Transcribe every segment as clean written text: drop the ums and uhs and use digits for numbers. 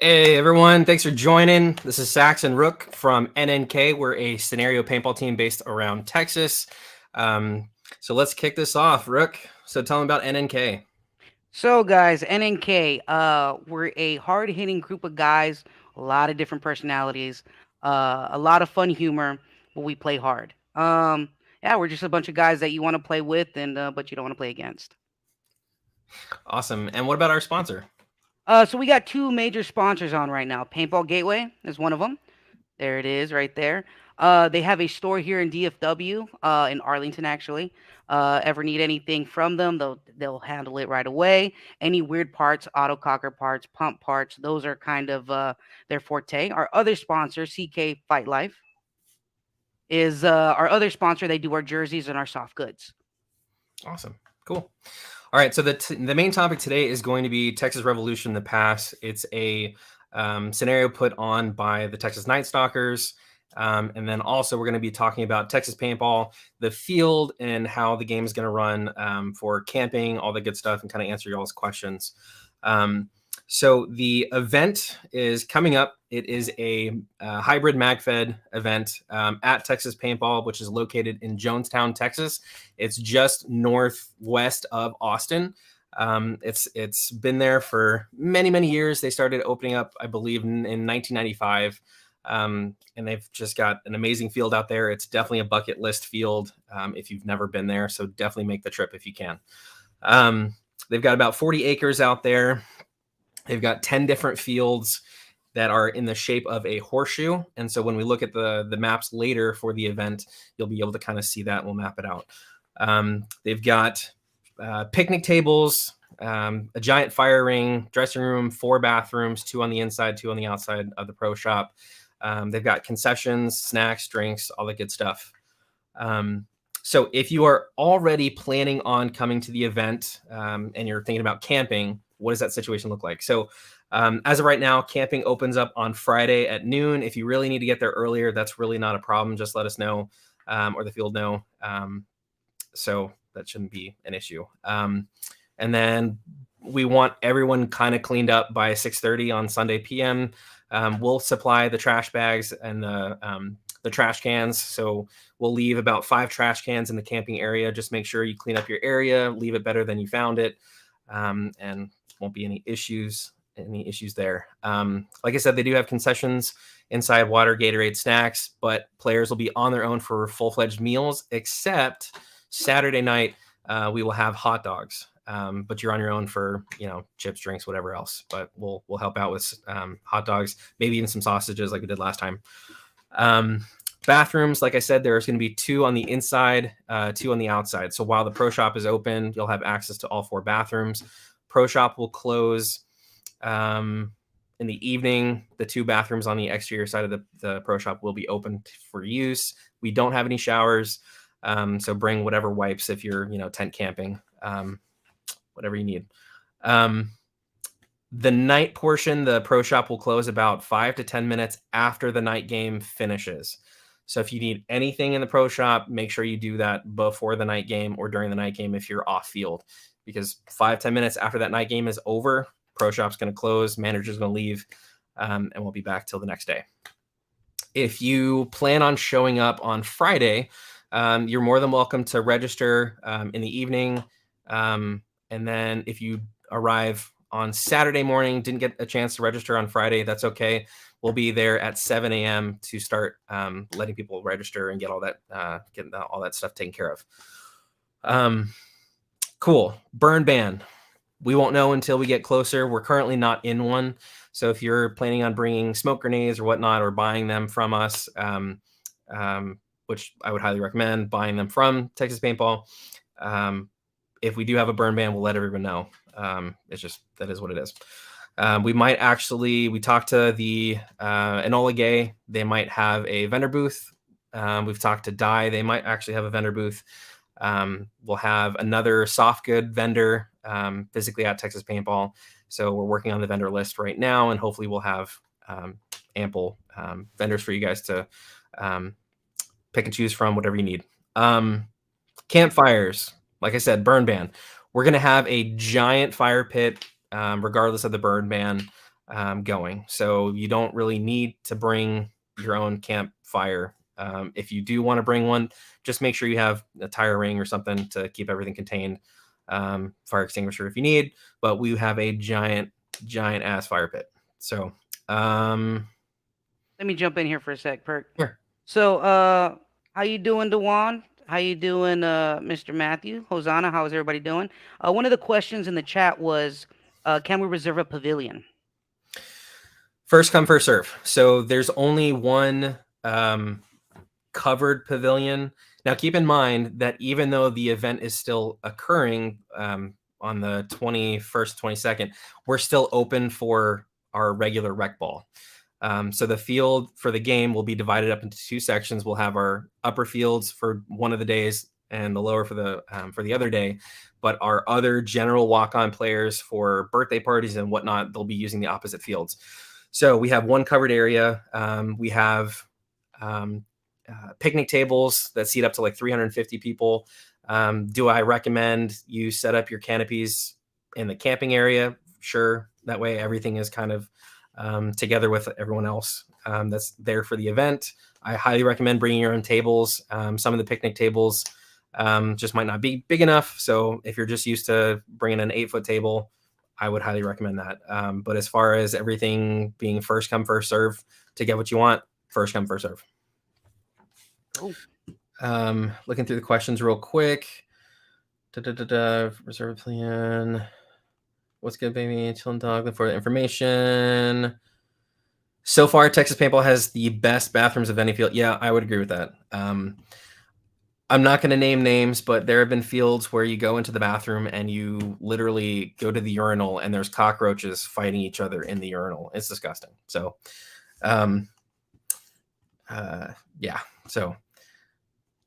Hey everyone, thanks for joining. This is Sax and Rook from NNK. We're a scenario paintball team based around Texas. So let's kick this off. Rook, so tell them about NNK. So, guys, NNK, we're a hard-hitting group of guys, a lot of different personalities, a lot of fun humor, but we play hard. Yeah, we're just a bunch of guys that you want to play with, and but you don't want to play against. Awesome. And what about our sponsor? So we got two major sponsors on right now. Paintball Gateway is one of them. There it is, right there. They have a store here in DFW, in Arlington, actually. Ever need anything from them, they'll handle it right away. Any weird parts, autococker parts, pump parts, those are kind of their forte. Our other sponsor, CK Fight Life, is our other sponsor. They do our jerseys and our soft goods. Awesome. Cool. All right. So the main topic today is going to be Texas Revolution in the Past. It's a scenario put on by the Texas Nightstalkers. And then also we're going to be talking about Texas Paintball, the field, and how the game is going to run for camping, all the good stuff, and kind of answer y'all's questions. So the event is coming up. It is a hybrid MagFed event at Texas Paintball, which is located in Jonestown, Texas. It's just northwest of Austin. It's been there for many years. They started opening up, I believe, in 1995. And they've just got an amazing field out there. It's definitely a bucket list field if you've never been there. So definitely make the trip if you can. They've got about 40 acres out there. They've got 10 different fields that are in the shape of a horseshoe. And so when we look at the maps later for the event, you'll be able to kind of see that, and we'll map it out. They've got picnic tables, a giant fire ring, dressing room, 4 bathrooms, 2 on the inside, 2 on the outside of the pro shop. They've got concessions, snacks, drinks, all the good stuff. So if you are already planning on coming to the event and you're thinking about camping, what does that situation look like? So as of right now, camping opens up on Friday at noon. If you really need to get there earlier, that's really not a problem. Just let us know or the field know. So that shouldn't be an issue. And then we want everyone kind of cleaned up by 6:30 on Sunday PM. We'll supply the trash bags and the trash cans. So we'll leave about 5 trash cans in the camping area. Just make sure you clean up your area, leave it better than you found it. And won't be any issues there. Like I said, they do have concessions inside, water, Gatorade, snacks, but players will be on their own for full-fledged meals, except Saturday night we will have hot dogs. But you're on your own for, chips, drinks, whatever else. But we'll help out with hot dogs, maybe even some sausages like we did last time. Bathrooms, like I said, there's going to be 2 on the inside, 2 on the outside. So while the pro shop is open, you'll have access to all 4 bathrooms. Pro shop will close in the evening. The 2 bathrooms on the exterior side of the pro shop will be open for use. We don't have any showers, so bring whatever wipes if you're, tent camping, whatever you need. The night portion, the pro shop will close about 5 to 10 minutes after the night game finishes. So if you need anything in the pro shop, make sure you do that before the night game or during the night game if you're off field, because 5-10 minutes after that night game is over, pro shop's going to close, manager's going to leave, and we'll be back till the next day. If you plan on showing up on Friday, you're more than welcome to register in the evening. And then if you arrive on Saturday morning, didn't get a chance to register on Friday, that's okay. We'll be there at 7 a.m. to start letting people register and get all that stuff taken care of. Cool. Burn ban. We won't know until we get closer. We're currently not in one. So if you're planning on bringing smoke grenades or whatnot, or buying them from us, which I would highly recommend buying them from Texas Paintball. If we do have a burn ban, we'll let everyone know. It's just, that is what it is. We talked to the Enola Gay. They might have a vendor booth. We've talked to Dye. They might actually have a vendor booth. We'll have another soft good vendor physically at Texas Paintball. So we're working on the vendor list right now, and hopefully we'll have ample vendors for you guys to pick and choose from, whatever you need. Campfires, like I said, burn ban. We're going to have a giant fire pit regardless of the burn ban. going. So you don't really need to bring your own campfire. If you do want to bring one, just make sure you have a tire ring or something to keep everything contained. Fire extinguisher if you need, but we have a giant ass fire pit. So let me jump in here for a sec, Perk. sure. So, how you doing, Dewan? How you doing, Mr. Matthew? Hosanna, how is everybody doing? One of the questions in the chat was, can we reserve a pavilion? First come, first serve. So there's only one covered pavilion. Now, keep in mind that even though the event is still occurring on the 21st, 22nd, we're still open for our regular rec ball. So the field for the game will be divided up into two sections. We'll have our upper fields for one of the days and the lower for the other day. But our other general walk-on players for birthday parties and whatnot, they'll be using the opposite fields. So we have one covered area. We have picnic tables that seat up to like 350 people. Do I recommend you set up your canopies in the camping area? Sure. That way everything is kind of together with everyone else that's there for the event. I highly recommend bringing your own tables. Some of the picnic tables just might not be big enough. So if you're just used to bringing an 8-foot table, I would highly recommend that. But as far as everything being first come, first serve to get what you want, first come, first serve. Cool. Looking through the questions real quick. Reserve plan. What's good, baby? Chillin' dog. Look for the information. So far, Texas Paintball has the best bathrooms of any field. Yeah, I would agree with that. I'm not going to name names, but there have been fields where you go into the bathroom and you literally go to the urinal and there's cockroaches fighting each other in the urinal. It's disgusting. So, yeah. So,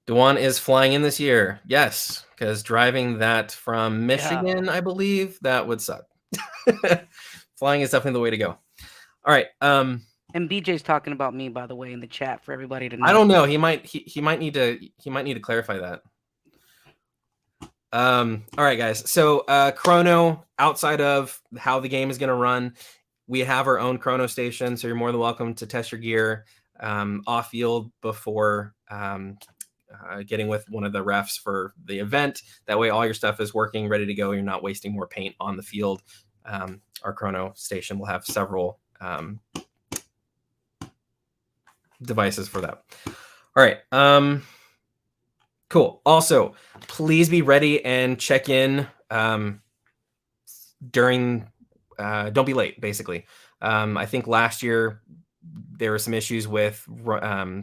Dewan is flying in this year. Yes, because driving that from Michigan, I believe, that would suck. Flying is definitely the way to go. All right. And BJ's talking about me, by the way, in the chat for everybody to know. I don't know. He might need to clarify that. All right, guys. So chrono, outside of how the game is going to run, we have our own chrono station. So you're more than welcome to test your gear off field before getting with one of the refs for the event. That way, all your stuff is working, ready to go. You're not wasting more paint on the field. Our chrono station will have several devices for that. All right. Cool. Also, please be ready and check in during. Don't be late. Basically, I think last year there were some issues with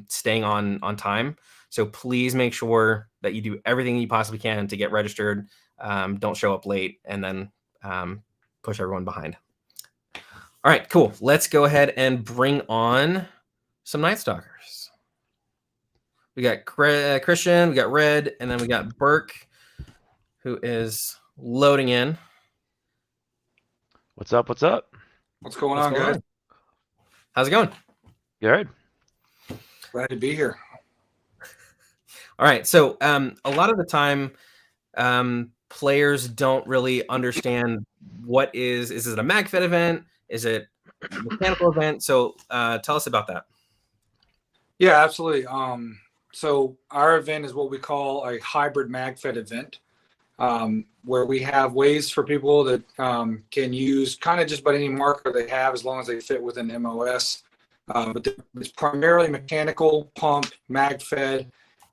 staying on time. So please make sure that you do everything you possibly can to get registered. Don't show up late and then push everyone behind. All right, cool. Let's go ahead and bring on some Nightstalkers. We got Christian, we got Red, and then we got Burke, who is loading in. What's up? What's up? What's going on, guys? How's it going? Good. Glad to be here. All right. So a lot of the time, players don't really understand what is it a MagFed event? Is it a mechanical event? So tell us about that. Yeah, absolutely. So our event is what we call a hybrid MagFed event, where we have ways for people that can use kind of just about any marker they have as long as they fit within MOS. But it's primarily mechanical, pump, MagFed,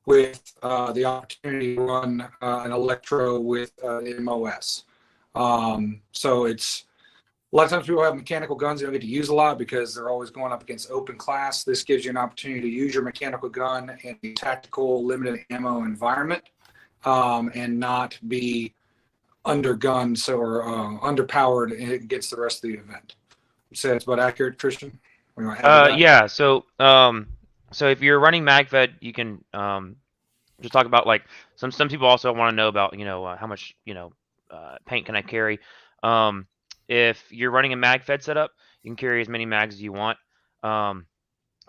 with the opportunity to run an electro with MOS. So it's a lot of times people have mechanical guns they don't get to use a lot because they're always going up against open class. This gives you an opportunity to use your mechanical gun in a tactical, limited ammo environment and not be undergunned or underpowered against the rest of the event. So that's about accurate, Christian? Yeah. So if you're running MagFed, you can just talk about like some people also want to know about how much paint can I carry. If you're running a MagFed setup, you can carry as many mags as you want. And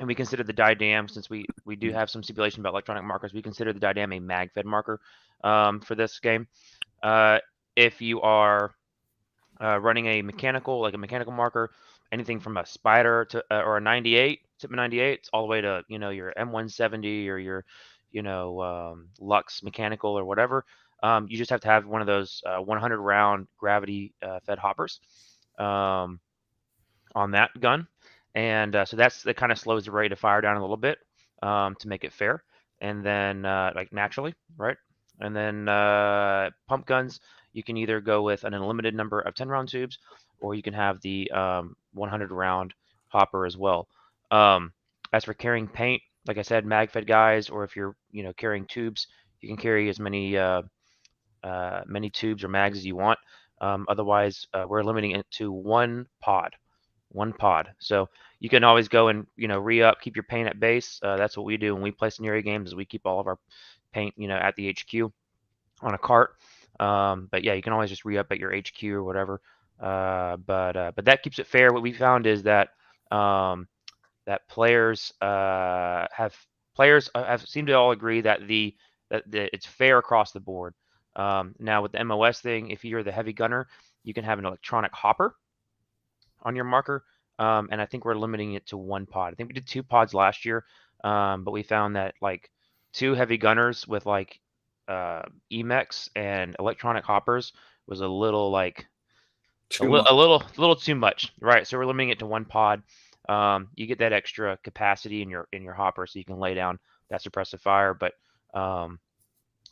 we consider the diadem, since we do have some stipulation about electronic markers, we consider the diadem a MagFed marker for this game. If you are running a mechanical marker, anything from a Spider to or a 98, Sigma 98, all the way to your M170 or your Lux mechanical or whatever. You just have to have one of those 100 round gravity fed hoppers on that gun, and so that kind of slows the rate of fire down a little bit to make it fair, and then like naturally, right? And then pump guns, you can either go with an unlimited number of 10 round tubes, or you can have the 100 round hopper as well. As for carrying paint, like I said, mag fed guys, or if you're carrying tubes, you can carry as many tubes or mags as you want. Otherwise, we're limiting it to one pod. So you can always go and re-up, keep your paint at base. That's what we do when we play scenario games. Is we keep all of our paint at the HQ on a cart. But yeah, you can always just re-up at your HQ or whatever. But that keeps it fair. What we found is that that players have seemed to all agree that it's fair across the board. Now with the MOS thing, if you're the heavy gunner, you can have an electronic hopper on your marker, and I think we're limiting it to one pod. I think we did 2 pods last year, but we found that like 2 heavy gunners with like EMEX and electronic hoppers was a little like a little too much, right? So we're limiting it to 1 pod. You get that extra capacity in your hopper, so you can lay down that suppressive fire. But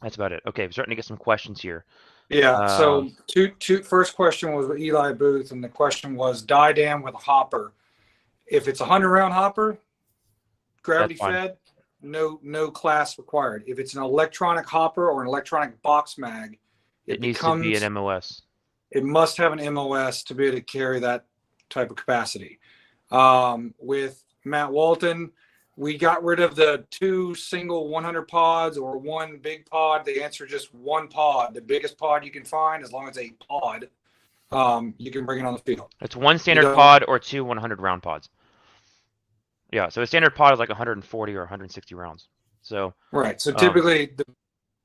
that's about it. Okay, we're starting to get some questions here. Yeah. So first question was with Eli Booth, and the question was die dam with a hopper. If it's a 100 round hopper, gravity fed, no class required. If it's an electronic hopper or an electronic box mag, it needs to be an MOS. It must have an MOS to be able to carry that type of capacity. With Matt Walton, we got rid of the 2 single 100 pods or 1 big pod. The answer is just 1 pod. The biggest pod you can find, as long as it's a pod, you can bring it on the field. It's 1 standard pod or 2 100 round pods. Yeah, so a standard pod is like 140 or 160 rounds. So right. So typically,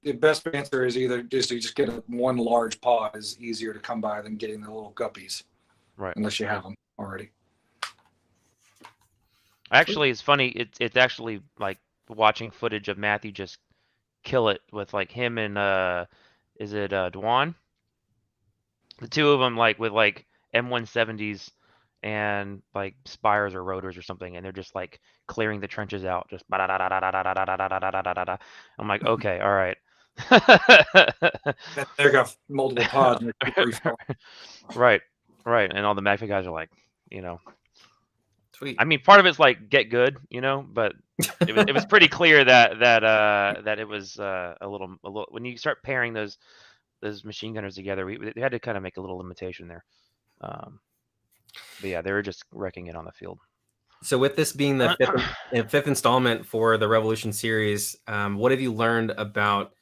the best answer is either just get 1 large pod is easier to come by than getting the little guppies. Right. Unless you have them already. Actually, it's funny. It's actually like watching footage of Matthew just kill it with like him and is it Dwan? The 2 of them like with like M170s and like spires or rotors or something, and they're just like clearing the trenches out. Just I'm like, okay, all right. They got multiple pods. Right, and all the Magfit guys are like, Sweet. I mean, part of it's like get good, but it was pretty clear that it was a little when you start pairing those machine gunners together, we had to kind of make a little limitation there. But yeah, they were just wrecking it on the field. So with this being the fifth installment for the Revolution series, what have you learned about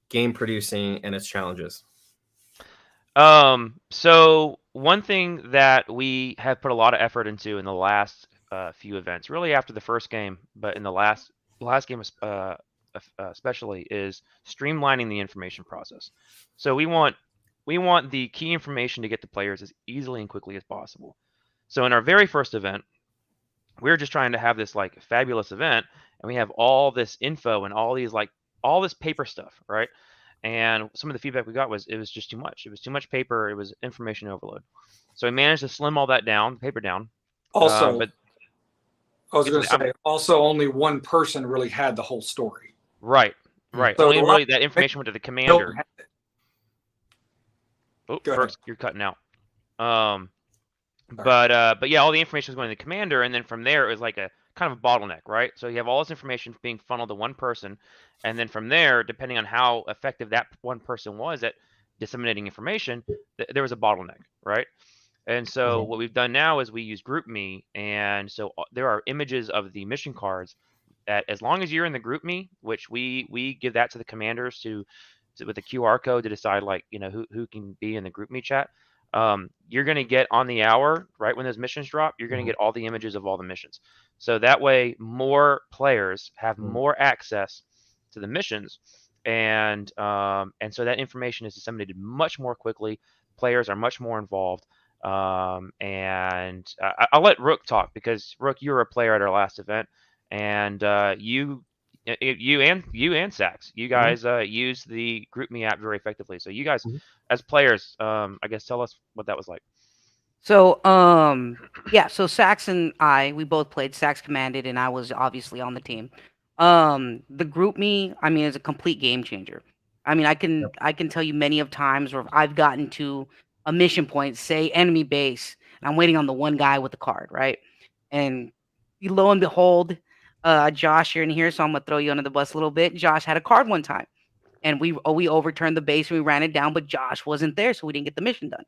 game producing and its challenges? So one thing that we have put a lot of effort into in the last few events, really after the first game, but in the last game especially, is streamlining the information process. So we want the key information to get to players as easily and quickly as possible. So in our very first event, we were just trying to have this like fabulous event, and we have all this info and all this paper stuff, right? And some of the feedback we got was it was just too much. It was too much paper. It was information overload. So we managed to slim all that down, paper down. Also, but I was going to say, also only 1 person really had the whole story. Right. So only really that information went to the commander. Oh, first, you're cutting out. But yeah, all the information was going to the commander, and then from there it was like a kind of a bottleneck, right? So you have all this information being funneled to 1 person, and then from there, depending on how effective that 1 person was at disseminating information, there was a bottleneck, right? And so what we've done now is we use GroupMe, and so there are images of the mission cards that, as long as you're in the GroupMe, which we give that to the commanders with a QR code to decide like who can be in the GroupMe chat. You're going to get on the hour, right when those missions drop, you're going to get all the images of all the missions. So that way more players have more access to the missions, and so that information is disseminated much more quickly. Players are much more involved. And I'll let Rook talk, because Rook, you were a player at our last event, and you and Sax, you guys used the GroupMe app very effectively. So you guys, as players, I guess tell us what that was like. So, yeah, so Sax and we both played. Sax commanded, and I was obviously on the team. The group me, I mean, is a complete game changer. I mean, I can tell you many of times where I've gotten to a mission point, say enemy base, and I'm waiting on the one guy with the card, right? And lo and behold, Josh, you're in here, so I'm gonna throw you under the bus a little bit. Josh had a card one time, and we overturned the base and we ran it down, but Josh wasn't there, so we didn't get the mission done.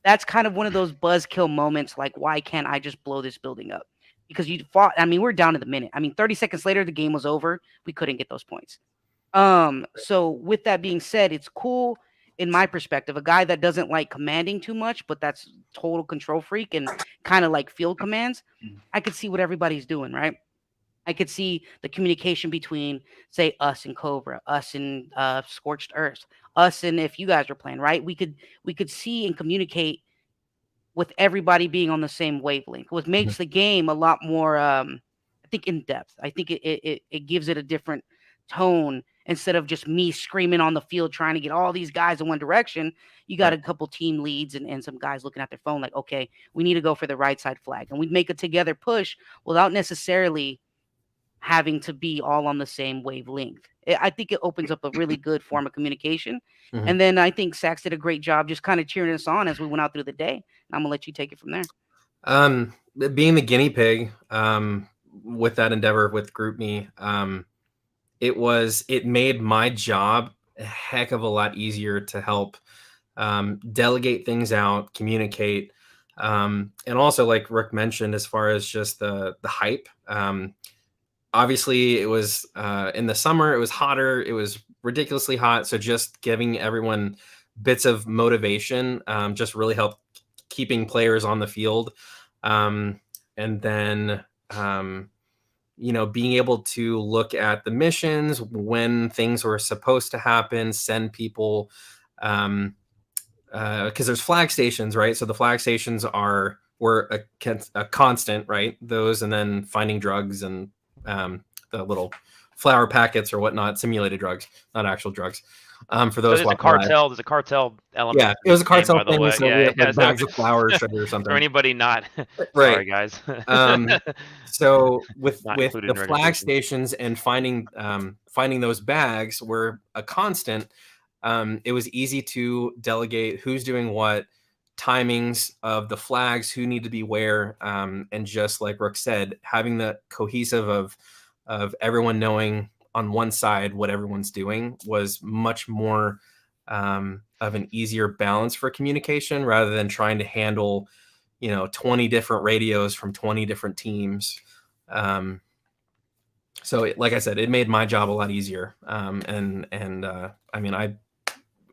That's kind of one of those buzzkill moments, like, why can't I just blow this building up? Because you fought, I mean, we're down to the minute. I mean, 30 seconds later, the game was over. We couldn't get those points. So with that being said, it's cool in my perspective. A guy that doesn't like commanding too much, but that's total control freak and kind of like field commands. I could see what everybody's doing, right? I could see the communication between, say, us and Cobra, us and Scorched Earth, us and if you guys were playing, right? We could see and communicate with everybody being on the same wavelength, which makes the game a lot more, I think, in depth. I think it gives it a different tone instead of just me screaming on the field trying to get all these guys in one direction. You got a couple team leads and some guys looking at their phone like, okay, we need to go for the right side flag, and we make a together push without necessarily having to be all on the same wavelength. I think it opens up a really good form of communication. And then I think Sax did a great job just kind of cheering us on as we went out through the day. And I'm gonna let you take it from there. Being the guinea pig with that endeavor with GroupMe, it made my job a heck of a lot easier to help delegate things out, communicate, and also, like Rick mentioned, as far as just the hype. Obviously, it was in the summer. It was hotter. It was ridiculously hot. So just giving everyone bits of motivation just really helped keeping players on the field. And then, being able to look at the missions when things were supposed to happen, send people, because there's flag stations, right? So the flag stations were a constant, right? Those, and then finding drugs and the little flower packets or whatnot, simulated drugs, not actual drugs. For those, so there's a cartel element. Yeah, it was a cartel game, by the thing. way. So we had like bags of flour or sugar or something. For anybody not, right, sorry guys. So with Not the included in flag registration. stations and finding those bags were a constant. It was easy to delegate who's doing what, timings of the flags, who need to be where, and just like Rook said, having the cohesive of everyone knowing on one side what everyone's doing was much more of an easier balance for communication rather than trying to handle 20 different radios from 20 different teams. So like I said, it made my job a lot easier. I mean,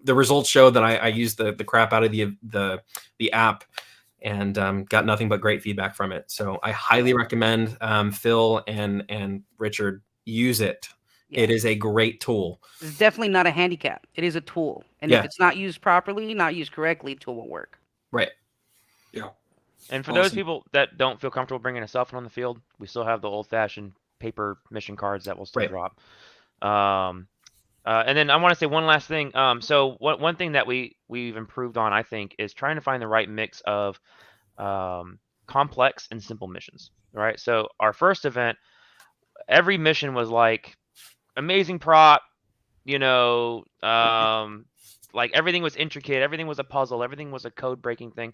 the results show that I used the crap out of the app and got nothing but great feedback from it. So I highly recommend Phil and Richard use it. Yeah. It is a great tool. It's definitely not a handicap. It is a tool. And if it's not used properly, not used correctly, the tool won't work. Right. Yeah. And for those people that don't feel comfortable bringing a cell phone on the field, we still have the old-fashioned paper mission cards that will still drop. And then I want to say one last thing. So one thing that we've improved on, I think, is trying to find the right mix of complex and simple missions. Right. So our first event, every mission was like amazing prop, like everything was intricate, everything was a puzzle, everything was a code breaking thing.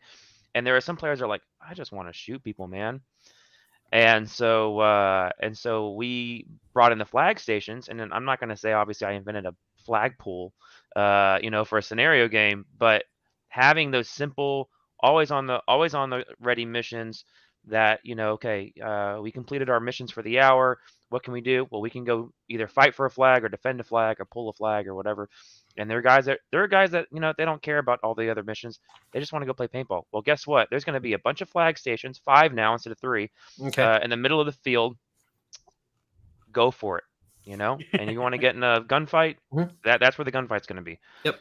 And there are some players that are like, I just want to shoot people, man. And so we brought in the flag stations, and then I'm not going to say obviously I invented a flag pool, for a scenario game, but having those simple, always on the ready missions that we completed our missions for the hour. What can we do? Well, we can go either fight for a flag or defend a flag or pull a flag or whatever. And there are guys that they don't care about all the other missions. They just want to go play paintball. Well, guess what? There's going to be a bunch of flag stations, 5 now instead of 3, in the middle of the field. Go for it, And you want to get in a gunfight? That's where the gunfight's going to be. Yep.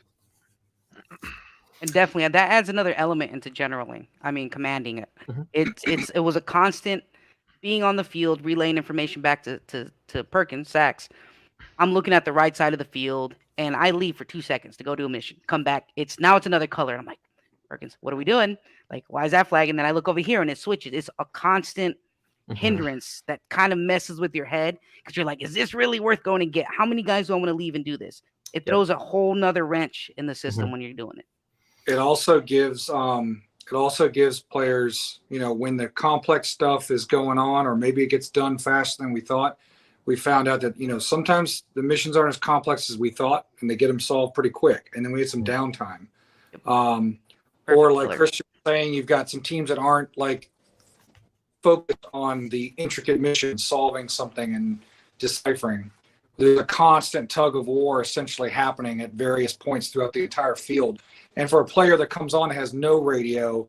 And definitely, that adds another element into generaling. I mean, commanding it. Mhm. It was a constant being on the field, relaying information back to Perkins, Sachs. I'm looking at the right side of the field, and I leave for 2 seconds to go do a mission. Come back. It's another color. I'm like, Perkins, what are we doing? Like, why is that flag? And then I look over here, and it switches. It's a constant Mhm. hindrance that kind of messes with your head because you're like, is this really worth going to get? How many guys do I want to leave and do this? It Yep. throws a whole nother wrench in the system Mhm. when you're doing it. It also gives players, when the complex stuff is going on, or maybe it gets done faster than we thought. We found out that sometimes the missions aren't as complex as we thought, and they get them solved pretty quick, and then we had some downtime. Or like color. Christian was saying, you've got some teams that aren't like focused on the intricate mission, solving something and deciphering. There's a constant tug of war essentially happening at various points throughout the entire field. And for a player that comes on and has no radio,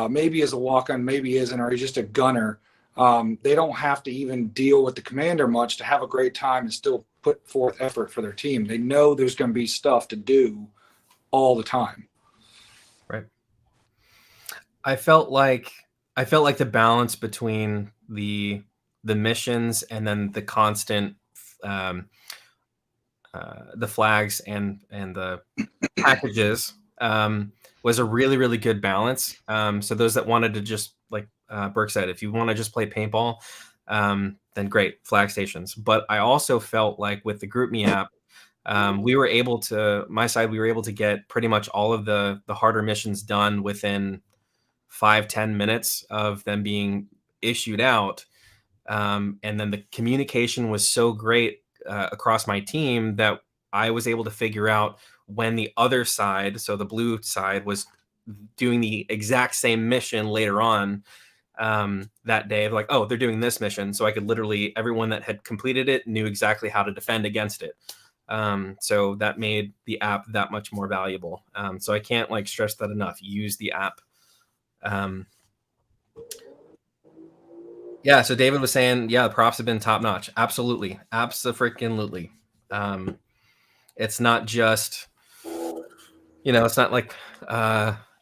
maybe is a walk-on, maybe isn't, or he's just a gunner, they don't have to even deal with the commander much to have a great time and still put forth effort for their team. They know there's going to be stuff to do all the time. Right. I felt like the balance between the missions and then the constant the flags and the packages was a really, really good balance. So those that wanted to just, like Burke said, if you want to just play paintball, then great, flag stations. But I also felt like with the GroupMe app, we were able to get pretty much all of the harder missions done within 5-10 minutes of them being issued out. And then the communication was so great across my team that I was able to figure out when the other side, so the blue side, was doing the exact same mission later on that day. Like, oh, they're doing this mission. So I could literally, everyone that had completed it knew exactly how to defend against it. So that made the app that much more valuable. So I can't stress that enough. Use the app. Yeah, so David was saying, the props have been top notch. Absolutely. Abso-freaking-lutely. It's not just, it's not like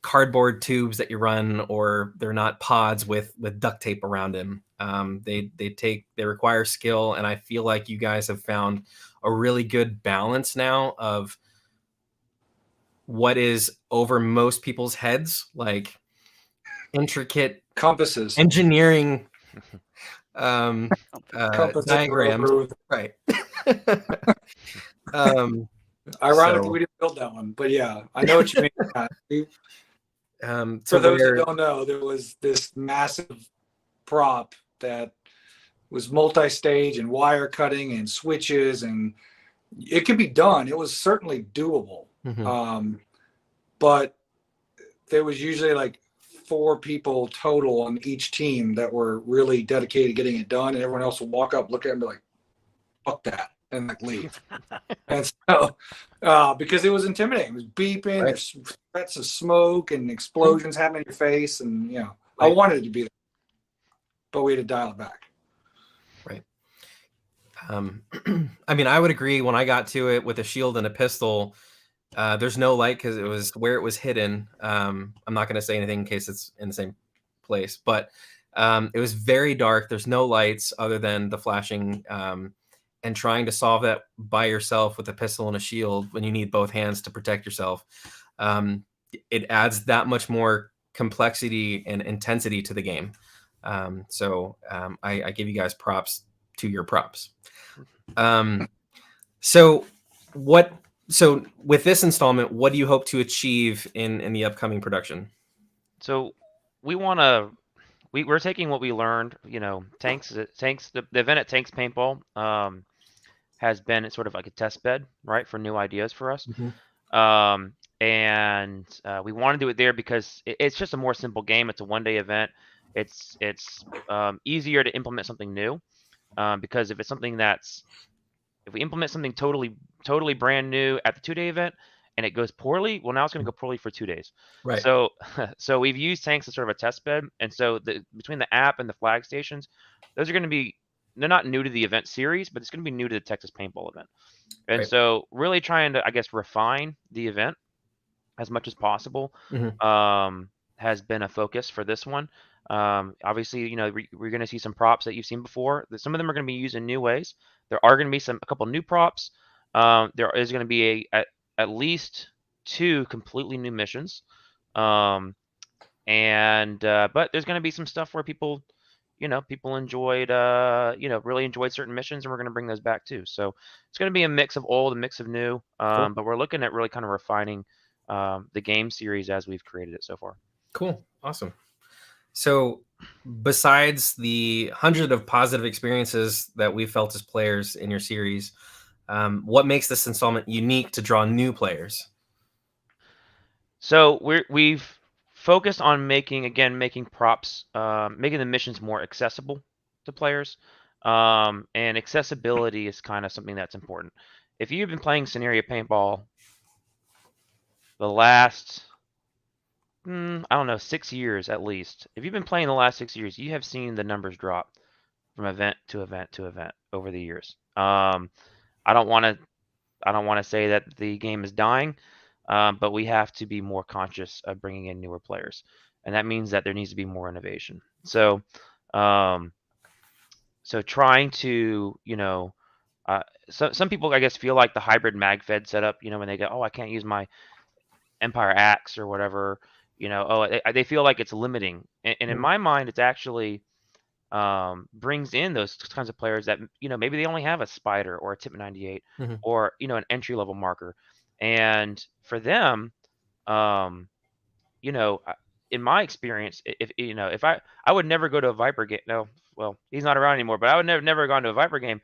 cardboard tubes that you run, or they're not pods with duct tape around them. They require skill, and I feel like you guys have found a really good balance now of what is over most people's heads, like intricate Compasses. engineering Compasses diagrams, right? Ironically, we didn't build that one, but yeah, I know what you mean. For those that don't know, there was this massive prop that was multi-stage and wire cutting and switches, and it could be done. It was certainly doable. Mm-hmm. But there was usually like 4 people total on each team that were really dedicated to getting it done, and everyone else would walk up, look at it, and be like, fuck that, and like leave. And so because it was intimidating, it was beeping, there's threats of smoke and explosions happening in your face, and I wanted it to be there, but we had to dial it back. Right. I mean, I would agree. When I got to it with a shield and a pistol, there's no light because it was where it was hidden. I'm not going to say anything in case it's in the same place, but it was very dark. There's no lights other than the flashing, and trying to solve that by yourself with a pistol and a shield when you need both hands to protect yourself. It adds that much more complexity and intensity to the game. So I give you guys props to your props. So with this installment, what do you hope to achieve in the upcoming production? So we want to, we're taking what we learned, tanks, the event at Tanks Paintball has been sort of like a test bed, right, for new ideas for us. Mm-hmm. And we want to do it there because it's just a more simple game. It's a one-day event. It's easier to implement something new, because if we implement something totally brand new at the 2-day event and it goes poorly, well, now it's going to go poorly for 2 days. Right. So we've used tanks as sort of a test bed, and so between the app and the flag stations, those are going to be, they're not new to the event series, but it's going to be new to the Texas Paintball event. And so really trying to, I guess, refine the event as much as possible has been a focus for this one. Obviously, you know, we're going to see some props that you've seen before. Some of them are going to be used in new ways. There are going to be a couple new props. There is going to be at least 2 completely new missions. But there's going to be some stuff where people enjoyed, really enjoyed certain missions, and we're going to bring those back too. So it's going to be a mix of old, a mix of new. Cool. But we're looking at really kind of refining the game series as we've created it so far. Cool. Awesome. So besides the hundred of positive experiences that we felt as players in your series, what makes this installment unique to draw new players? So we've focused on making props, making the missions more accessible to players. And accessibility is kind of something that's important. If you've been playing Scenario Paintball the last, I don't know, 6 years at least. If you've been playing the last 6 years, you have seen the numbers drop from event to event to event over the years. I don't want to say that the game is dying, but we have to be more conscious of bringing in newer players, and that means that there needs to be more innovation. So, trying to, some people, I guess, feel like the hybrid MagFed setup, when they go, oh, I can't use my Empire Axe or whatever, they feel like it's limiting. And in my mind, it's actually brings in those kinds of players that, maybe they only have a Spider or a Tip 98 or, an entry level marker. And for them, in my experience, if I would never go to a Viper game. No, well, he's not around anymore, but I would never gone to a Viper game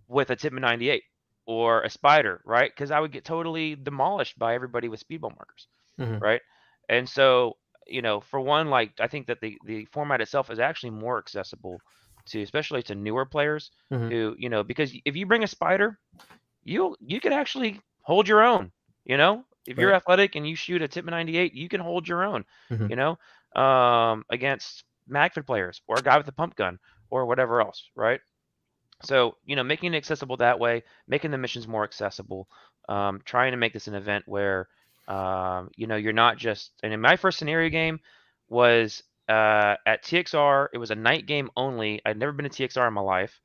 with a Tip 98 or a Spider, right? Because I would get totally demolished by everybody with speedball markers, right? And so, for one, like, I think that the format itself is actually more accessible to, especially to newer players who, because if you bring a Spider, you can actually hold your own, if you're athletic and you shoot a Tip 98, you can hold your own, against MagFed players or a guy with a pump gun or whatever else, right? So, making it accessible that way, making the missions more accessible, trying to make this an event where, you're not just, and in my first scenario game was at TXR, it was a night game only. I'd never been to TXR in my life.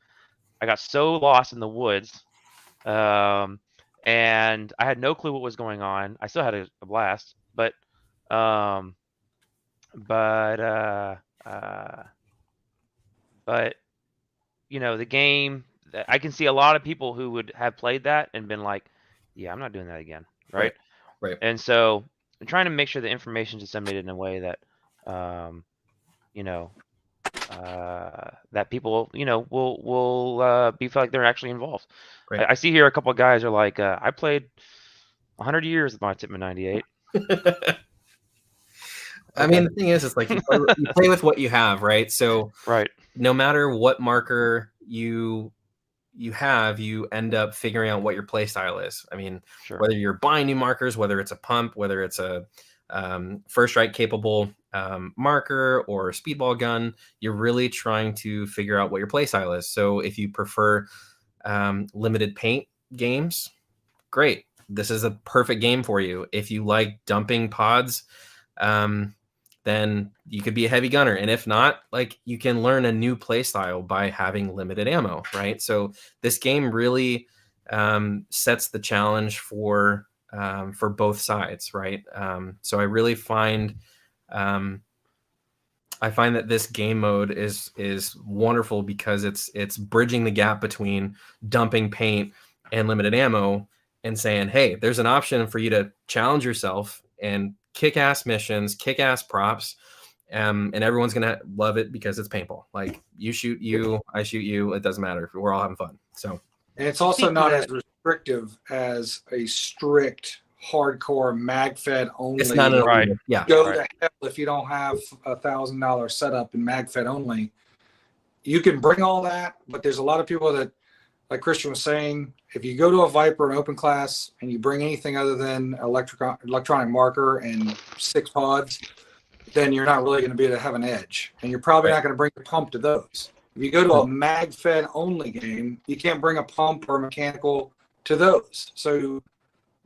I got so lost in the woods, and I had no clue what was going on. I still had a blast, but the game, I can see a lot of people who would have played that and been like, yeah, I'm not doing that again, right? Right. And so I'm trying to make sure the information is disseminated in a way that, that people, will be feel like they're actually involved. Right. I see here a couple of guys are like, I played 100 years with my Tip 98. I mean, the thing is, it's like you play with what you have, right? So no matter what marker you have, you end up figuring out what your play style is. I mean, whether you're buying new markers, whether it's a pump, whether it's a first strike capable marker or speedball gun, you're really trying to figure out what your play style is. So if you prefer limited paint games, great. This is a perfect game for you. If you like dumping pods, then you could be a heavy gunner. And if not, like, you can learn a new play style by having limited ammo, right? So this game really sets the challenge for both sides, right? So I really find that this game mode is wonderful because it's bridging the gap between dumping paint and limited ammo and saying, hey, there's an option for you to challenge yourself and kick-ass missions, kick-ass props, and everyone's gonna love it because it's paintball. Like, you shoot you, I shoot you, it doesn't matter. We're all having fun. So, and it's also not as restrictive as a strict hardcore MagFed only. It's not right. Yeah. Go to hell if you don't have $1,000 setup in MagFed only. You can bring all that, but there's a lot of people that, like Christian was saying, if you go to a Viper, an open class, and you bring anything other than electronic marker and 6 pods, then you're not really going to be able to have an edge. And you're probably not going to bring a pump to those. If you go to a MagFed only game, you can't bring a pump or mechanical to those. So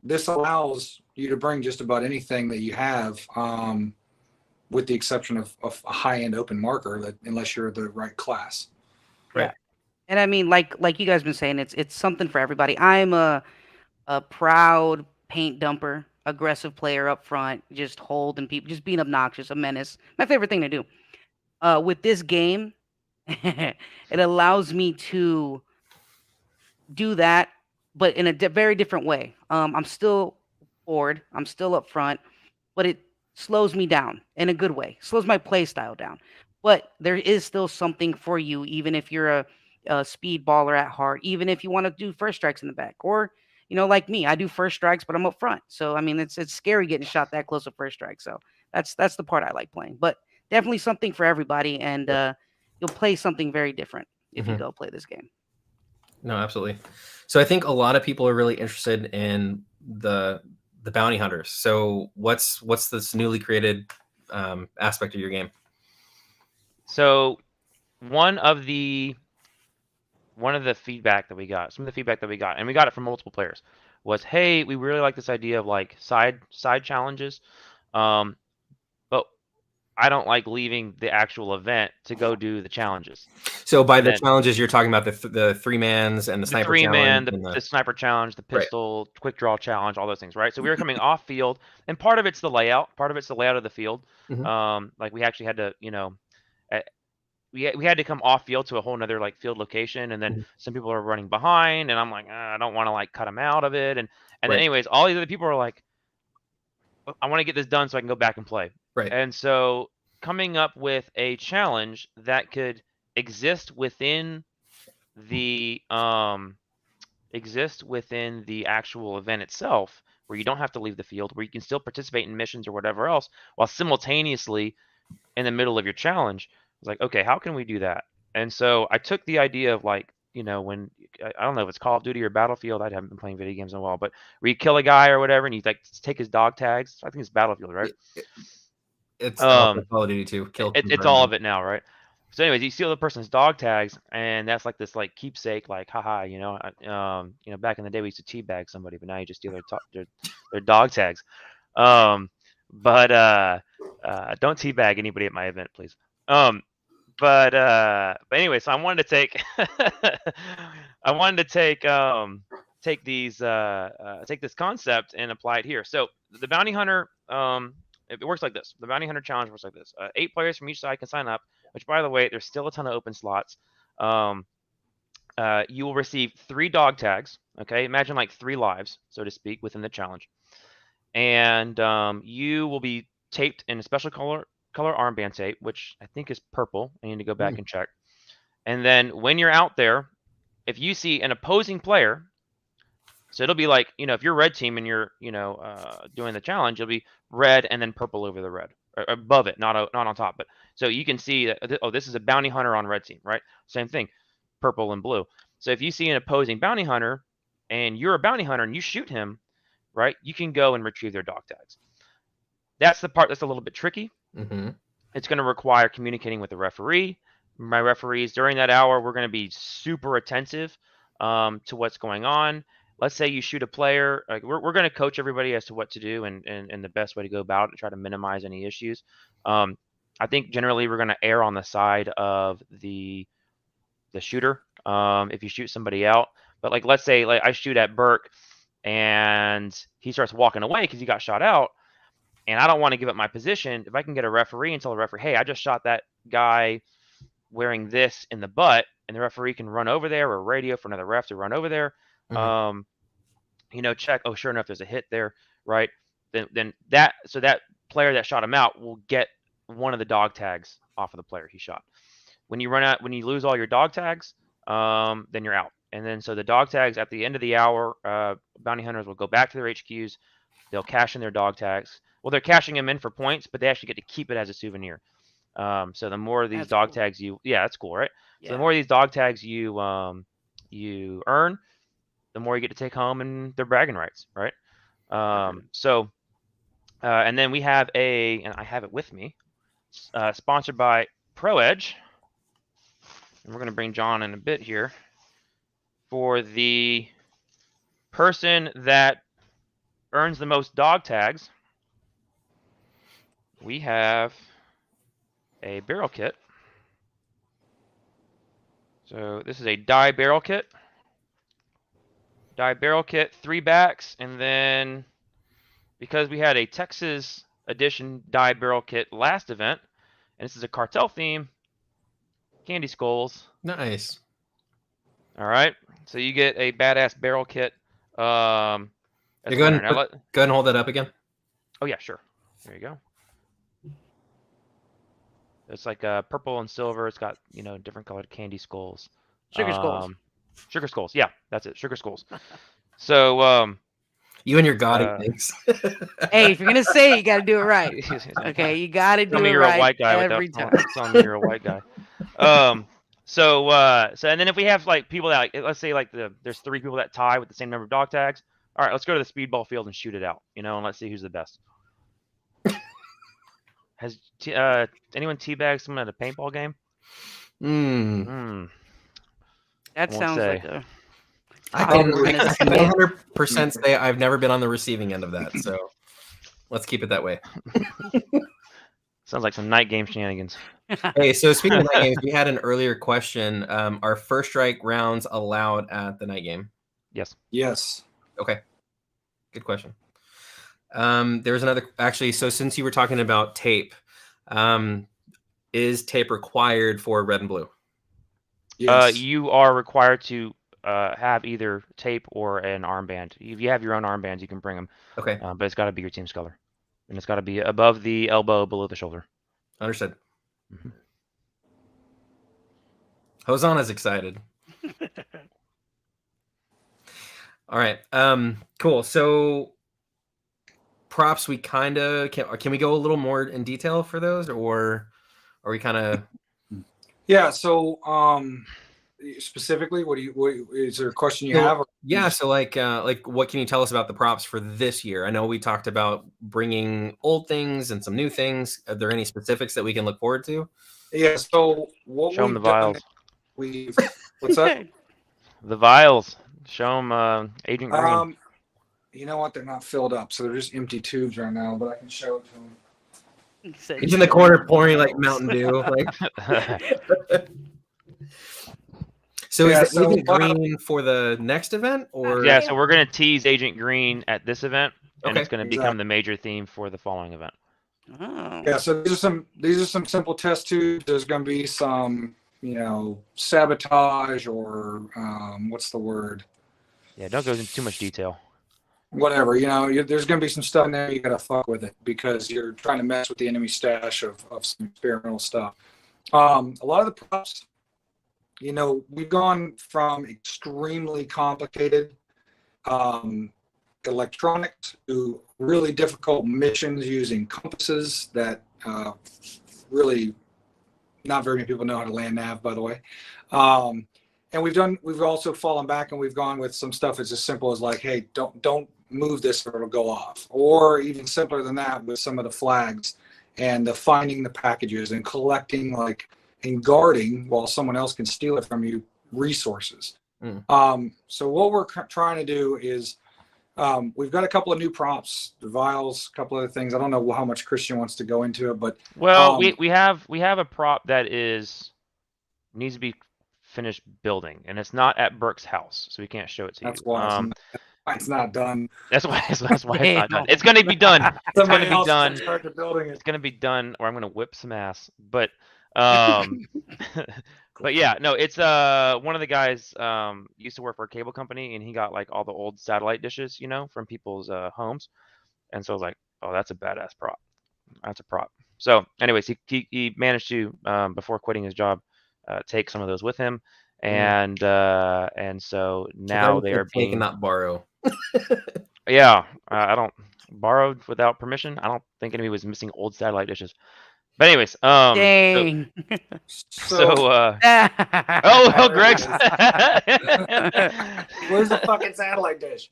this allows you to bring just about anything that you have, with the exception of a high-end open marker, that unless you're the right class. Right. And I mean, like you guys been saying, it's something for everybody. I'm a proud paint dumper, aggressive player up front, just holding people, just being obnoxious, a menace. My favorite thing to do. With this game, it allows me to do that, but in a very different way. I'm still forward, I'm still up front, but it slows me down in a good way. Slows my play style down. But there is still something for you, even if you're a speed baller at heart, even if you want to do first strikes in the back, or like me, I do first strikes, but I'm up front. So I mean, it's scary getting shot that close to first strike. So that's the part I like playing. But definitely something for everybody, and you'll play something very different if you go play this game. No, absolutely. So I think a lot of people are really interested in the bounty hunters. So what's this newly created aspect of your game? So one of the feedback that we got, some of the feedback that we got, and we got it from multiple players, was, hey, we really like this idea of like side challenges, but I don't like leaving the actual event to go do the challenges. So by the challenges, you're talking about the 3-mans and the sniper three-man, challenge, the sniper challenge, the pistol, quick draw challenge, all those things, right? So we were coming off field, and part of it's the layout, of the field. Like we actually had to, we had to come off field to a whole nother like field location, and then some people are running behind, and I'm like, I don't want to like cut them out of it, and then anyways, all these other people are like, I want to get this done so I can go back and play. Right. And so coming up with a challenge that could exist within the actual event itself, where you don't have to leave the field, where you can still participate in missions or whatever else, while simultaneously in the middle of your challenge. I was like, okay, how can we do that? And so I took the idea of like, when I don't know if it's Call of Duty or Battlefield. I haven't been playing video games in a while, but where you kill a guy or whatever, and you like take his dog tags. I think it's Battlefield, right? It's Call of Duty too. It's all of it now, right? So, anyways, you steal the person's dog tags, and that's like this like keepsake, like haha, back in the day we used to teabag somebody, but now you just steal their dog tags. But don't teabag anybody at my event, please. But anyway, so I wanted to take take this concept and apply it here. So the bounty hunter, it works like this. The bounty hunter challenge works like this. 8 players from each side can sign up, which, by the way, there's still a ton of open slots. You will receive 3 dog tags. Okay, imagine like 3 lives, so to speak, within the challenge, and you will be taped in a special color armband tape, which I think is purple. I need to go back and check. And then when you're out there, if you see an opposing player, so it'll be like, if you're red team and you're, doing the challenge, it'll be red and then purple over the red, or above it, not on top. But so you can see that, this is a bounty hunter on red team, right? Same thing, purple and blue. So if you see an opposing bounty hunter and you're a bounty hunter and you shoot him, right, you can go and retrieve their dog tags. That's the part that's a little bit tricky. It's going to require communicating with the referee. My referees during that hour, we're going to be super attentive to what's going on. Let's say you shoot a player, like we're going to coach everybody as to what to do and the best way to go about it to try to minimize any issues. I think generally we're going to err on the side of the shooter if you shoot somebody out. But like, let's say like I shoot at Burke and he starts walking away because he got shot out, and I don't want to give up my position. If I can get a referee and tell the referee, hey, I just shot that guy wearing this in the butt, and the referee can run over there, or radio for another ref to run over there, check, oh, sure enough, there's a hit there, right? Then that player that shot him out will get one of the dog tags off of the player he shot. When you lose all your dog tags, then you're out. And then so the dog tags at the end of the hour, bounty hunters will go back to their HQs. They'll cash in their dog tags. Well, they're cashing them in for points, but they actually get to keep it as a souvenir. So the more of these dog tags that's cool, right? Yeah. So the more of these dog tags you earn, the more you get to take home, and they're bragging rights, right? And then we have and I have it with me, sponsored by ProEdge, and we're going to bring John in a bit here, for the person that earns the most dog tags, we have a barrel kit. So this is a die barrel kit. Die barrel kit, 3 backs, and then because we had a Texas edition die barrel kit last event, and this is a cartel theme, candy skulls. Nice. All right, so you get a badass barrel kit. That's Hey, go ahead winner. and go ahead and hold that up again. Oh yeah, sure. There you go. It's like purple and silver. It's got different colored candy skulls. Sugar skulls. Sugar skulls. Yeah, that's it. Sugar skulls. So You and your gaudy things. Hey, if you're gonna say it, you gotta do it right. Okay, you gotta do tell me it you're right a white guy every without time. telling me you're a white guy. So and then if we have like people that let's say like there's 3 people that tie with the same number of dog tags. All right, let's go to the speedball field and shoot it out. And let's see who's the best. Has anyone teabagged someone at a paintball game? That Won't sounds say. like a. I can 100% say I've never been on the receiving end of that. So let's keep it that way. Sounds like some night game shenanigans. Hey, so speaking of night games, we had an earlier question. Are first strike rounds allowed at the night game? Yes. Yes. Okay. Good question. There's another actually. So since you were talking about tape, is tape required for red and blue? Yes. You are required to have either tape or an armband. If you have your own armbands, you can bring them. Okay. But it's got to be your team's color, and it's got to be above the elbow, below the shoulder. Understood. Hosanna's excited. All right. Cool. So props, we kind of can we go a little more in detail for those, or are we kind of? Yeah. So specifically, what is there a question you have? Yeah. So like what can you tell us about the props for this year? I know we talked about bringing old things and some new things. Are there any specifics that we can look forward to? Yeah. So what Show them the vials. What's that? The vials. Show them Agent Green. You know what? They're not filled up, so they're just empty tubes right now. But I can show it to them. He's in the corner pouring like Mountain Dew. Like. So Yeah, is Agent Green for the next event, or Yeah, so we're gonna tease Agent Green at this event, and Okay. it's gonna become the major theme for the following event. Oh. Yeah. So these are some simple test tubes. There's going to be some sabotage or what's the word? Yeah, don't go into too much detail. Whatever, there's going to be some stuff in there you got to fuck with it because you're trying to mess with the enemy stash of some experimental stuff. A lot of the props, we've gone from extremely complicated electronics to really difficult missions using compasses that really not very many people know how to land nav, by the way. And we've also fallen back and we've gone with some stuff that's as simple as like, hey, don't move this or it'll go off. Or even simpler than that with some of the flags and the finding the packages and collecting and guarding while someone else can steal it from you resources. So what we're trying to do is we've got a couple of new props, the vials, a couple other things. I don't know how much Christian wants to go into it, but we have a prop that needs to be finished building, and it's not at Burke's house, so we can't show it to that's you. why it's not done. That's why it's not done. It's gonna be done. It's gonna be done. Start the building. It's gonna be done, or I'm gonna whip some ass. But but yeah, no, it's one of the guys used to work for a cable company, and he got like all the old satellite dishes, from people's homes, and so I was like, oh, that's a badass prop. That's a prop. So, anyways, he managed to before quitting his job, take some of those with him, and so now they are being not borrow. Yeah, I don't borrowed without permission. I don't think anybody was missing old satellite dishes. But anyways, Dang. oh, Greg's. Where's the fucking satellite dish?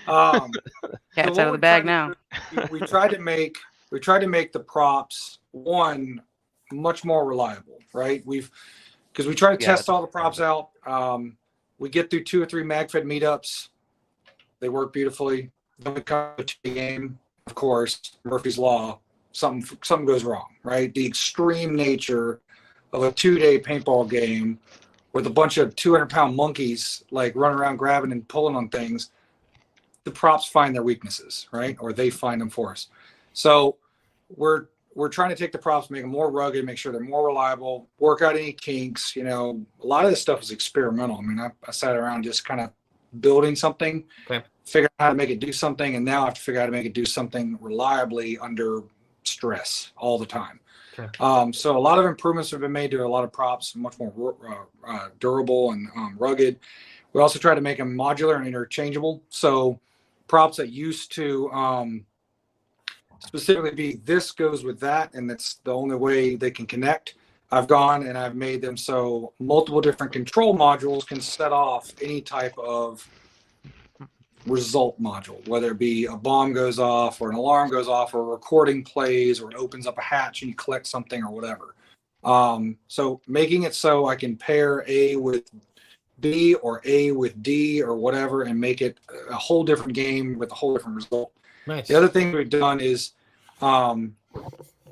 Cat's out of the bag now. We tried to make the props much more reliable, right? Because we try to test all the props out. We get through 2 or 3 MagFed meetups. They work beautifully. then we come to the game, of course, Murphy's Law, something goes wrong, right? The extreme nature of a 2-day paintball game with a bunch of 200-pound monkeys like running around grabbing and pulling on things, the props find their weaknesses, right? Or they find them for us. So we're trying to take the props, make them more rugged, make sure they're more reliable, work out any kinks. You know, a lot of this stuff is experimental. I mean, I sat around just kind of building something, figure out how to make it do something, and now I have to figure out how to make it do something reliably under stress all the time. So a lot of improvements have been made to a lot of props, much more durable and rugged. We also try to make them modular and interchangeable. So props that used to specifically be this goes with that, and that's the only way they can connect. I've gone and I've made them so multiple different control modules can set off any type of result module, whether it be a bomb goes off or an alarm goes off or a recording plays or it opens up a hatch and you collect something or whatever. So making it so I can pair A with B or A with D or whatever and make it a whole different game with a whole different result. Nice. The other thing we've done is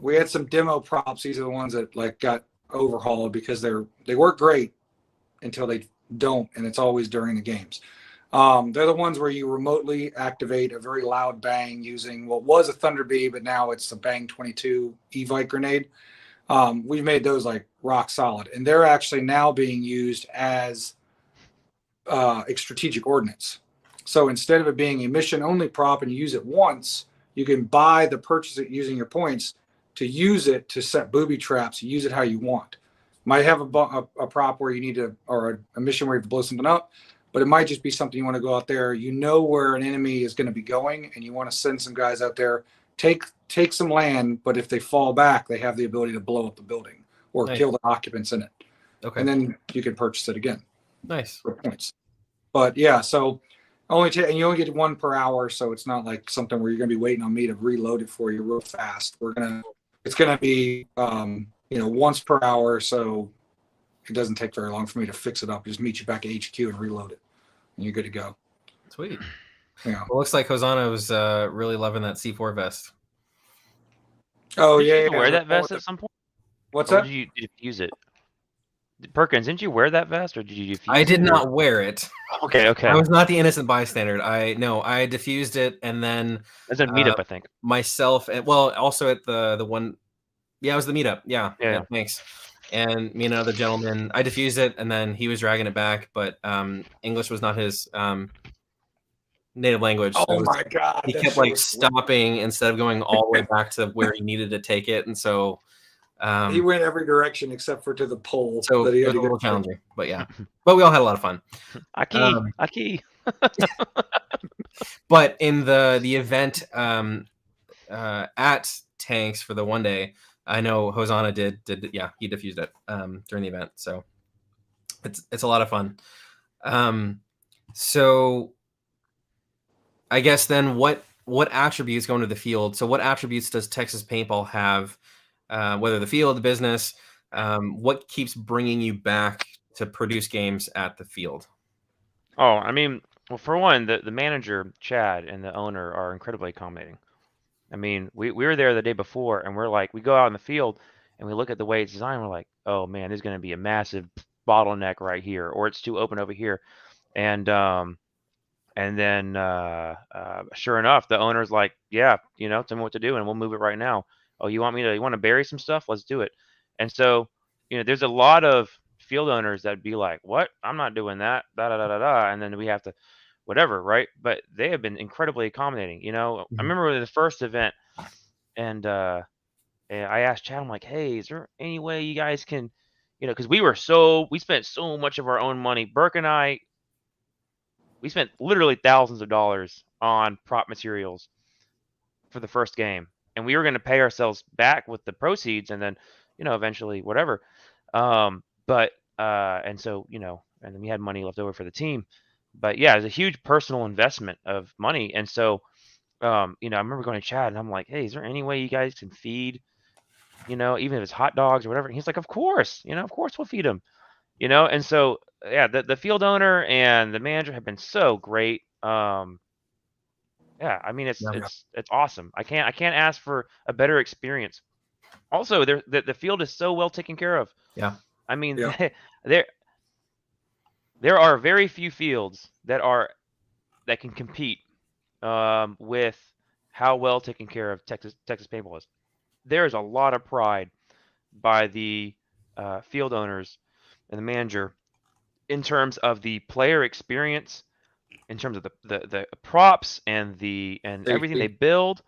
we had some demo props. These are the ones that like got overhauled because they work great until they don't, and it's always during the games. They're the ones where you remotely activate a very loud bang using what was a Thunder Bee, but now it's a Bang 22 Evite grenade. We've made those like rock solid, and they're actually now being used as strategic ordnance. So instead of it being a mission only prop and you use it once, you can buy the purchase it using your points to use it to set booby traps, use it how you want. Might have a prop where you need to, or a mission where you have to blow something up, but it might just be something you want to go out there. You know where an enemy is going to be going, and you want to send some guys out there, take some land, but if they fall back, they have the ability to blow up the building or kill the occupants in it. Okay. And then you can purchase it again. Nice. For points. But yeah, so and you only get one per hour, so it's not like something where you're going to be waiting on me to reload it for you real fast. It's going to be once per hour, so it doesn't take very long for me to fix it up. Just meet you back at HQ and reload it, and you're good to go. Sweet. Yeah. Well, looks like Hosanna was really loving that C4 vest. Oh Did yeah. you wear that vest at some point? What's Or that? did you use it? Perkins, didn't you wear that vest, or did you defuse I did it, or- not wear it. Okay. I was not the innocent bystander. I diffused it, and then That's a meetup, I think. myself, and well, also at the one, yeah, it was the meetup. Yeah, thanks. And me and another gentleman, I diffused it, and then he was dragging it back, but English was not his native language. So Oh my god! he kept like stopping instead of going all the way back to where he needed to take it, and so he went every direction except for to the pole. so that he it had was a to little get to. Challenging, but yeah, but we all had a lot of fun. Aki. But in the event at Tanks for the one day, I know Hosanna did he diffused it during the event, so it's a lot of fun. So I guess then what attributes go into the field? So what attributes does Texas Paintball have? Whether the field, the business, what keeps bringing you back to produce games at the field? Oh, I mean, well, for one, the manager, Chad, and the owner are incredibly accommodating. I mean, we were there the day before, and we're like, we go out in the field, and we look at the way it's designed, we're like, oh man, there's going to be a massive bottleneck right here, or it's too open over here. And then sure enough, the owner's like, yeah, tell me what to do, and we'll move it right now. Oh, you want to bury some stuff? Let's do it. And so, there's a lot of field owners that'd be like, what? I'm not doing that. Da da da da da. And then we have to, whatever, right? But they have been incredibly accommodating. I remember the first event, and I asked Chad, I'm like, hey, is there any way you guys can, because we spent so much of our own money. Burke and I, we spent literally thousands of dollars on prop materials for the first game, and we were going to pay ourselves back with the proceeds, and then, eventually whatever. And so, and then we had money left over for the team, but yeah, it was a huge personal investment of money. And so, I remember going to Chad, and I'm like, hey, is there any way you guys can feed, even if it's hot dogs or whatever? And he's like, of course we'll feed them, And so, yeah, the field owner and the manager have been so great. Yeah, I mean it's Yeah. it's awesome. I can't ask for a better experience. Also, the field is so well taken care of. Yeah. I mean, Yeah. there are very few fields that can compete with how well taken care of Texas Paintball is. There is a lot of pride by the field owners and the manager in terms of the player experience, in terms of the props and everything they Safety. build.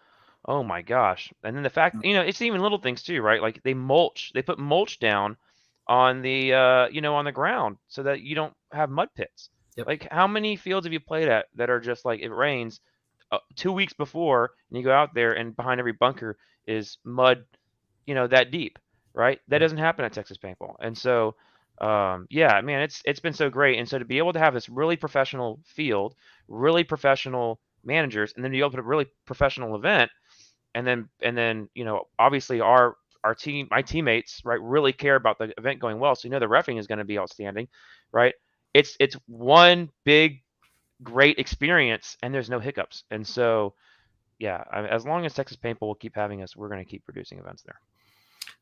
Oh my gosh. And then the fact, it's even little things too, right? Like they put mulch down on the on the ground so that you don't have mud pits. Yep. Like how many fields have you played at that are just like it rains 2 weeks before and you go out there and behind every bunker is mud, that deep, right? That doesn't happen at Texas Paintball. And so yeah, man, it's been so great. And so to be able to have this really professional field, really professional managers, and then be able to put a really professional event, and then obviously our team, my teammates, right, really care about the event going well. So the refereeing is going to be outstanding, right? It's one big great experience, and there's no hiccups. And so yeah, as long as Texas Paintball will keep having us, we're going to keep producing events there.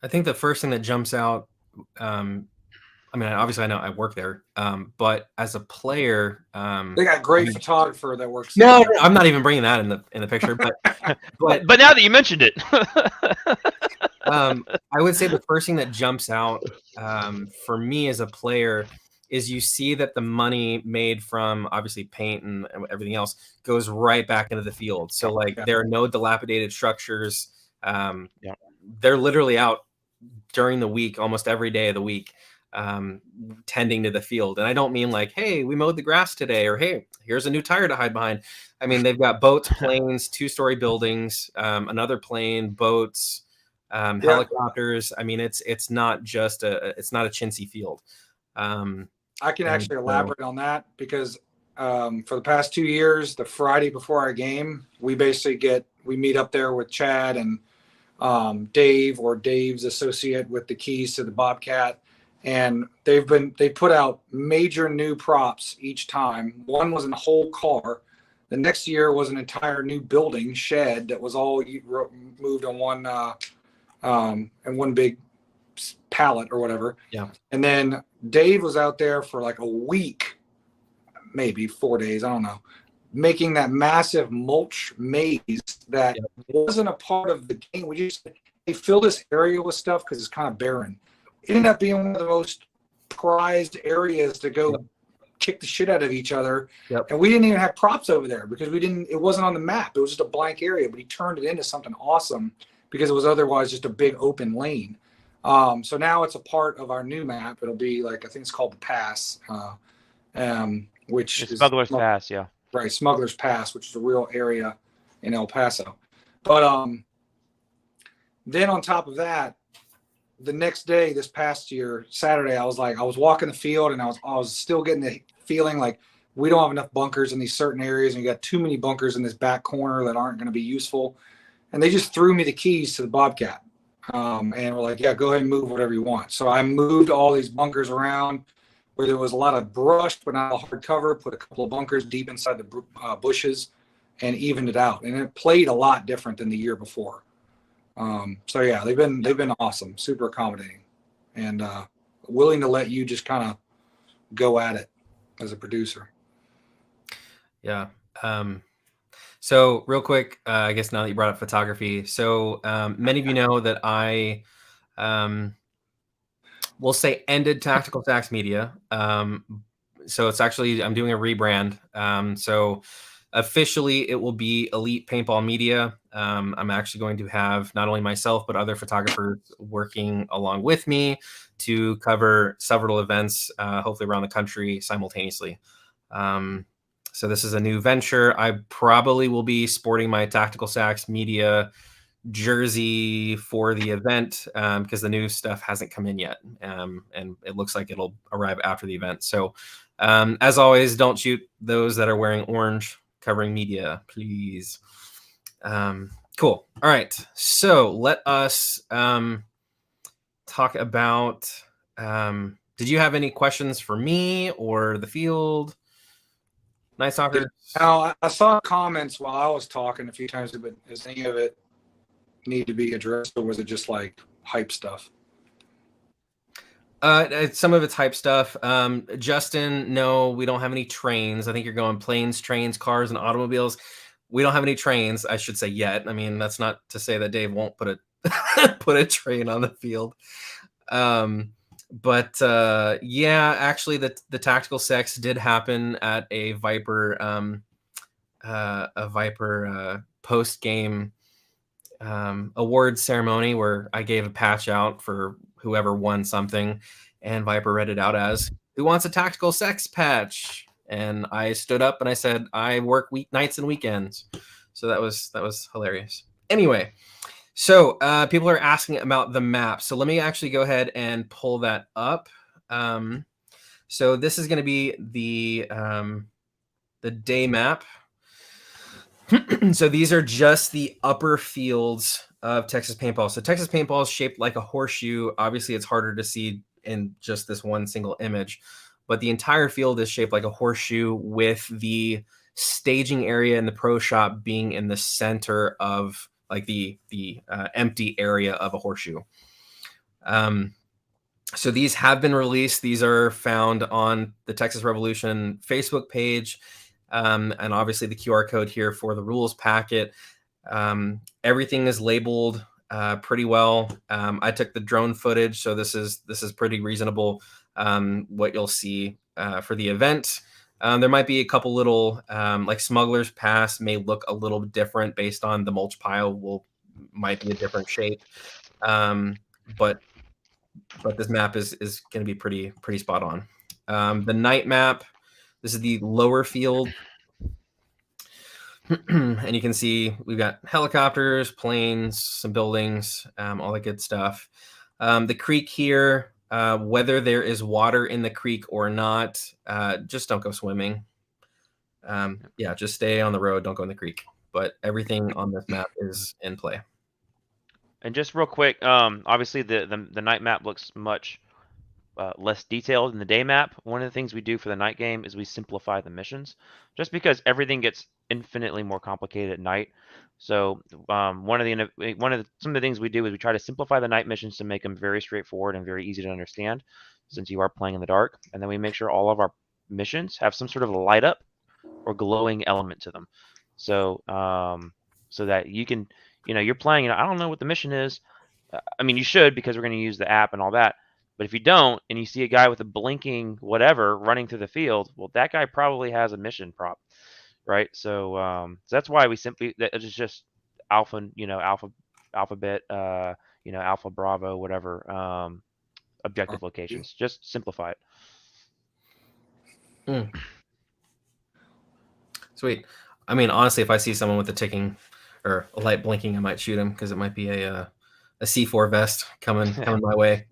I think the first thing that jumps out, I mean, obviously I know I work there, but as a player, They got a great photographer that works. no, there. I'm not even bringing that in the picture, but but now that you mentioned it, I would say the first thing that jumps out for me as a player is you see that the money made from obviously paint and everything else goes right back into the field. So like there are no dilapidated structures. They're literally out during the week, almost every day of the week, tending to the field. And I don't mean like, hey, we mowed the grass today, or hey, here's a new tire to hide behind. I mean, they've got boats, planes, 2-story buildings, another plane, boats, helicopters. I mean, it's not just it's not a chintzy field. I can actually elaborate on that because for the past 2 years, the Friday before our game, we meet up there with Chad and Dave, or Dave's associate with the keys to the Bobcat. And they put out major new props each time. One was a whole car. The next year was an entire new building shed that was all moved on one and one big pallet or whatever. Yeah. And then Dave was out there for like a week, maybe 4 days, I don't know, making that massive mulch maze that wasn't a part of the game. They fill this area with stuff because it's kind of barren. It ended up being one of the most prized areas to go kick the shit out of each other. And we didn't even have props over there because it wasn't on the map. It was just a blank area, but he turned it into something awesome because it was otherwise just a big open lane. So now it's a part of our new map. It'll be like, I think it's called the Pass, which is Smuggler's Pass. Yeah. Right. Smuggler's Pass, which is a real area in El Paso. But then on top of that, the next day, this past year, Saturday, I was walking the field and I was still getting the feeling like we don't have enough bunkers in these certain areas, and you got too many bunkers in this back corner that aren't going to be useful. And they just threw me the keys to the Bobcat. And we're like, yeah, go ahead and move whatever you want. So I moved all these bunkers around where there was a lot of brush, but not a hard cover, put a couple of bunkers deep inside the bushes and evened it out. And it played a lot different than the year before. So yeah, they've been awesome, super accommodating, and willing to let you just kind of go at it as a producer. Yeah. So real quick, I guess now that you brought up photography, so many of you know that I will say ended Tactical Sax Media. So it's actually, I'm doing a rebrand. So officially, it will be Elite Paintball Media. I'm actually going to have not only myself, but other photographers working along with me to cover several events, hopefully around the country simultaneously. So this is a new venture. I probably will be sporting my Tactical Sax Media jersey for the event because the new stuff hasn't come in yet. And it looks like it'll arrive after the event. So as always, don't shoot those that are wearing orange covering media, please. Cool. All right. So let us talk about, did you have any questions for me or the field? Nightstalkers? Now, I saw comments while I was talking a few times, but does any of it need to be addressed, or was it just like hype stuff? Some of it's hype stuff. Justin, no, we don't have any trains. I think you're going planes, trains, cars, and automobiles. We don't have any trains, I should say, yet. I mean, that's not to say that Dave won't put a train on the field. But yeah, actually, the tactical sex did happen at a Viper post game award ceremony where I gave a patch out for whoever won something, and Viper read it out as, "Who wants a tactical sex patch?" And I stood up and I said, "I work weeknights and weekends." So that was hilarious. Anyway, so people are asking about the map. So let me actually go ahead and pull that up. So this is going to be the day map. So these are just the upper fields of Texas Paintball. So Texas Paintball is shaped like a horseshoe. Obviously, it's harder to see in just this one single image, but the entire field is shaped like a horseshoe, with the staging area in the pro shop being in the center of like the empty area of a horseshoe. So these have been released. These are found on the Texas Revolution Facebook page. And obviously the QR code here for the rules packet. Everything is labeled pretty well. I took the drone footage, so this is pretty reasonable. What you'll see for the event. There might be a couple little like Smuggler's Pass may look a little different based on the mulch pile might be a different shape. But this map is going to be pretty spot on. The night map. This is the lower field. And you can see we've got helicopters, planes, some buildings, all that good stuff. The creek here, whether there is water in the creek or not, just don't go swimming. Yeah, just stay on the road. Don't go in the creek. But everything on this map is in play. And just real quick, obviously the night map looks much less detailed than the day map. One of the things we do for the night game is we simplify the missions, just because everything gets infinitely more complicated at night. So some of the things we do is we try to simplify the night missions to make them very straightforward and very easy to understand, since you are playing in the dark. And then we make sure all of our missions have some sort of a light up or glowing element to them. So so that you can, you're playing and I don't know what the mission is. I mean, you should, because we're going to use the app and all that. But if you don't, and you see a guy with a blinking whatever running through the field, well, that guy probably has a mission prop, right? So, so that's why that is just alpha, alphabet, alpha Bravo, whatever, objective locations. Just simplify it. Sweet. I mean, honestly, if I see someone with a ticking or a light blinking, I might shoot him, because it might be a C4 vest coming my way.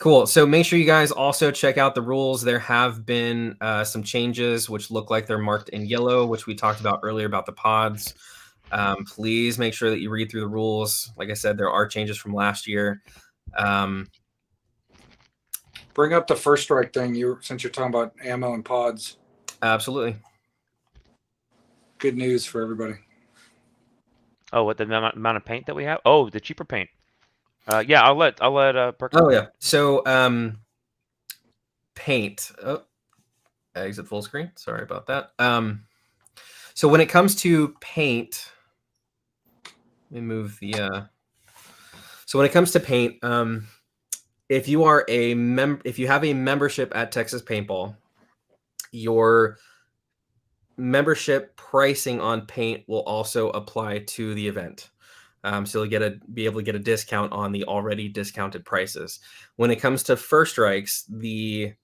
Cool. So make sure you guys also check out the rules. There have been some changes which look like they're marked in yellow, which we talked about earlier about the pods. Please make sure that you read through the rules. Like I said, there are changes from last year. Bring up the first strike thing, since you're talking about ammo and pods. Absolutely. Good news for everybody. Oh, what, the amount of paint that we have? Oh, the cheaper paint. Yeah, I'll let Perkins. Oh yeah. So paint. Oh, exit full screen. Sorry about that. So when it comes to paint, let me move the. So when it comes to paint, if you are if you have a membership at Texas Paintball, your membership pricing on paint will also apply to the event. So you'll be able to get a discount on the already discounted prices. When it comes to first strikes, we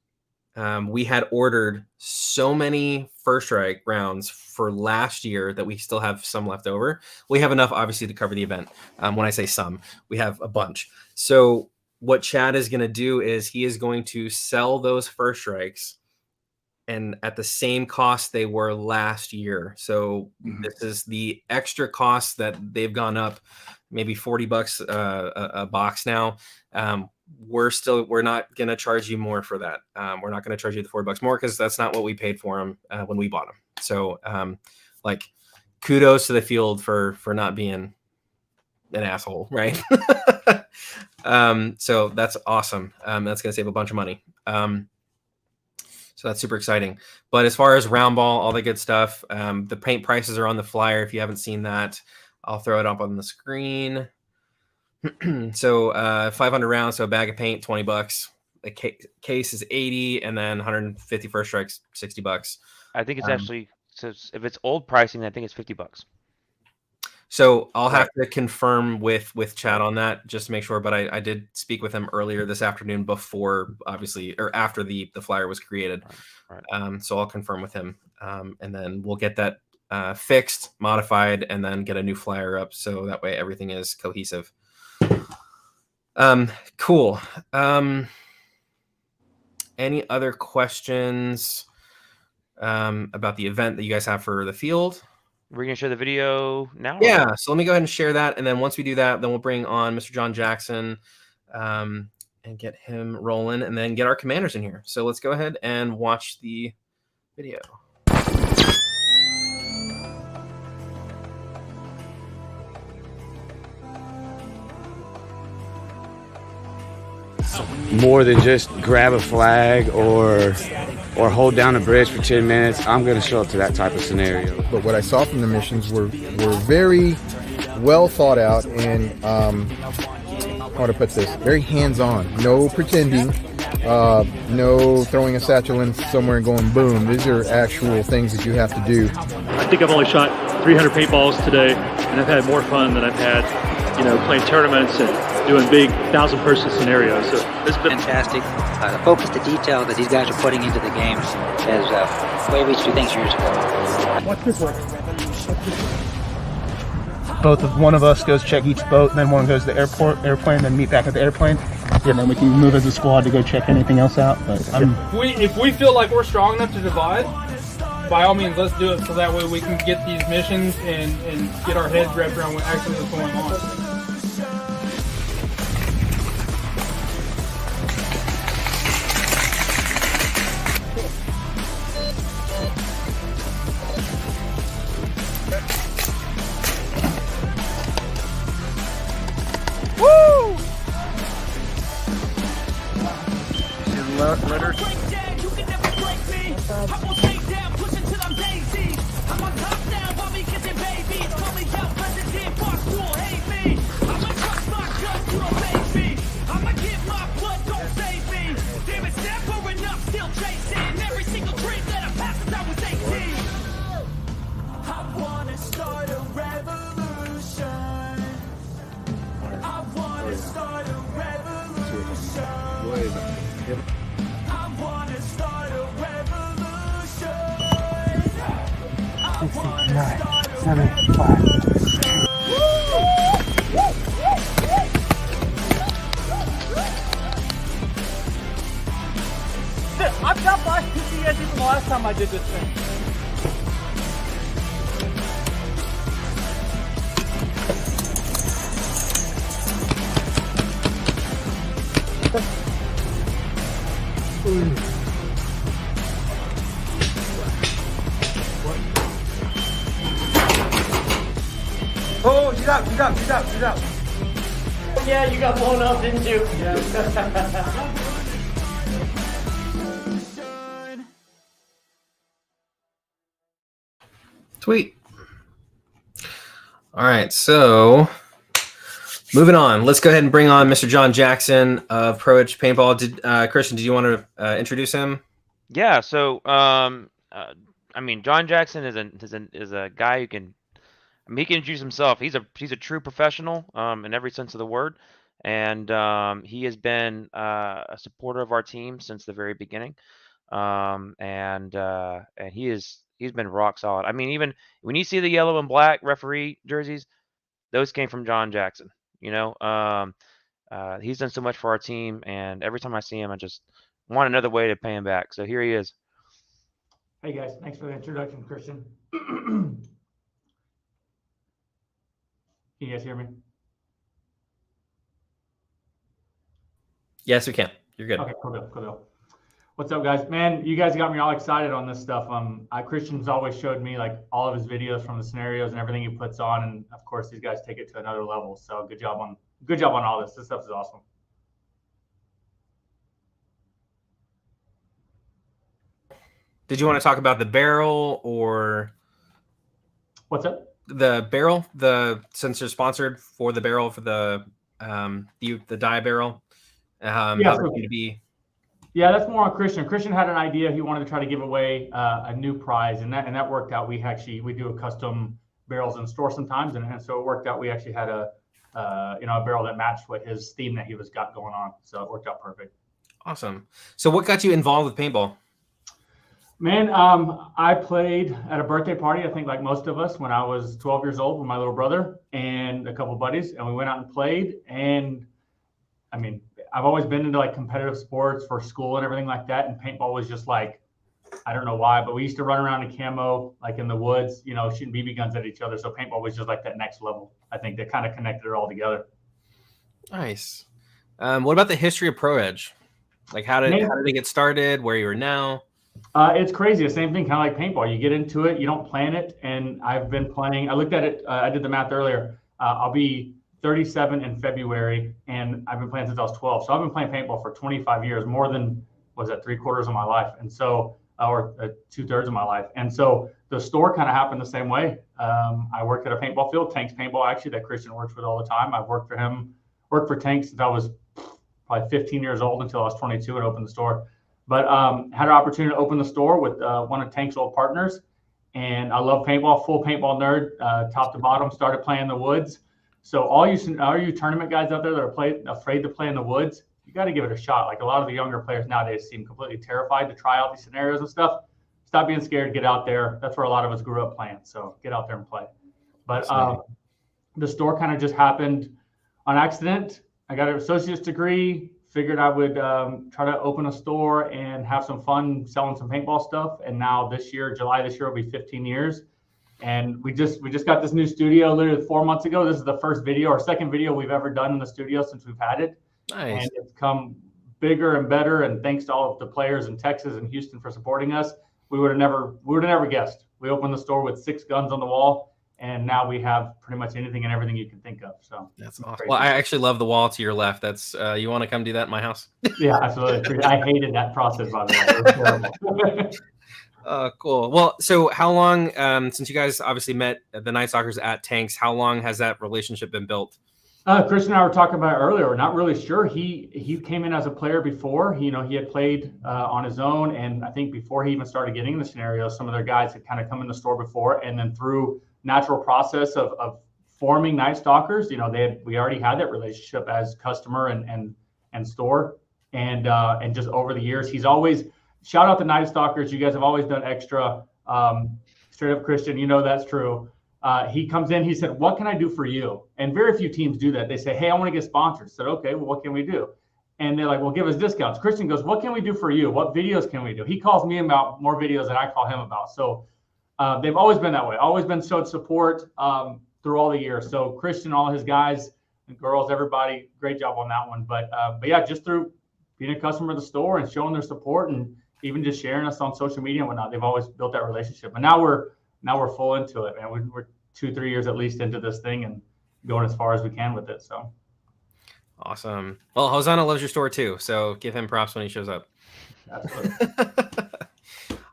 had ordered so many first strike rounds for last year that we still have some left over. We have enough, obviously, to cover the event. When I say some, we have a bunch. So what Chad is going to do is he is going to sell those first strikes, and at the same cost they were last year. So this is the extra cost that they've gone up. maybe $40 a box now. We're not going to charge you more for that. We're not going to charge you the $40 more because that's not what we paid for them when we bought them. So like kudos to the field for not being an asshole, right? So that's awesome. That's going to save a bunch of money. So that's super exciting. But as far as round ball, all the good stuff, the paint prices are on the flyer. If you haven't seen that, I'll throw it up on the screen. So 500 rounds, so a bag of paint, $20. The case is 80, and then 150 first strikes, $60. I think it's actually, so if it's old pricing, I think it's $50. So I'll have to confirm with Chad on that just to make sure. But I did speak with him earlier this afternoon before, obviously, or after the flyer was created. Right. So I'll confirm with him, and then we'll get that fixed, modified, and then get a new flyer up. So that way everything is cohesive. Cool. Any other questions about the event that you guys have for the field? We're going to share the video now? Yeah, so let me go ahead and share that. And then once we do that, then we'll bring on Mr. John Jackson and get him rolling and then get our commanders in here. So let's go ahead and watch the video. More than just grab a flag or hold down a bridge for 10 minutes, I'm going to show up to that type of scenario. But what I saw from the missions were very well thought out and, how to put this, very hands-on. No pretending, no throwing a satchel in somewhere and going boom. These are actual things that you have to do. I think I've only shot 300 paintballs today, and I've had more fun than I've had, playing tournaments and doing big 1,000-person scenarios. So this has been fantastic. The focus, the detail that these guys are putting into the games has way reached through things years ago. What's this one? One of us goes check each boat, and then one goes to the airplane, then meet back at the airplane. And then we can move as a squad to go check anything else out. But if we feel like we're strong enough to divide, by all means, let's do it so that way we can get these missions and get our heads wrapped around what actually is going on. woo! Letters. I've got 5 PTSD from the last time I did this thing. Oh, she's out. Yeah, you got blown up, didn't you? Yeah. Sweet. All right, so moving on. Let's go ahead and bring on Mr. John Jackson of Pro Edge Paintball. Christian, did you want to introduce him? Yeah. So, John Jackson is a guy who can. He can introduce himself. He's a true professional in every sense of the word, and he has been a supporter of our team since the very beginning, and he's been rock solid. I mean, even when you see the yellow and black referee jerseys, those came from John Jackson. He's done so much for our team, and every time I see him, I just want another way to pay him back. So here he is. Hey guys, thanks for the introduction, Christian. Can you guys hear me? Yes, we can. You're good. Okay, cool deal. What's up, guys? Man, you guys got me all excited on this stuff. Christian's always showed me like all of his videos from the scenarios and everything he puts on, and of course these guys take it to another level. So good job on all this. This stuff is awesome. Did you want to talk about the barrel or what's up? The barrel, since you're sponsored for the barrel for the dye barrel, how they're going to be. Yeah, that's more on Christian. Christian had an idea. He wanted to try to give away a new prize, and that worked out. We do a custom barrels in store sometimes, and so it worked out. We actually had a barrel that matched what his theme that he got going on. So it worked out perfect. Awesome. So what got you involved with paintball? Man, I played at a birthday party, I think like most of us, when I was 12 years old with my little brother and a couple of buddies, and we went out and played. And I mean, I've always been into like competitive sports for school and everything like that. And paintball was just like, I don't know why, but we used to run around in camo, like in the woods, shooting BB guns at each other. So paintball was just like that next level. I think that kind of connected it all together. Nice. What about the history of Pro Edge? Like how did it get started? Where you are now? It's crazy. The same thing, kind of like paintball. You get into it, you don't plan it. And I've been playing, I looked at it, I did the math earlier. I'll be 37 in February, and I've been playing since I was 12. So I've been playing paintball for 25 years, more than, 3/4 of my life. And so, or 2/3 of my life. And so the store kind of happened the same way. I worked at a paintball field, Tanks Paintball, actually, that Christian works with all the time. I've worked for Tanks since I was probably 15 years old until I was 22 and opened the store. But had an opportunity to open the store with one of Tank's old partners. And I love paintball, full paintball nerd, top to bottom, started playing in the woods. So all you tournament guys out there that are afraid to play in the woods, you got to give it a shot. Like a lot of the younger players nowadays seem completely terrified to try out these scenarios and stuff. Stop being scared, get out there. That's where a lot of us grew up playing. So get out there and play. But the store kind of just happened on accident. I got an associate's degree, figured I would try to open a store and have some fun selling some paintball stuff. And now July this year will be 15 years. And we just got this new studio literally 4 months ago. This is the first video or second video we've ever done in the studio since we've had it. Nice. And it's come bigger and better. And thanks to all of the players in Texas and Houston for supporting us. We would have never guessed. We opened the store with 6 guns on the wall, and now we have pretty much anything and everything you can think of. So that's awesome. Well, I actually love the wall to your left. That's you want to come do that in my house? Yeah, absolutely. I hated that process, by the way. It was terrible. Cool. Well, so how long, since you guys obviously met the Nightstalkers at Tanks, how long has that relationship been built? Chris and I were talking about it earlier. We're not really sure. He came in as a player before. He had played on his own, and I think before he even started getting in the scenario, some of their guys had kind of come in the store before, and then through natural process of forming Nightstalkers, we already had that relationship as customer and store, and just over the years, he's always shout out the Nightstalkers. You guys have always done extra. Straight up Christian, that's true. He comes in, he said, what can I do for you? And very few teams do that. They say, hey, I want to get sponsored. I said, okay, well, what can we do? And they're like, well, give us discounts. Christian goes, what can we do for you? What videos can we do? He calls me about more videos than I call him about. So they've always been that way, always been showed support through all the years. So Christian, all his guys and girls, everybody, great job on that one. But yeah, just through being a customer of the store and showing their support and even just sharing us on social media and whatnot, they've always built that relationship. And now we're full into it, man. We're 2-3 years at least into this thing and going as far as we can with it. So awesome. Well, Hosanna loves your store too, so give him props when he shows up. Absolutely.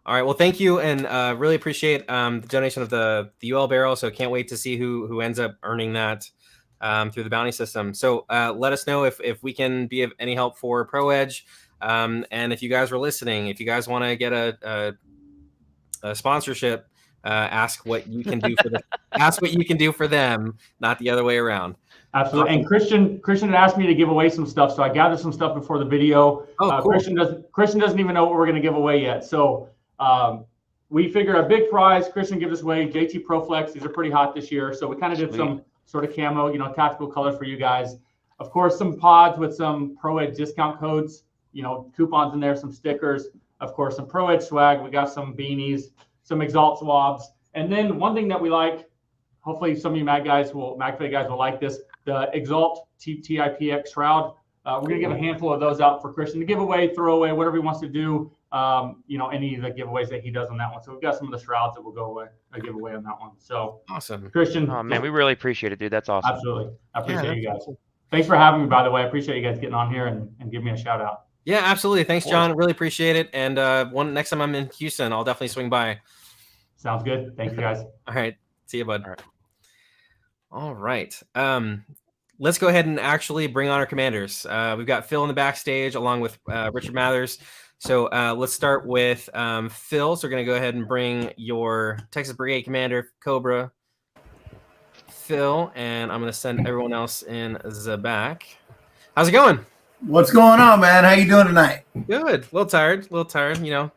All right. Well, thank you, and really appreciate the donation of the UL barrel. So can't wait to see who ends up earning that through the bounty system. So let us know if we can be of any help for Pro Edge, and if you guys were listening, if you guys want to get a sponsorship. Ask what you can do for them. Ask what you can do for them, not the other way around. Absolutely. And Christian had asked me to give away some stuff, so I gathered some stuff before the video. Oh, cool. Christian doesn't even know what we're going to give away yet. So we figured a big prize. Christian gives us away JT Pro Flex. These are pretty hot this year, so we kind of did some sort of camo, tactical colors for you guys. Of course, some pods with some Pro Edge discount codes, coupons in there, some stickers. Of course, some Pro Edge swag. We got some beanies, some Exalt swabs. And then one thing that we like, hopefully some of you MagFed guys will like this, the Exalt TIPX shroud. we're going to give a handful of those out for Christian to give away, throw away, whatever he wants to do. Any of the giveaways that he does on that one. So we've got some of the shrouds that will go away, a giveaway on that one. So awesome, Christian. Oh man, we really appreciate it, dude. That's awesome. Absolutely, I appreciate you guys. Thanks for having me, by the way. I appreciate you guys getting on here and giving me a shout out. Yeah, absolutely. Thanks, John. Really appreciate it. And next time I'm in Houston, I'll definitely swing by. Sounds good. Thank you, guys. All right. See you, bud. All right. Let's go ahead and actually bring on our commanders. We've got Phil in the backstage along with Richard Mathers. So let's start with Phil. So we're going to go ahead and bring your Texas Brigade Commander, Cobra, Phil, and I'm going to send everyone else in the back. How's it going? What's going on, man? How you doing tonight? Good. A little tired. You know,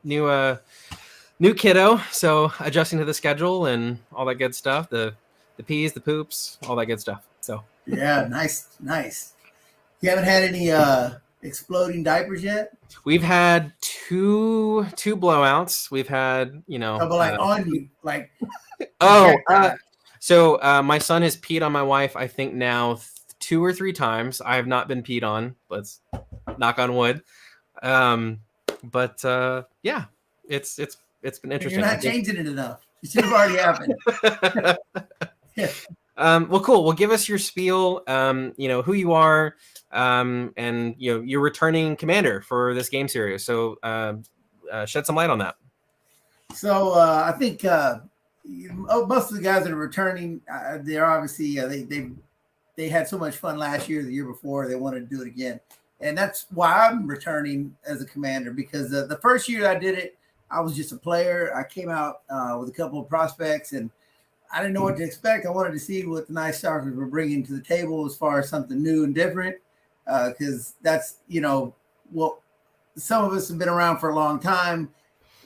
new kiddo, so adjusting to the schedule and all that good stuff. The peas, the poops, all that good stuff. So yeah, nice. You haven't had any exploding diapers yet? We've had two blowouts. We've had, you know, on you, like. So my son has peed on my wife, I think now 2 or 3 times. I have not been peed on. Let's knock on wood. Yeah, it's been interesting. You're not changing it enough. It should have already happened. Well, cool. Well, give us your spiel. You know who you are, and you know you're returning commander for this game series. So shed some light on that. So I think most of the guys that are returning, they're obviously they had so much fun last year, the year before, they wanted to do it again, and that's why I'm returning as a commander, because the first year I did it, I was just a player. I came out with a couple of prospects, and I didn't know what to expect. I wanted to see what the Nightstalkers were bringing to the table as far as something new and different, because that's, you know, what some of us have been around for a long time.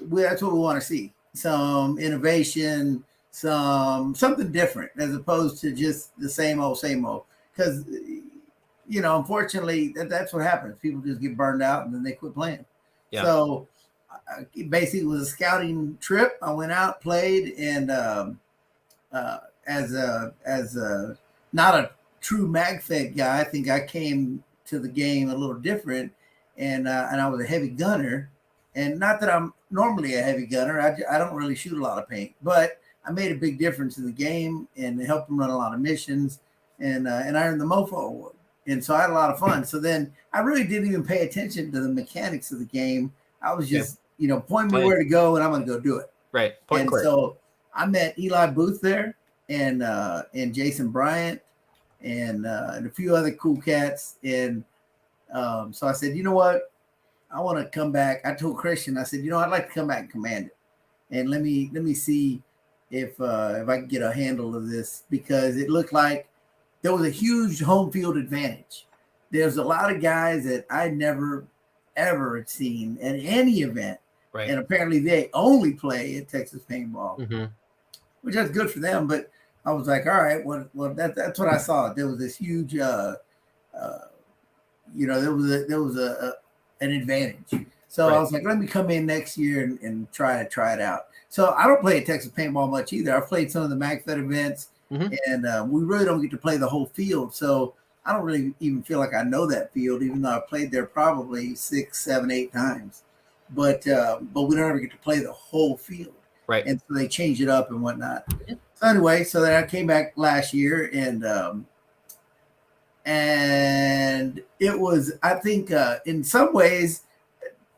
That's what we want to see. Some innovation, something different, as opposed to just the same old. Because, you know, unfortunately, that's what happens. People just get burned out and then they quit playing. Yeah. So basically, it was a scouting trip. I went out, played, and as a not a true MagFed guy, I think I came to the game a little different, and I was a heavy gunner. And not that I'm normally a heavy gunner. I don't really shoot a lot of paint, but I made a big difference in the game and helped them run a lot of missions. And I earned the Mofo Award. And so I had a lot of fun. So then I really didn't even pay attention to the mechanics of the game. I was just, you know, point me where to go and I'm going to go do it. Right. So I met Eli Booth there and Jason Bryant and a few other cool cats. And so I said, you know what? I want to come back. I told Christian, I said, you know, I'd like to come back and command it. And let me see if I can get a handle of this, because it looked like there was a huge home field advantage. There's a lot of guys that I never, ever had seen at any event. Right. And apparently they only play at Texas Paintball, which is good for them. But I was like, all right, well, that's what I saw. There was this huge, you know, there was an advantage. So I was like, let me come in next year and try it out. So I don't play at Texas Paintball much either. I've played some of the MagFed events, and we really don't get to play the whole field. So I don't really even feel like I know that field, even though I've played there probably 6, 7, 8 times. But we don't ever get to play the whole field. Right. And so they change it up and whatnot. So anyway, so then I came back last year, and it was, I think, in some ways,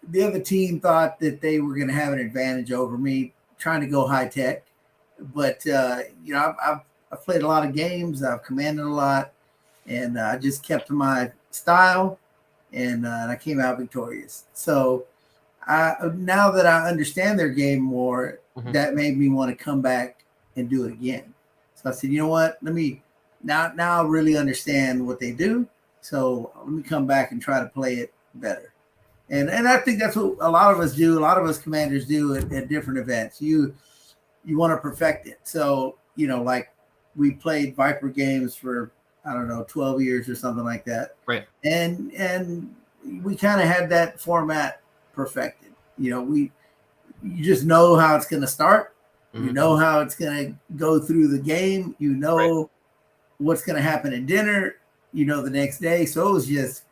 the other team thought that they were going to have an advantage over me, trying to go high tech. But you know, I've played a lot of games, I've commanded a lot, and I just kept to my style, and I came out victorious. So now that I understand their game more, that made me want to come back and do it again. So I said, you know what? Let me now I really understand what they do. So let me come back and try to play it better. And I think that's what a lot of us do. A lot of us commanders do at different events. You want to perfect it. So, you know, like we played Viper games for, I don't know, 12 years or something like that. Right. And we kind of had that format perfected. You know, you just know how it's going to start. You know how it's going to go through the game. You know what's going to happen at dinner, you know, the next day. So it was just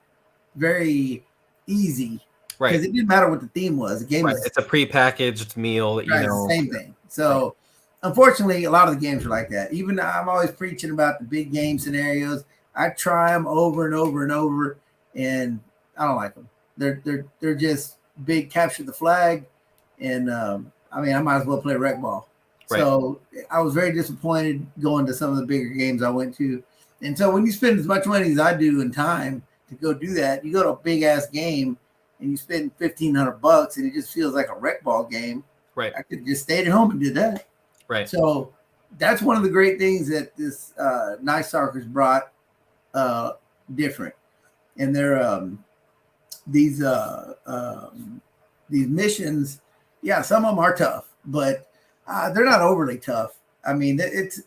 very easy. Right. Because it didn't matter what the theme was. The game was It's a prepackaged meal that the same thing. So unfortunately, a lot of the games are like that. Even I'm always preaching about the big game scenarios. I try them over and over and over, and I don't like them. They're just big capture the flag, and I might as well play rec ball. Right. So I was very disappointed going to some of the bigger games I went to. And so when you spend as much money as I do in time to go do that, you go to a big ass game and you spend $1,500 and it just feels like a rec ball game. Right. I could just stayed at home and did that. Right. So that's one of the great things that this Nightstalkers brought different. And they're these missions, yeah, some of them are tough, but they're not overly tough. I mean, it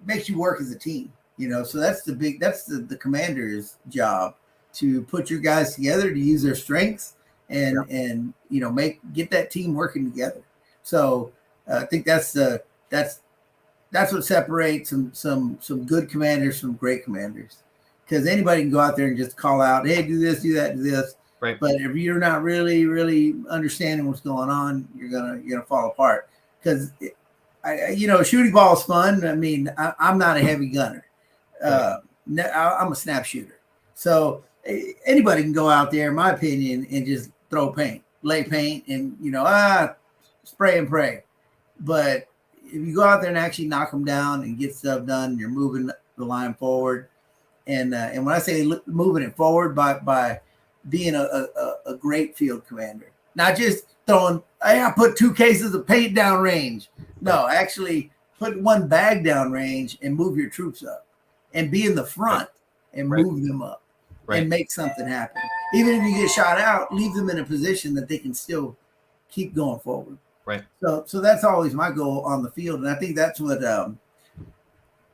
makes you work as a team, you know. So that's the commander's job, to put your guys together, to use their strengths and you know, get that team working together. So I think that's what separates some good commanders from great commanders, because anybody can go out there and just call out, hey, do this, do that, do this. Right. But if you're not really understanding what's going on, you're gonna fall apart. Because shooting ball is fun. I mean, I'm not a heavy gunner. I'm a snap shooter. So anybody can go out there, in my opinion, and just lay paint, and spray and pray. But if you go out there and actually knock them down and get stuff done, you're moving the line forward. And when I say moving it forward by being a great field commander, not just throwing, hey, I put 2 cases of paint down range. No, actually put 1 bag down range and move your troops up, and be in the front and move them up and make something happen. Even if you get shot out, leave them in a position that they can still keep going forward. Right. So that's always my goal on the field. And I think that's what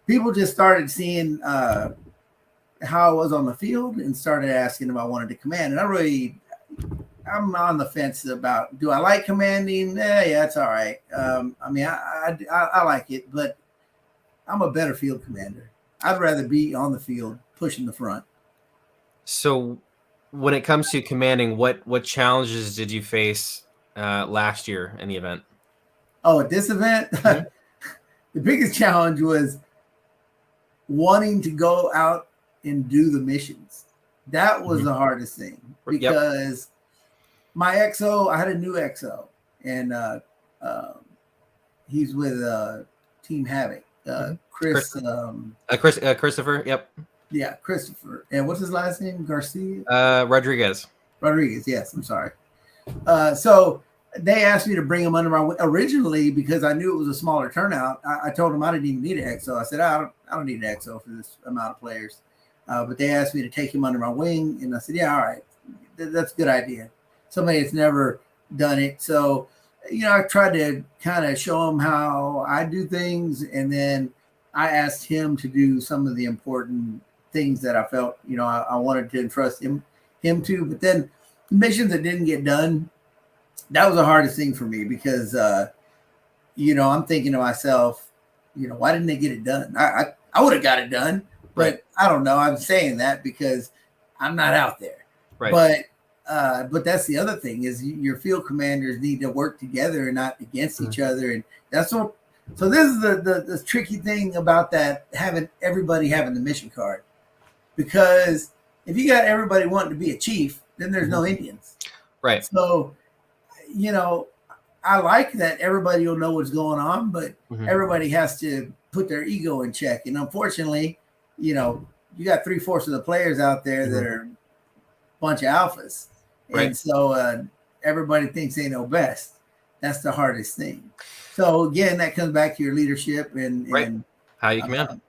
people just started seeing how I was on the field and started asking if I wanted to command. And I'm on the fence about, do I like commanding? Yeah, it's all right. I like it, but I'm a better field commander. I'd rather be on the field pushing the front. So when it comes to commanding, what challenges did you face last year in the event? Oh, at this event, the biggest challenge was wanting to go out and do the missions. That was the hardest thing, because my XO, I had a new XO, and he's with Team Havoc. Christopher. Yep. Yeah, Christopher. And what's his last name? Garcia? Rodriguez. Yes, I'm sorry. So they asked me to bring him under my wing originally, because I knew it was a smaller turnout. I told them I didn't even need an XO. I said, I don't need an XO for this amount of players. But they asked me to take him under my wing, and I said, yeah, all right, that's a good idea. Somebody that's never done it. So, I tried to kind of show him how I do things, and then I asked him to do some of the important things that I felt, I wanted to entrust him to. But then missions that didn't get done, that was the hardest thing for me, because, I'm thinking to myself, why didn't they get it done? I would have got it done, but I don't know. I'm saying that because I'm not out there. Right. But that's the other thing, is your field commanders need to work together and not against each other. And that's what, so this is the tricky thing about that, everybody having the mission card, because if you got everybody wanting to be a chief, then there's no Indians. Right. So, I like that everybody will know what's going on, but everybody has to put their ego in check. And unfortunately, you got 3/4 of the players out there that are a bunch of alphas. Right. And so everybody thinks they know best. That's the hardest thing. So again, that comes back to your leadership and how you command,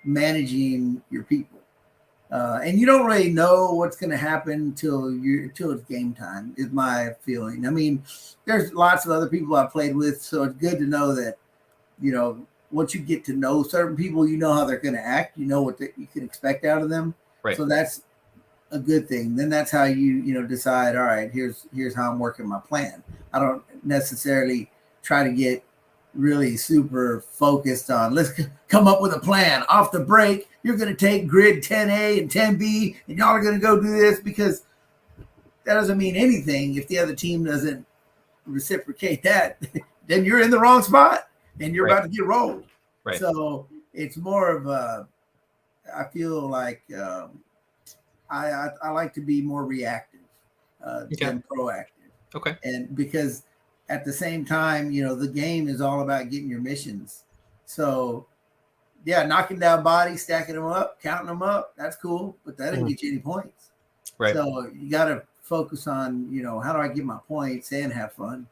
managing your people. And you don't really know what's going to happen till it's game time, is my feeling. I mean, there's lots of other people I've played with, so it's good to know that, once you get to know certain people, you know how they're going to act, you know what you can expect out of them. Right. So that's a good thing. Then that's how you decide, all right, here's how I'm working my plan. I don't necessarily try to get really super focused on let's come up with a plan off the break. You're going to take grid 10A and 10B, and y'all are going to go do this, because that doesn't mean anything if the other team doesn't reciprocate that. Then you're in the wrong spot and you're about to get rolled. Right. So it's more of a, I feel like I like to be more reactive than proactive. Okay. And because at the same time, the game is all about getting your missions. So yeah, knocking down bodies, stacking them up, counting them up, that's cool, but that doesn't get you any points. Right. So you got to focus on, how do I get my points and have fun?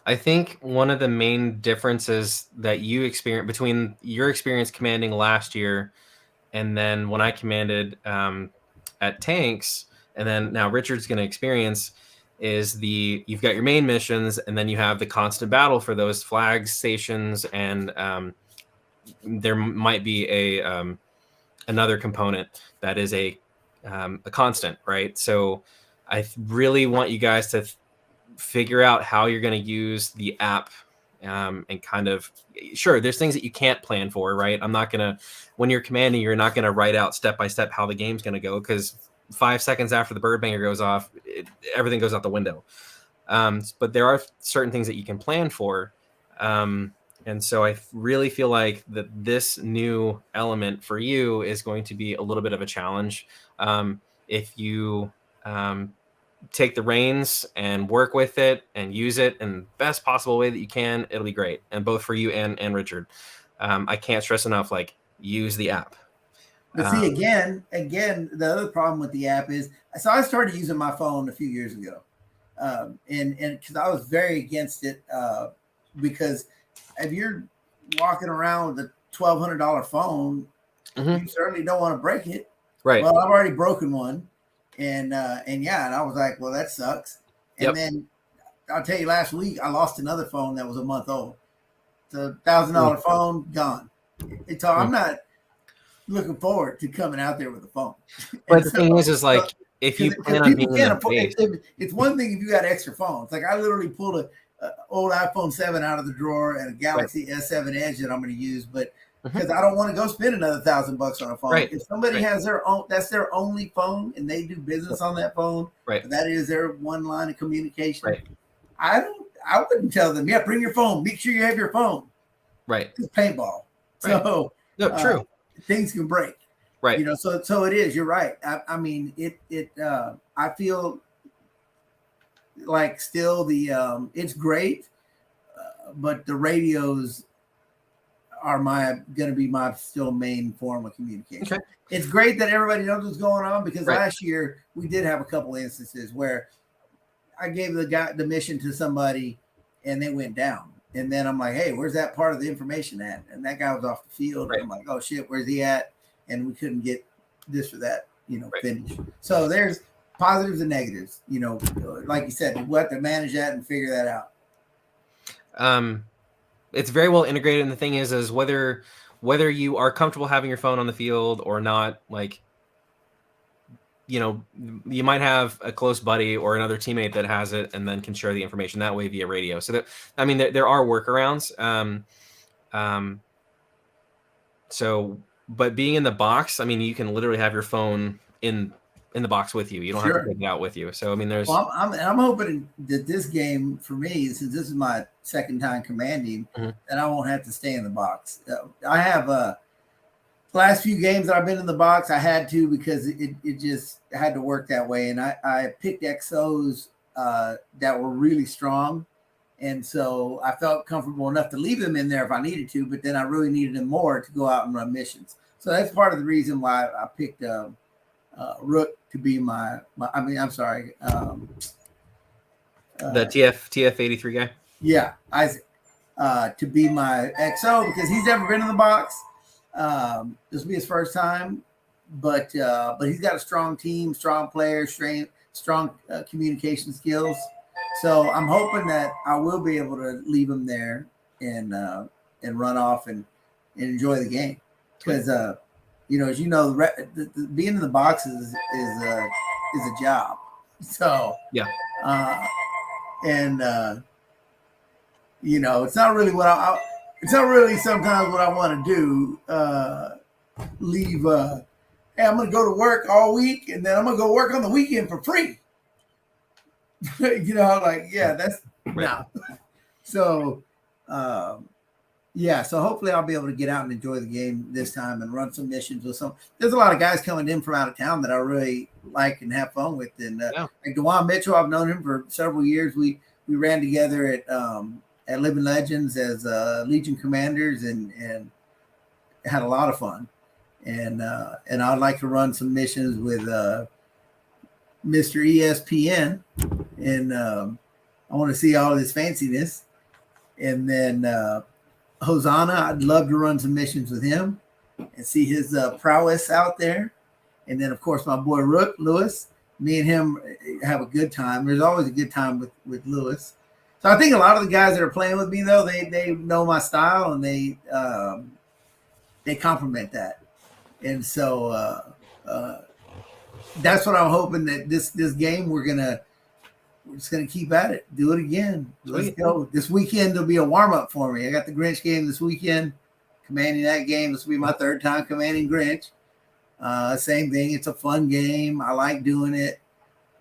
I think one of the main differences that you experience between your experience commanding last year and then when I commanded at Tanks, and then now Richard's going to experience, is you've got your main missions, and then you have the constant battle for those flag stations, and there might be another component that is a constant, right? So I really want you guys to figure out how you're going to use the app, and kind of, sure, there's things that you can't plan for, right? I'm not going to, when you're commanding, you're not going to write out step by step how the game's going to go, because 5 seconds after the bird banger goes off, everything goes out the window. But there are certain things that you can plan for. And so I really feel like that this new element for you is going to be a little bit of a challenge. If you take the reins and work with it and use it in the best possible way that you can, it'll be great. And both for you and Richard. I can't stress enough, use the app. But see, again, the other problem with the app is, so I started using my phone a few years ago. And because I was very against it, because if you're walking around with a $1,200 phone, you certainly don't want to break it. Right. Well, I've already broken one. And I was like, well, that sucks. And then I'll tell you, last week I lost another phone that was a month old. It's a $1,000 phone, gone. And so I'm not looking forward to coming out there with a phone. But the thing is if you plan on being in the base, it's one thing if you got extra phones. Like I literally pulled a old iPhone 7 out of the drawer and a Galaxy S7 Edge that I'm going to use, but because I don't want to go spend another $1,000 on a phone. If somebody has their own, that's their only phone, and they do business on that phone. That is their one line of communication. I wouldn't tell them, bring your phone. Make sure you have your phone. Right. It's paintball. So true. Things can break. Right. So it is. You're right. I mean, I feel like still it's great, but the radios are going to be my still main form of communication. Okay. It's great that everybody knows what's going on, because last year we did have a couple of instances where I gave the mission to somebody and they went down. And then I'm like, hey, where's that part of the information at? And that guy was off the field. I'm like, oh shit, where's he at? And we couldn't get this or that, finished. So there's positives and negatives, like you said, we'll have to manage that and figure that out. It's very well integrated, and the thing is whether you are comfortable having your phone on the field or not, you might have a close buddy or another teammate that has it and then can share the information that way via radio. So there are workarounds. But being in the box, you can literally have your phone in the box with you. You don't have to take it out with you. So there's. Well, I'm hoping that this game for me, since this is my second time commanding, that I won't have to stay in the box. I have last few games that I've been in the box, I had to, because it just had to work that way, and I picked XOs that were really strong, and so I felt comfortable enough to leave them in there if I needed to. But then I really needed them more to go out and run missions. So that's part of the reason why I picked Rook to be the TF-83 guy. Yeah, Isaac, to be my XO, because he's never been in the box. This will be his first time, but he's got a strong team, strong players, strong communication skills. So I'm hoping that I will be able to leave him there and run off and enjoy the game, because as being in the boxes is a job. So it's not really what it's not really sometimes what I want to do. Leave. Hey, I'm gonna go to work all week, and then I'm gonna go work on the weekend for free. That's no. So, so hopefully I'll be able to get out and enjoy the game this time and run some missions with some. There's a lot of guys coming in from out of town that I really like and have fun with. And like DeJuan Mitchell, I've known him for several years. We ran together at Living Legends as Legion commanders and had a lot of fun. And I'd like to run some missions with Mr. ESPN, and I want to see all of his fanciness. And then Hosanna, I'd love to run some missions with him and see his prowess out there. And then, of course, my boy Rook Lewis. Me and him have a good time. There's always a good time with Lewis. So I think a lot of the guys that are playing with me, though, they know my style and they compliment that. And so that's what I'm hoping that this game we're just gonna keep at it, do it again. Let's go. This weekend will be a warm up for me. I got the Grinch game this weekend, commanding that game. This will be my third time commanding Grinch. Same thing. It's a fun game. I like doing it.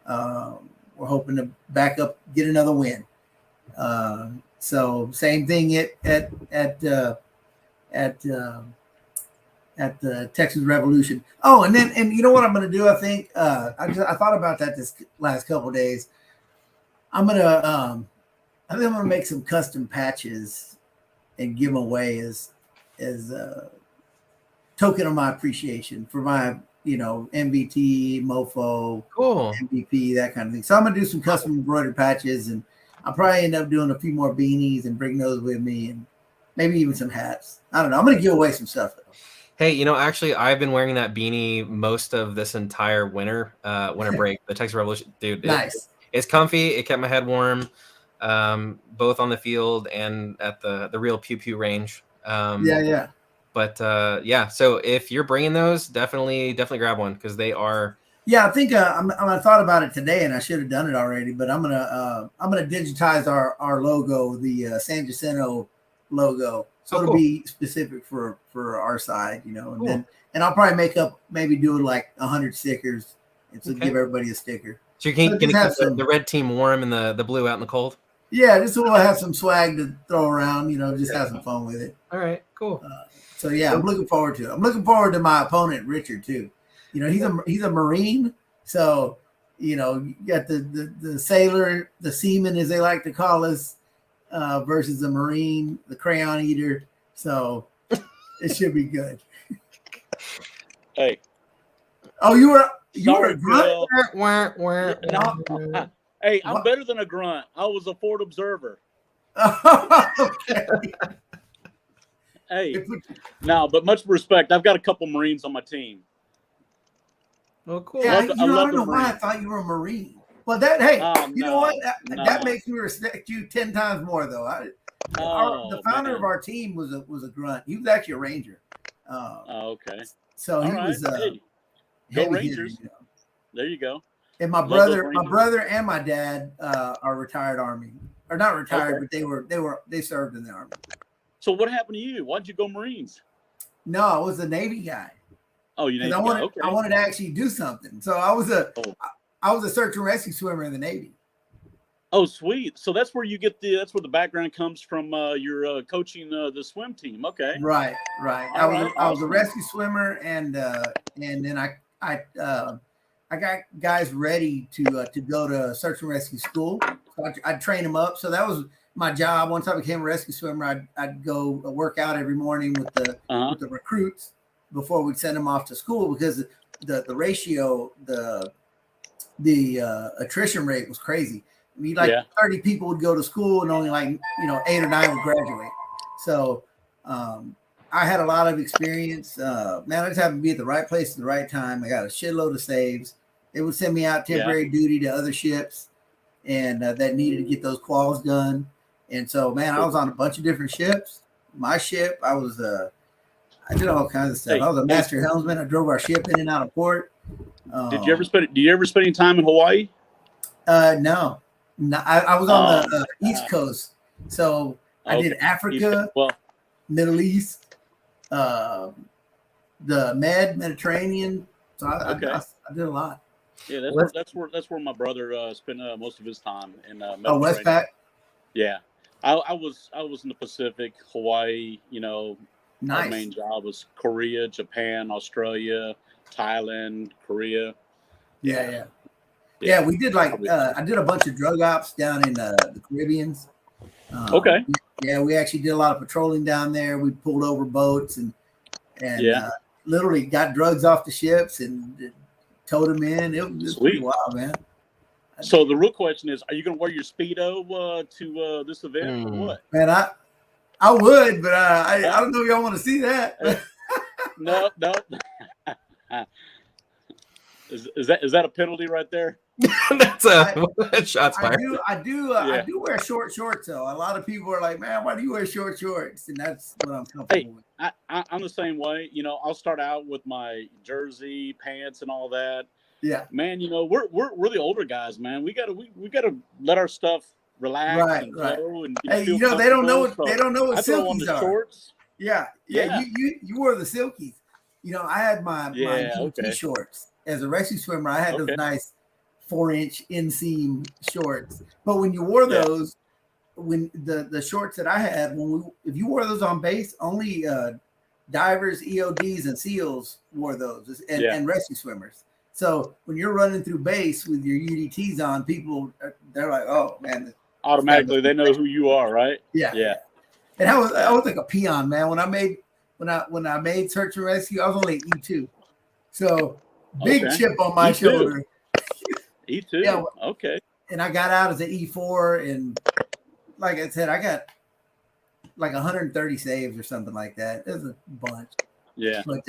We're hoping to back up, get another win. So same thing at the Texas Revolution. Oh, and you know what I'm going to do? I think I thought about that this last couple of days. I think I'm going to make some custom patches and give them away as a token of my appreciation for my MVT, Mofo, cool, MVP, that kind of thing. So I'm going to do some custom embroidered patches, and I'll probably end up doing a few more beanies and bring those with me, and maybe even some hats. I don't know. I'm going to give away some stuff though. Hey, actually, I've been wearing that beanie most of this entire winter break. The Texas Revolution, dude. Nice. It's comfy. It kept my head warm, both on the field and at the real pew pew range. Yeah. But so if you're bringing those, definitely grab one because they are. Yeah, I think I thought about it today, and I should have done it already. But I'm gonna digitize our logo, the San Jacinto logo. So it'll be specific for our side, and cool. And I'll probably do like 100 stickers, and so give everybody a sticker. So you're gonna keep the red team warm and the blue out in the cold. Yeah, just so we'll have some swag to throw around, just have some fun with it. All right, cool. So yeah, I'm looking forward to it. I'm looking forward to my opponent Richard too. He's a Marine, so you got the sailor, the seaman as they like to call us. Versus the Marine, the crayon eater. So it should be good. Hey. Oh, you were a grunt? Hey, I'm better than a grunt. I was a Ford observer. Okay. Hey, no, but much respect. I've got a couple Marines on my team. Oh, cool. Yeah, I don't know why I thought you were a Marine. Well, you know what? That makes me respect you 10 times more, though. The founder of our team was a grunt. He was actually a Ranger. Okay. So he was. Go Rangers! There you go. And my brother and my dad are retired Army, or not retired, but they served in the Army. So what happened to you? Why'd you go Marines? No, I was a Navy guy. Oh, you Navy guy. Okay. I wanted to actually do something, so I was a search and rescue swimmer in the Navy. Oh, sweet. So that's where you get that's where the background comes from. You're coaching the swim team. Okay. Right. I was a rescue swimmer, and then I got guys ready to go to search and rescue school. So I'd train them up. So that was my job. Once I became a rescue swimmer, I'd go work out every morning with the recruits before we'd send them off to school, because the ratio, the attrition rate was crazy. I mean, 30 people would go to school and only 8 or 9 would graduate. So I had a lot of experience. I just happened to be at the right place at the right time. I got a shitload of saves. They would send me out temporary duty to other ships and that needed to get those quals done. And so, I was on a bunch of different ships. My ship, I did all kinds of stuff. I was a master helmsman. I drove our ship in and out of port. Do you ever spend any time in Hawaii? No, I was on the East Coast, so I did Africa. Middle East, the Mediterranean. So I did a lot. Yeah, that's where my brother spent most of his time in Oh, Mediterranean. Westpac. Yeah, I was in the Pacific, Hawaii. Our Nice. main job was Korea, Japan, Australia, Thailand, Korea. Yeah. We did I did a bunch of drug ops down in the Caribbeans. Okay. Yeah, we actually did a lot of patrolling down there. We pulled over boats and literally got drugs off the ships and towed them in. It was pretty wild, man. So the real question is, are you going to wear your Speedo to this event or what? Man, I would, but I don't know if y'all want to see that. No. Is that a penalty right there? That's a shots fired. I do wear short shorts though. A lot of people are like, man, why do you wear short shorts? And that's what I'm comfortable with. I'm the same way. I'll start out with my jersey, pants, and all that. Yeah, man. We're the older guys, man. We gotta let our stuff relax and flow. And hey, they don't know what silkies are. Shorts. Yeah. You wore the silkies. I had my GT shorts as a rescue swimmer. I had those nice 4-inch inseam shorts. But when you wore those, when the shorts that I had, if you wore those on base, only divers, EODs, and SEALs wore those, and rescue swimmers. So when you're running through base with your UDTs on, people they're like, "Oh man!" Automatically, they know who you are, right? Yeah. And I was like a peon, man. When I made search and rescue, I was only E2, so big chip on my shoulder. E2, yeah. Okay. And I got out as an E4, and like I said, I got like 130 saves or something like that. It was a bunch. Yeah. But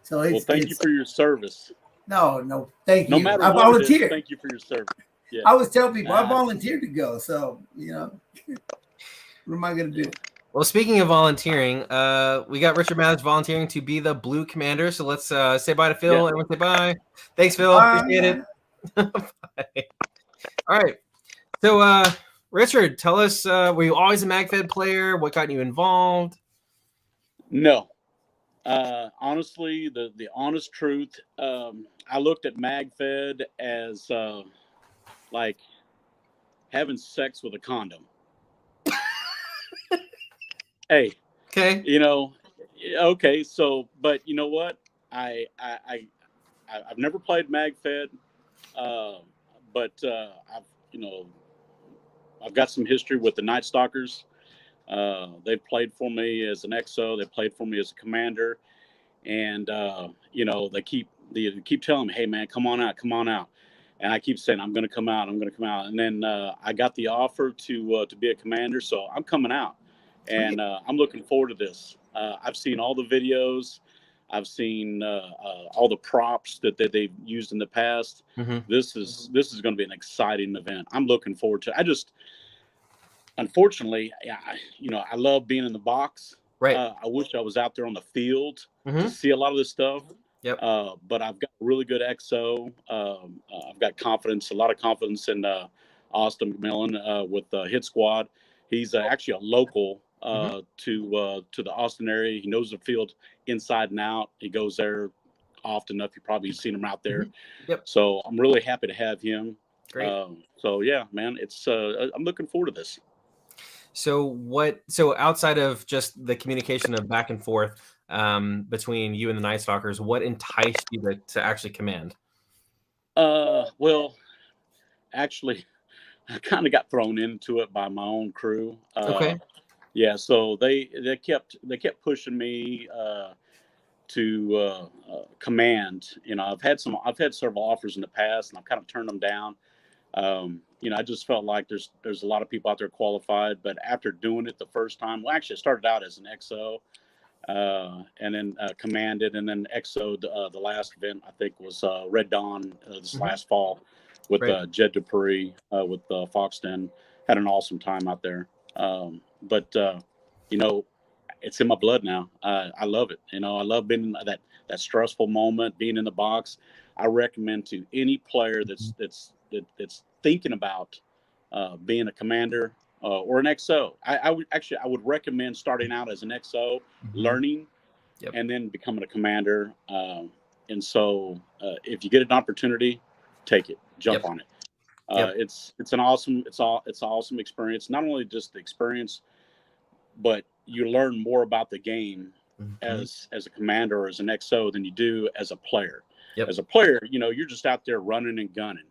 so it's. Well, thank you for your service. No, thank you. No matter I volunteered. Thank you for your service. Yeah. I always tell people I volunteered to go. So what am I going to do? Well, speaking of volunteering, we got Richard Mathers volunteering to be the blue commander. So let's say bye to Phil. Yeah. Everyone say bye. Thanks, Phil. Appreciate it. Bye. All right. So, Richard, tell us, were you always a MagFed player? What got you involved? No. Honestly, the honest truth, I looked at MagFed as like having sex with a condom. Hey. Okay. Okay. So, but you know what? I've never played MagFed, but I've got some history with the Nightstalkers. They've played for me as an XO. They played for me as a commander, and they keep telling me, "Hey, man, come on out," and I keep saying, "I'm going to come out. And then I got the offer to be a commander, so I'm coming out, and I'm looking forward to this. I've seen all the videos. I've seen all the props that they've used in the past. Mm-hmm. This is going to be an exciting event. I'm looking forward to it. Unfortunately, I love being in the box. Right. I wish I was out there on the field mm-hmm. to see a lot of this stuff. Yep. But I've got a really good XO. I've got a lot of confidence in Austin McMillan with Hit Squad. He's actually a local to the Austin area. He knows the field inside and out. He goes there often enough. You've probably seen him out there. Mm-hmm. Yep. So I'm really happy to have him. Great. So yeah, man, it's I'm looking forward to this. So outside of just the communication of back and forth between you and the Nightstalkers, what enticed you to actually command? Well, actually, I kind of got thrown into it by my own crew. Okay. Yeah, so they kept pushing me to command. I've had several offers in the past, and I've kind of turned them down. I just felt like there's a lot of people out there qualified, but after doing it the first time, well, actually, I started out as an XO, and then commanded, and then XO the last event I think was Red Dawn this last fall with Jed Dupree with Foxton. Had an awesome time out there. But it's in my blood now. I love it. I love being in that stressful moment, being in the box. I recommend to any player that's thinking about being a commander, or an XO. I would recommend starting out as an XO, learning, and then becoming a commander. And so if you get an opportunity, take it, jump on it. It's an awesome experience. Not only just the experience, but you learn more about the game as a commander or as an XO than you do as a player. As a player, you're just out there running and gunning.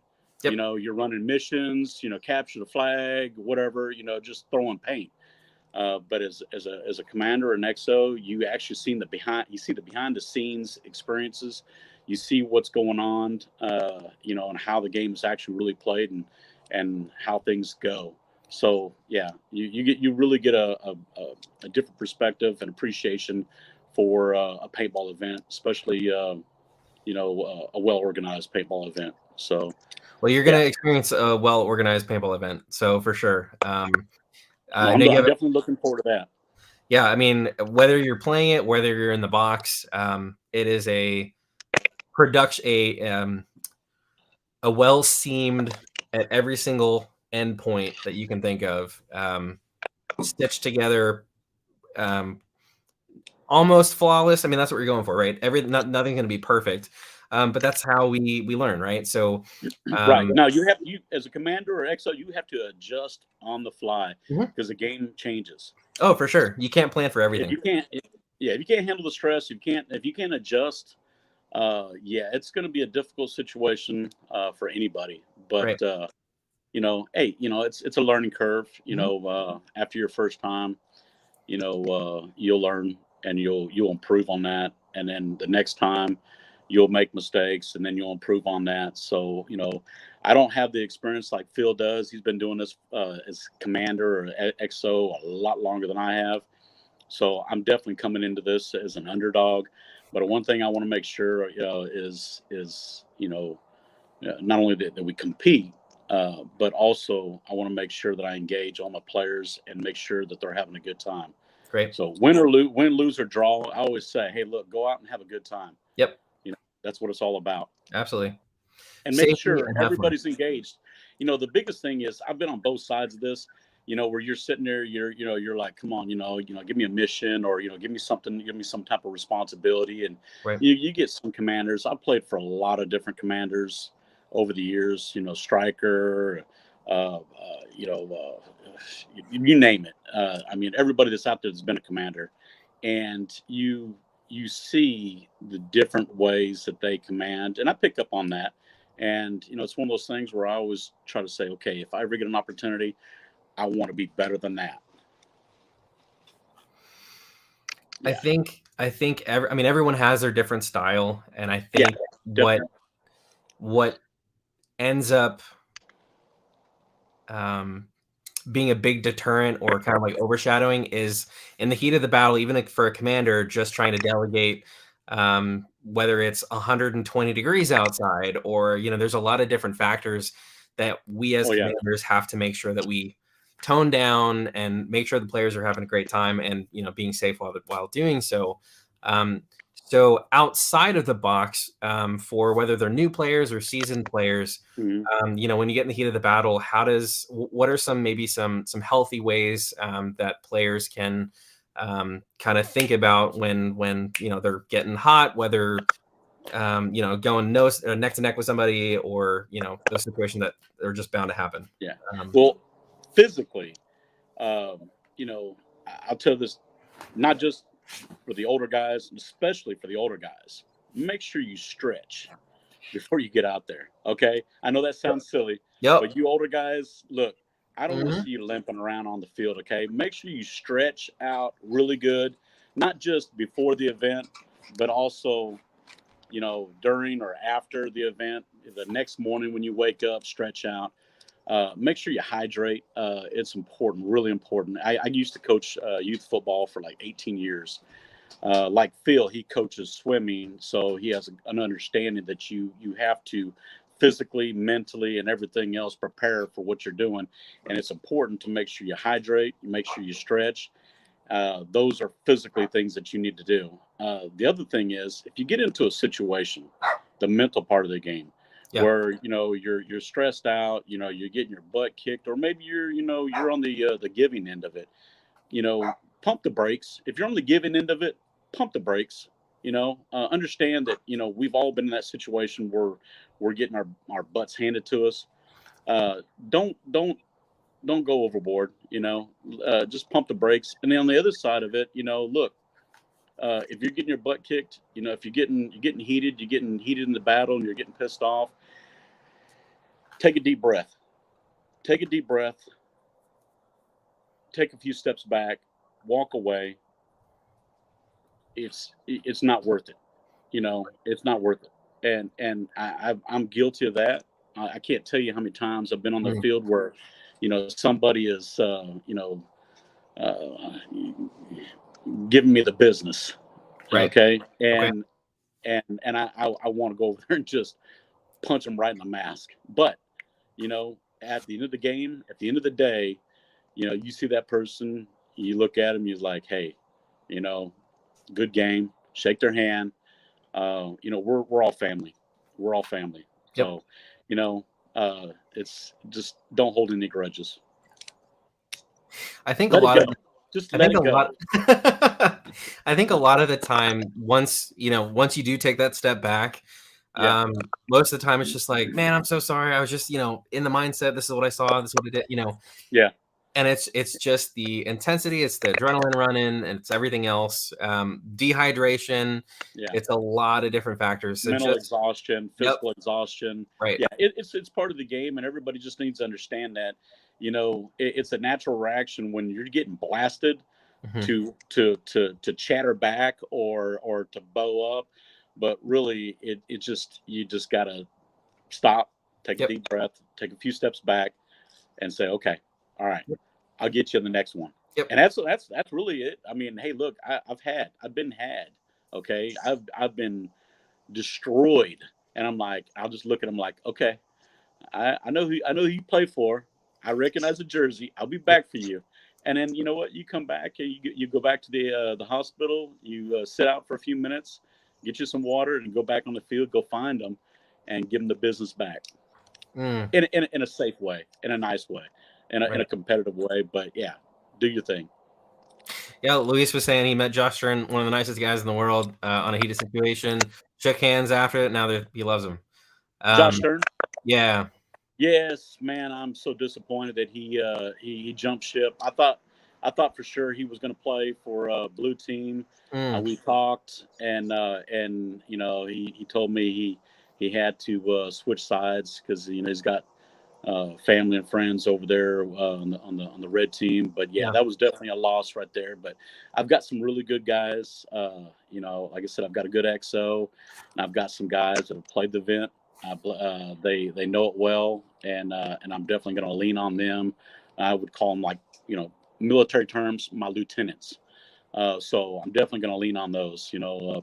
You're running missions, capture the flag, whatever, just throwing paint. But as a commander or an XO, you actually see the behind the scenes experiences. You see what's going on, and how the game is actually really played and how things go. So yeah, you really get a different perspective and appreciation for a paintball event, especially a well-organized paintball event. So, well, you're going to experience a well-organized paintball event. So for sure. I'm definitely looking forward to that. Yeah. I mean, whether you're playing it, whether you're in the box, it is a production, a well-seamed at every single end point that you can think of, stitched together, almost flawless. I mean, that's what we're going for, right? Nothing's going to be perfect, but that's how we learn, right? So, right now, you as a commander or XO, you have to adjust on the fly because the game changes. Oh, for sure, you can't plan for everything. If you can't handle the stress, if you can't adjust, it's going to be a difficult situation for anybody. But it's a learning curve. After your first time, you'll learn and you'll improve on that, and then the next time you'll make mistakes and then you'll improve on that. So I don't have the experience like Phil does. He's been doing this as commander or XO a lot longer than I have. So I'm definitely coming into this as an underdog. But one thing I want to make sure is not only that we compete, but also I want to make sure that I engage all my players and make sure that they're having a good time. Great. So win, lose, or draw, I always say, hey, look, go out and have a good time. Yep. That's what it's all about. Absolutely. And make sure everybody's engaged. The biggest thing is I've been on both sides of this. Where you're sitting there, you're like, come on, give me a mission or, give me something, give me some type of responsibility. And you get some commanders. I've played for a lot of different commanders over the years, Striker, you name it. I mean, everybody that's out there has been a commander, and you see the different ways that they command. And I pick up on that. And, it's one of those things where I always try to say, okay, if I ever get an opportunity, I want to be better than that. Yeah. I think everyone has their different style, and I think what ends up being a big deterrent or kind of like overshadowing is in the heat of the battle, even for a commander, just trying to delegate, whether it's 120 degrees outside or, there's a lot of different factors that we as commanders have to make sure that we tone down and make sure the players are having a great time and, being safe while doing so. So outside of the box, for whether they're new players or seasoned players, when you get in the heat of the battle, what are some healthy ways that players can kind of think about when they're getting hot, whether going neck to neck with somebody or those situations that are just bound to happen. Yeah. Well, physically, I'll tell this, not just for the older guys, especially for the older guys, make sure you stretch before you get out there. Okay. I know that sounds silly, but you older guys, look, I don't want to see you limping around on the field. Okay. Make sure you stretch out really good, not just before the event, but also, during or after the event, the next morning when you wake up, stretch out. Make sure you hydrate. It's important, really important. I used to coach youth football for like 18 years. Like Phil, he coaches swimming, so he has an understanding that you have to physically, mentally, and everything else prepare for what you're doing. And it's important to make sure you hydrate, make sure you stretch. Those are physically things that you need to do. The other thing is, if you get into a situation, the mental part of the game, where you're stressed out, you're getting your butt kicked, or maybe you're on the giving end of it. Pump the brakes. If you're on the giving end of it, pump the brakes. Understand that we've all been in that situation where we're getting our butts handed to us. Don't go overboard. Just pump the brakes. And then on the other side of it, look, if you're getting your butt kicked, if you're getting heated, in the battle, and you're getting pissed off, take a deep breath. Take a deep breath. Take a few steps back. Walk away. It's not worth it. It's not worth it. And I'm guilty of that. I can't tell you how many times I've been on the field where, somebody is, giving me the business. Right. Okay. And I want to go over there and just punch them right in the mask. But, at the end of the game, at the end of the day, you see that person, you look at them, you're like, hey, good game, shake their hand. We're all family. We're all family. Yep. So, it's just don't hold any grudges. I think let a lot it of go. Just let it go. I think a lot of the time, once you do take that step back, Yeah. most of the time it's just like, man, I'm so sorry. I was just, in the mindset. This is what I saw. This is what it did, Yeah. And it's just the intensity, it's the adrenaline running, and it's everything else. Dehydration. Yeah. It's a lot of different factors. So Mental exhaustion, physical Yep. exhaustion. Right. Yeah, it's part of the game, and everybody just needs to understand that. It's a natural reaction when you're getting blasted to chatter back or to bow up, but really you just gotta stop, take a deep breath, take a few steps back, and say, okay, all right, I'll get you in the next one. Yep. And that's really it. I mean, hey, look, I've been had. Okay, I've been destroyed, and I'm like, I'll just look at him like, okay, I know who you play for. I recognize the jersey. I'll be back for you. And then you know what? You come back and you go back to the hospital. You sit out for a few minutes, get you some water, and go back on the field. Go find them, and give them the business back in a safe way, in a nice way, in a competitive way. But yeah, do your thing. Yeah, Luis was saying he met Josh Stern, one of the nicest guys in the world, on a heated situation. Shook hands after it. Now he loves him. Josh Stern. Yeah. Yes, man. I'm so disappointed that he jumped ship. I thought for sure he was going to play for Blue Team. We talked, and he told me he had to switch sides because he's got family and friends over there on the red team. But yeah, that was definitely a loss right there. But I've got some really good guys. Like I said, I've got a good XO, and I've got some guys that have played the event. They know it well, and I'm definitely going to lean on them. I would call them, like, military terms, my lieutenants. So I'm definitely going to lean on those.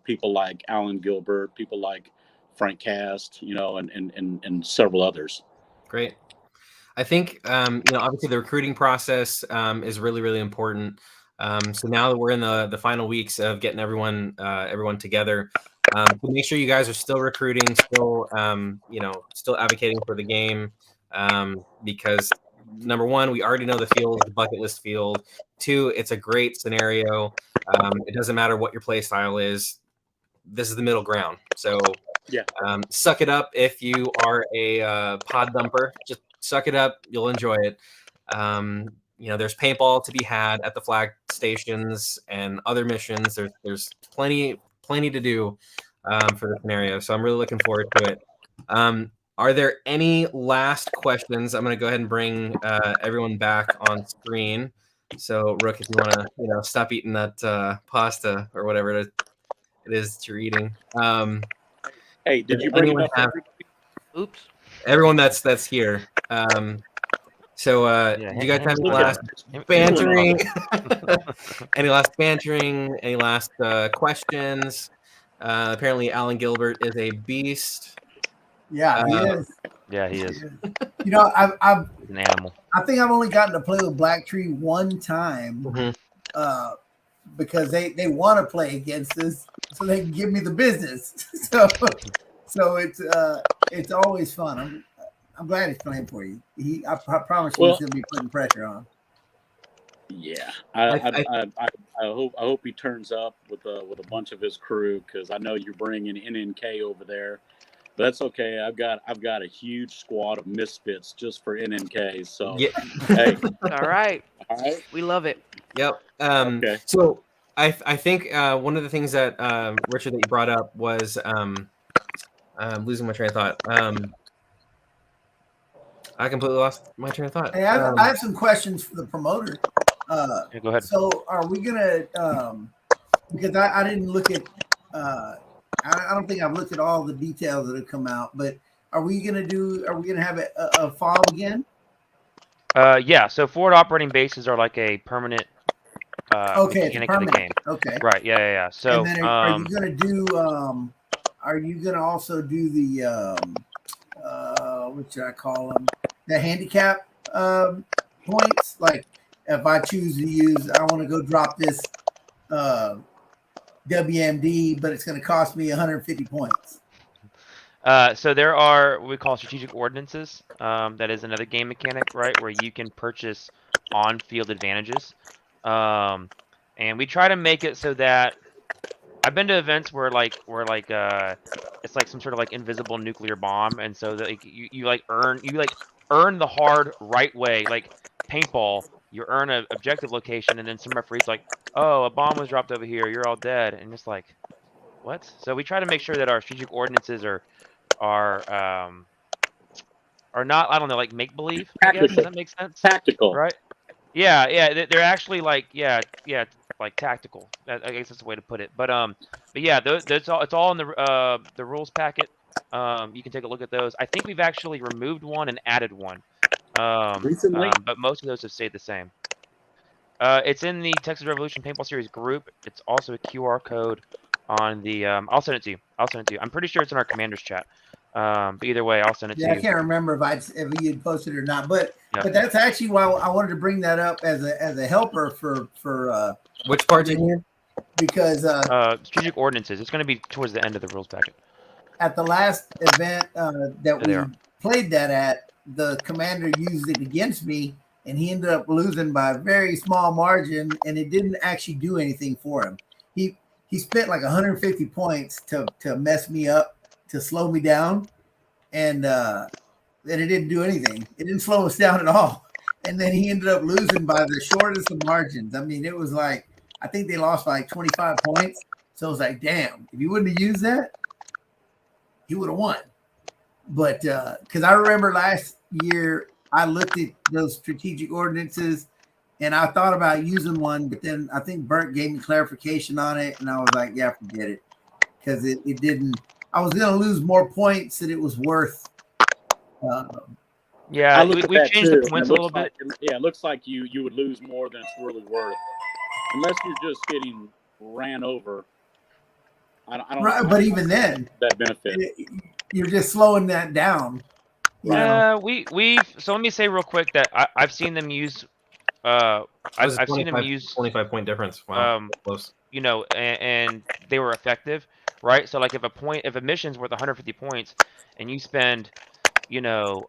People like Alan Gilbert, people like Frank Cast, and several others. Great. I think, obviously the recruiting process is really, really important. So now that we're in the final weeks of getting everyone together, make sure you guys are still recruiting, still advocating for the game, because number one, we already know the field is the bucket list field. Two, it's a great scenario. It doesn't matter what your play style is. This is the middle ground. So yeah, suck it up if you are a pod dumper. Just suck it up. You'll enjoy it. There's paintball to be had at the flag stations and other missions. There's plenty to do for the scenario. So I'm really looking forward to it. Are there any last questions? I'm going to go ahead and bring everyone back on screen. So Rook, if you want to, stop eating that pasta or whatever it is that you're eating. Hey, did you bring enough? Oops. Everyone that's here. So do you guys have any last bantering? Any last bantering? Any last questions? Apparently, Alan Gilbert is a beast. Yeah, he is. Yeah, he is. I've an animal. I think I've only gotten to play with Black Tree one time because they want to play against us so they can give me the business. So it's always fun. I'm glad he's playing for you. I promise you, Well, he's going to be putting pressure on. Yeah, I hope he turns up with a bunch of his crew, because I know you're bringing NNK over there. But that's okay. I've got a huge squad of misfits just for NNK. So Yeah. hey, All right. all right. We love it. Yep. Okay. So I think one of the things that Richard, that you brought up was I'm losing my train of thought. I completely lost my train of thought. Hey, I have some questions for the promoter. Yeah, go ahead. So are we gonna? Because I didn't look at. I don't think I've looked at all the details that have come out. But are we gonna have a fall again? Yeah. So forward operating bases are like a permanent Okay, it's mechanic of the permanent. game. Okay. Right. Yeah. So And then are you gonna do? Are you gonna also do the? What should I call them? The handicap points. Like if I choose to use, I want to go drop this WMD, but it's going to cost me 150 points. So there are what we call strategic ordinances. That is another game mechanic, right, where you can purchase on-field advantages. And we try to make it so that I've been to events where it's like some sort of like invisible nuclear bomb, and so that like, you earn the hard right way, like paintball. You earn an objective location, and then some referee's like, "Oh, a bomb was dropped over here. You're all dead," and it's like, what? So we try to make sure that our strategic ordinances are not, I don't know, like make believe. I guess, does that make sense? Tactical, right? Yeah. They're actually like like tactical. I guess that's the way to put it. But yeah, it's all in the rules packet. You can take a look at those. I think we've actually removed one and added one. Recently? But most of those have stayed the same. It's in the Texas Revolution Paintball Series group. It's also a QR code on the. I'll send it to you. I'm pretty sure it's in our commanders chat. But either way, I'll send it to you. I can't remember if you had posted it or not, but that's actually why I wanted to bring that up as a helper for which part? Because strategic ordinances. It's going to be towards the end of the rules packet. At the last event that we played that at, the commander used it against me, and he ended up losing by a very small margin, and it didn't actually do anything for him. He spent like 150 points to mess me up, to slow me down, and it didn't do anything. It didn't slow us down at all. And then he ended up losing by the shortest of margins. I mean, it was like, I think they lost by like 25 points. So it was like, damn, if you wouldn't have used that, he would have won. But because I remember last year, I looked at those strategic ordinances and I thought about using one, but then I think Bert gave me clarification on it. And I was like, yeah, forget it. Because it didn't, I was going to lose more points than it was worth. Yeah, we changed the points a little bit. Yeah, it looks like you would lose more than it's really worth. Unless you're just getting ran over. I don't right, but even then, that benefit. You're just slowing that down. Yeah, so let me say real quick that I've seen them use. I've seen them use 25-point difference. Wow, close. You know, and they were effective, right? So like if a mission's worth 150 points, and you spend, 15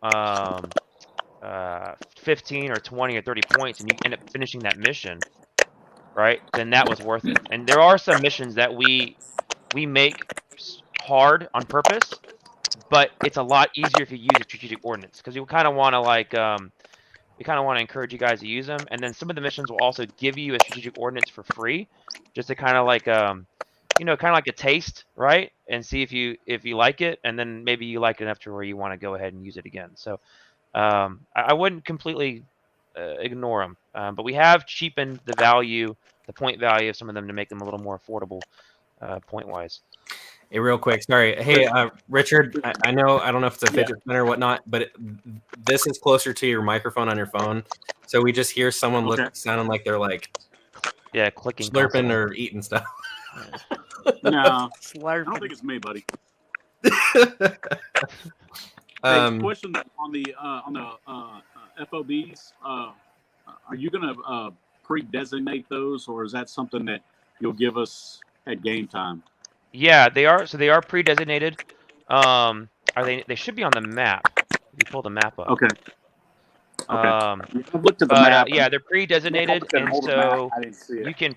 or 20 or 30 points, and you end up finishing that mission, right? Then that was worth it. And there are some missions that we make hard on purpose, but it's a lot easier if you use a strategic ordinance, because you kind of want to encourage you guys to use them. And then some of the missions will also give you a strategic ordinance for free, just to kind of like kind of like a taste, right? And see if you like it, and then maybe you like it enough to where you want to go ahead and use it again. So I wouldn't completely ignore them, but we have cheapened the point value of some of them to make them a little more affordable point wise. Hey, real quick, sorry. Hey, Richard, I know, I don't know if it's a fidget spinner or whatnot, but this is closer to your microphone on your phone, so we just hear someone sounding like they're like, clicking, slurping or eating stuff. No, slurping. I don't think it's me, buddy. Question on the FOBs. Are you gonna pre-designate those, or is that something that you'll give us at game time? Yeah, they are. So they are pre-designated. Are they? They should be on the map. If you pull the map up. Okay. Um, I've looked at the but map. yeah, they're pre-designated, Looked at an and older so map. I didn't see it.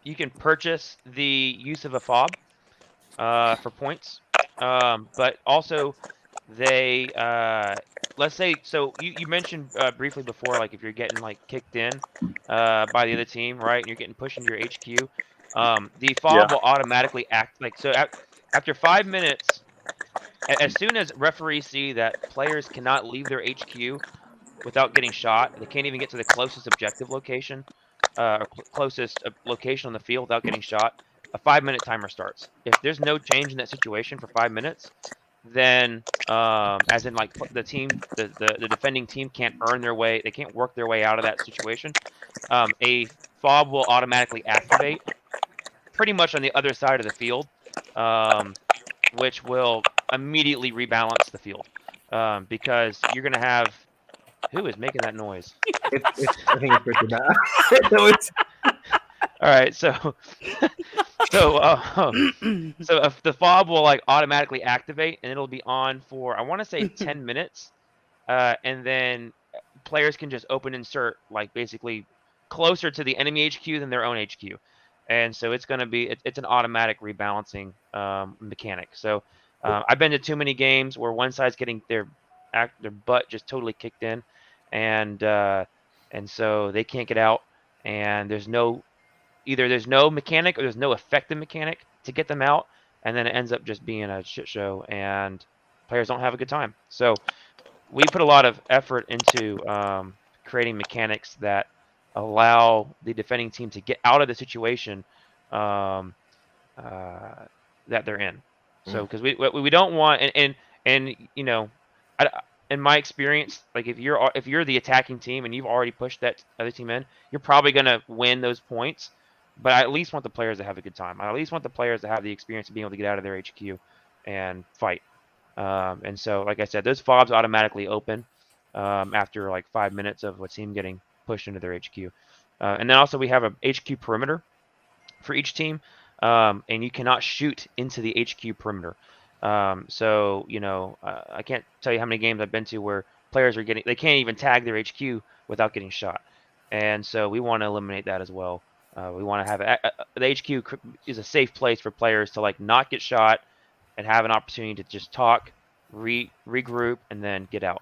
you can purchase the use of a fob for points. But also they let's say, so you mentioned briefly before, like if you're getting like kicked in by the other team, right, and you're getting pushed into your HQ, the fob will automatically act like so. After 5 minutes, as soon as referees see that players cannot leave their HQ without getting shot, they can't even get to the closest objective location or closest location on the field without getting shot, a 5-minute timer starts. If there's no change in that situation for 5 minutes, then as in like the team, the defending team can't earn their way, they can't work their way out of that situation. A fob will automatically activate pretty much on the other side of the field, which will immediately rebalance the field because you're going to have who is making that noise? I think it's Richard Mathers. All right, so if the fob will like automatically activate and it'll be on for I want to say 10 minutes, and then players can just open insert like basically closer to the enemy HQ than their own HQ, and so it's going to be it's an automatic rebalancing mechanic. So I've been to too many games where one side's getting their butt just totally kicked in, and so they can't get out, and there's no mechanic or there's no effective mechanic to get them out, and then it ends up just being a shit show and players don't have a good time. So we put a lot of effort into creating mechanics that allow the defending team to get out of the situation that they're in. So because we don't want and you know, in my experience, like if you're the attacking team and you've already pushed that other team in, you're probably gonna win those points. But I at least want the players to have a good time. I at least want the players to have the experience of being able to get out of their HQ and fight. And so, like I said, those fobs automatically open after like 5 minutes of a team getting pushed into their HQ. And then also we have a HQ perimeter for each team, and you cannot shoot into the HQ perimeter. So, you know, I can't tell you how many games I've been to where players they can't even tag their HQ without getting shot. And so we want to eliminate that as well. We want to have the HQ is a safe place for players to like not get shot and have an opportunity to just talk, regroup, and then get out.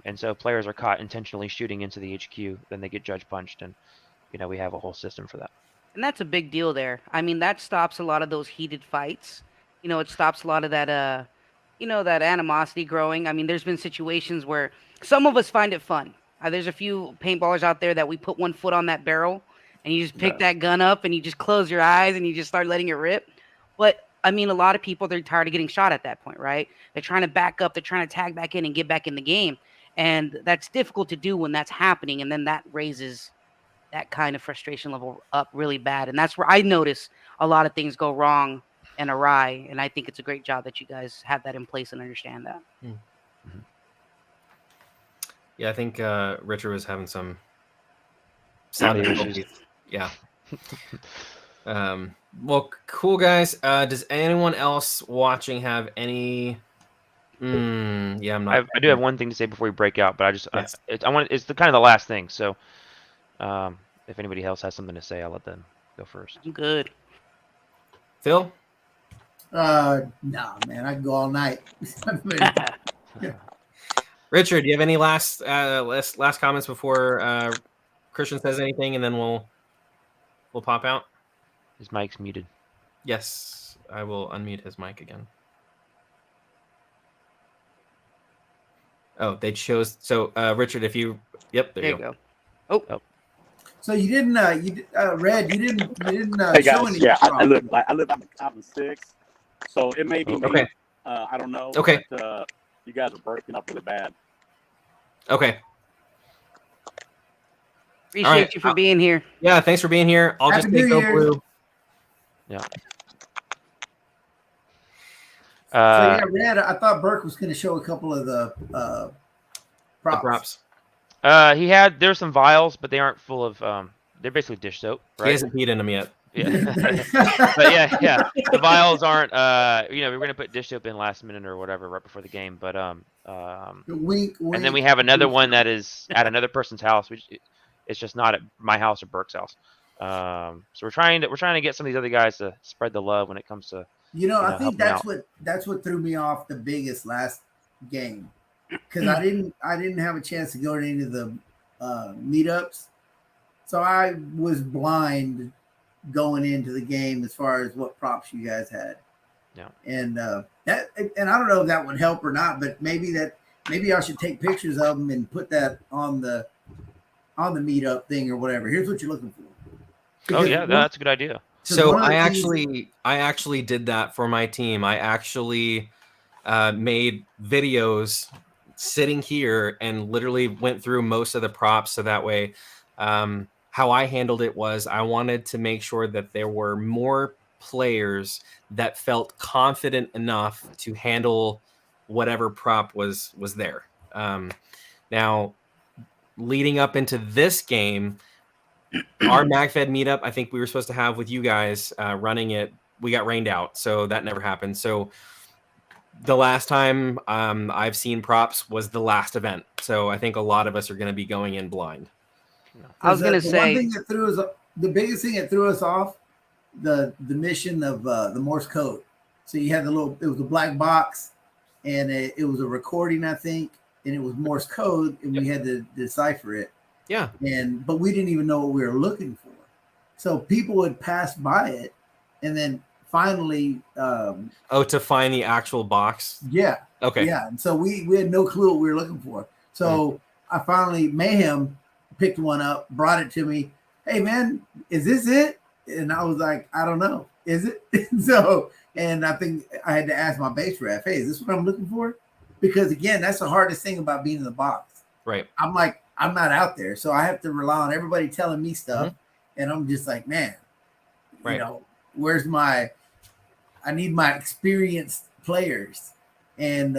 And so if players are caught intentionally shooting into the HQ, then they get judge punched, and you know we have a whole system for that. And that's a big deal there. I mean, that stops a lot of those heated fights. You know, it stops a lot of that, you know, that animosity growing. I mean, there's been situations where some of us find it fun. There's a few paintballers out there that we put one foot on that barrel and you just pick that gun up and you just close your eyes and you just start letting it rip. But I mean, a lot of people, they're tired of getting shot at that point, right? They're trying to back up. They're trying to tag back in and get back in the game. And that's difficult to do when that's happening. And then that raises that kind of frustration level up really bad. And that's where I notice a lot of things go wrong and awry. And I think it's a great job that you guys have that in place and understand that. Mm-hmm. Yeah, I think Richard was having some sound issues. Yeah. Well, cool, guys. Does anyone else watching have any? Yeah, I'm not. I do have one thing to say before we break out, but I just it's the kind of the last thing. So, if anybody else has something to say, I'll let them go first. I'm good. Phil? No, man, I can go all night. Richard, do you have any last comments before Christian says anything, and then we'll pop out? His mic's muted. Yes, I will unmute his mic again. Oh, they chose. So, Richard, if you, yep, there you go. Oh. So you didn't, Red, you didn't hey show guys, any. yeah, I live out in 6, so it may be me. Okay. I don't know. Okay. But, you guys are breaking up really bad. Okay. Appreciate you for being here. Yeah, thanks for being here. I'll just take Go Blue. Yeah. So yeah, Red, I thought Burke was going to show a couple of the props. There's some vials, but they aren't full of they're basically dish soap, right? He hasn't peed in them yet. Yeah. But yeah. The vials aren't. We're gonna put dish soap in last minute or whatever right before the game. But Wink. and then we have another one that is at another person's house, which it's just not at my house or Burke's house. So we're trying to get some of these other guys to spread the love when it comes to. I think that's what threw me off the biggest last game, because I didn't have a chance to go to any of the meetups, so I was blind going into the game as far as what props you guys had. Yeah. And I don't know if that would help or not, but maybe I should take pictures of them and put that on the meetup thing or whatever. Here's what you're looking for. Because that's a good idea. So I actually did that for my team. I actually made videos sitting here and literally went through most of the props. So that way, how I handled it was I wanted to make sure that there were more players that felt confident enough to handle whatever prop was there. Now, leading up into this game, our MagFed meetup, I think we were supposed to have with you guys running it. We got rained out, so that never happened. So the last time I've seen props was the last event. So I think a lot of us are going to be going in blind. I was going to say, the biggest thing that threw us off, the mission of the Morse code. So you had it was a black box, and it was a recording, I think, and it was Morse code, and we had to decipher it. Yeah. But we didn't even know what we were looking for. So people would pass by it, and then finally to find the actual box. Yeah. Okay. Yeah. And so we had no clue what we were looking for. So I finally, Mayhem picked one up, brought it to me. Hey man, is this it? And I was like, I don't know. Is it? And I think I had to ask my base ref, hey, is this what I'm looking for? Because again, that's the hardest thing about being in the box. Right. I'm like, I'm not out there. So I have to rely on everybody telling me stuff. And I'm just like, man, where's I need my experienced players. And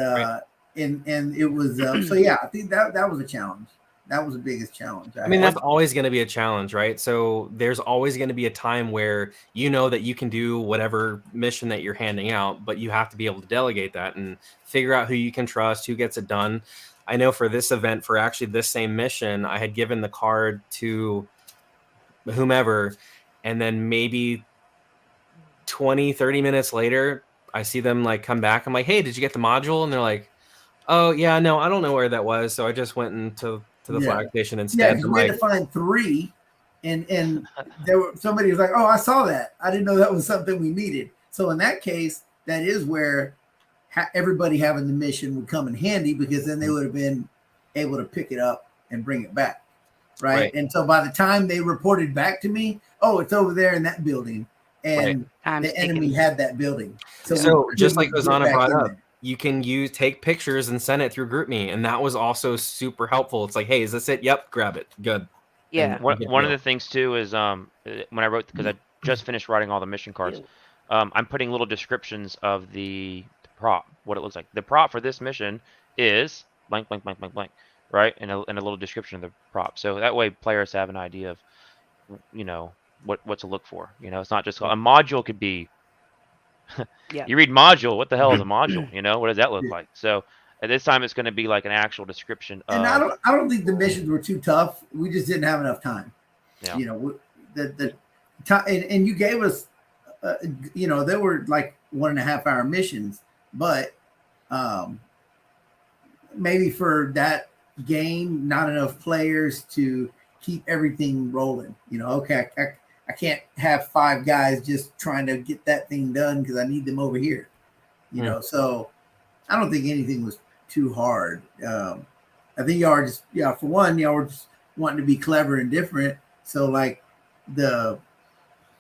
and it was so yeah, I think that was a challenge. That was the biggest challenge. I mean, that's always going to be a challenge, right? So there's always going to be a time where you know that you can do whatever mission that you're handing out, but you have to be able to delegate that and figure out who you can trust, who gets it done. I know for this event, for actually this same mission, I had given the card to whomever, and then maybe 20, 30 minutes later, I see them like come back. I'm like, hey, did you get the module? And they're like, oh yeah, no, I don't know where that was. So I just went into the flag station instead. Yeah, we had to find 3, and there were somebody was like, oh, I saw that. I didn't know that was something we needed. So in that case, that is where everybody having the mission would come in handy, because then they would have been able to pick it up and bring it back. Right. And so by the time they reported back to me, oh, it's over there in that building. And the enemy had that building. So just like Ozana brought up, you can take pictures and send it through GroupMe. And that was also super helpful. It's like, hey, is this it? Yep, grab it. Good. Yeah. One of the things too is when I wrote, because I just finished writing all the mission cards, I'm putting little descriptions of the prop, what it looks like. The prop for this mission is blank, blank, blank, blank, blank, right? And a little description of the prop. So that way players have an idea of, what to look for. It's not just a module could be, you read module, what the hell is a module? What does that look like? So at this time, it's going to be like an actual description. And I don't think the missions were too tough. We just didn't have enough time. Yeah. The time, and you gave us, there were like 1.5 hour missions, but maybe for that game, not enough players to keep everything rolling. Okay, I can't have 5 guys just trying to get that thing done because I need them over here. So I don't think anything was too hard. I think y'all are just, for one, y'all were just wanting to be clever and different. So like the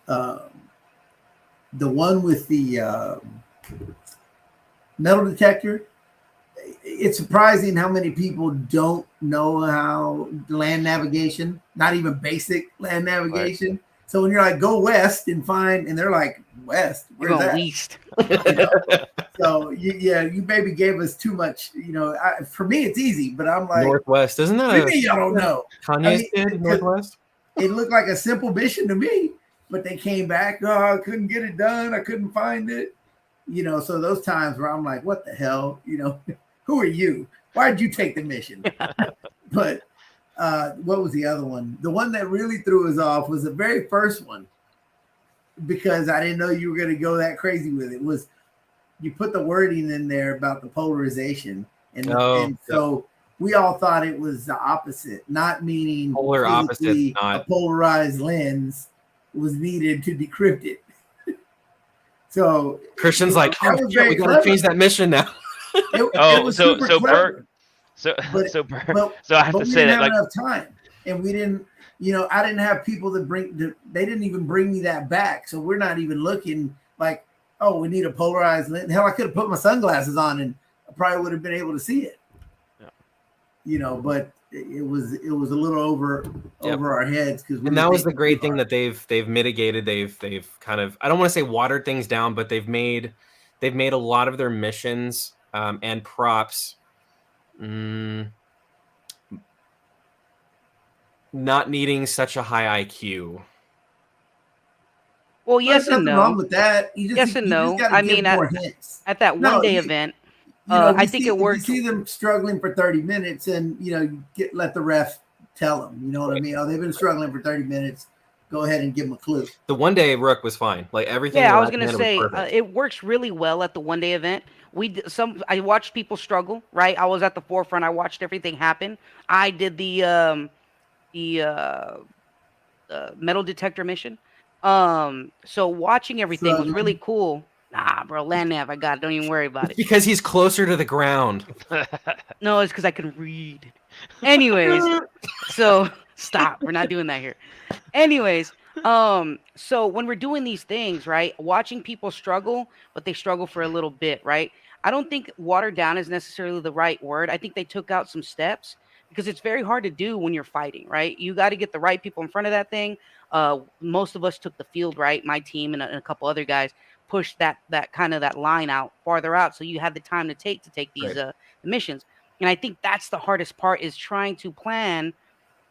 one with the metal detector, it's surprising how many people don't know how land navigation, not even basic land navigation. Right. So when you're like, go west and find, and they're like, west, where's that? East. So you maybe gave us too much. For me it's easy, but I'm like northwest, isn't that? Maybe y'all don't know. Kanye's kid, northwest. It looked like a simple mission to me. but they came back. Oh, I couldn't get it done. I couldn't find it. So those times where I'm like, what the hell? Who are you? Why did you take the mission? But what was the other one? The one that really threw us off was the very first one, because I didn't know you were going to go that crazy with it. Was you put the wording in there about the polarization, and so we all thought it was the opposite, not meaning polar opposite, a polarized lens was needed to decrypt it. So Christian's like, we got to change that mission now. So I have to say that, like, enough time, and we didn't. I didn't have people that they didn't even bring me that back. So we're not even looking like, oh, we need a polarized lens. Hell, I could have put my sunglasses on and I probably would have been able to see it. Yeah. But it was a little over our heads, and that was the great thing that they've mitigated. They've kind of, I don't want to say watered things down, but they've made a lot of their missions and props not needing such a high IQ. Well, yes and no. Wrong with that. Yes and no. I mean, at that one-day event, I think it worked. You see them struggling for 30 minutes, and you let the ref tell them. You know what I mean? Oh, they've been struggling for 30 minutes. Go ahead and give them a clue. The one-day Rook was fine. Like everything. Yeah, I was gonna say it works really well at the one-day event. I watched people struggle. Right, I was at the forefront. I watched everything happen. I did the metal detector mission. So watching everything was really cool. Nah, bro, land nav, I got it. Don't even worry about it. Because he's closer to the ground. No, it's because I can read. Anyways, so stop. We're not doing that here. Anyways, so when we're doing these things, right, watching people struggle, but they struggle for a little bit, right? I don't think watered down is necessarily the right word. I think they took out some steps because it's very hard to do when you're fighting, right? You got to get the right people in front of that thing. Most of us took the field, right? My team and a couple other guys pushed that line out farther out, so you had the time to take these missions. And I think that's the hardest part, is trying to plan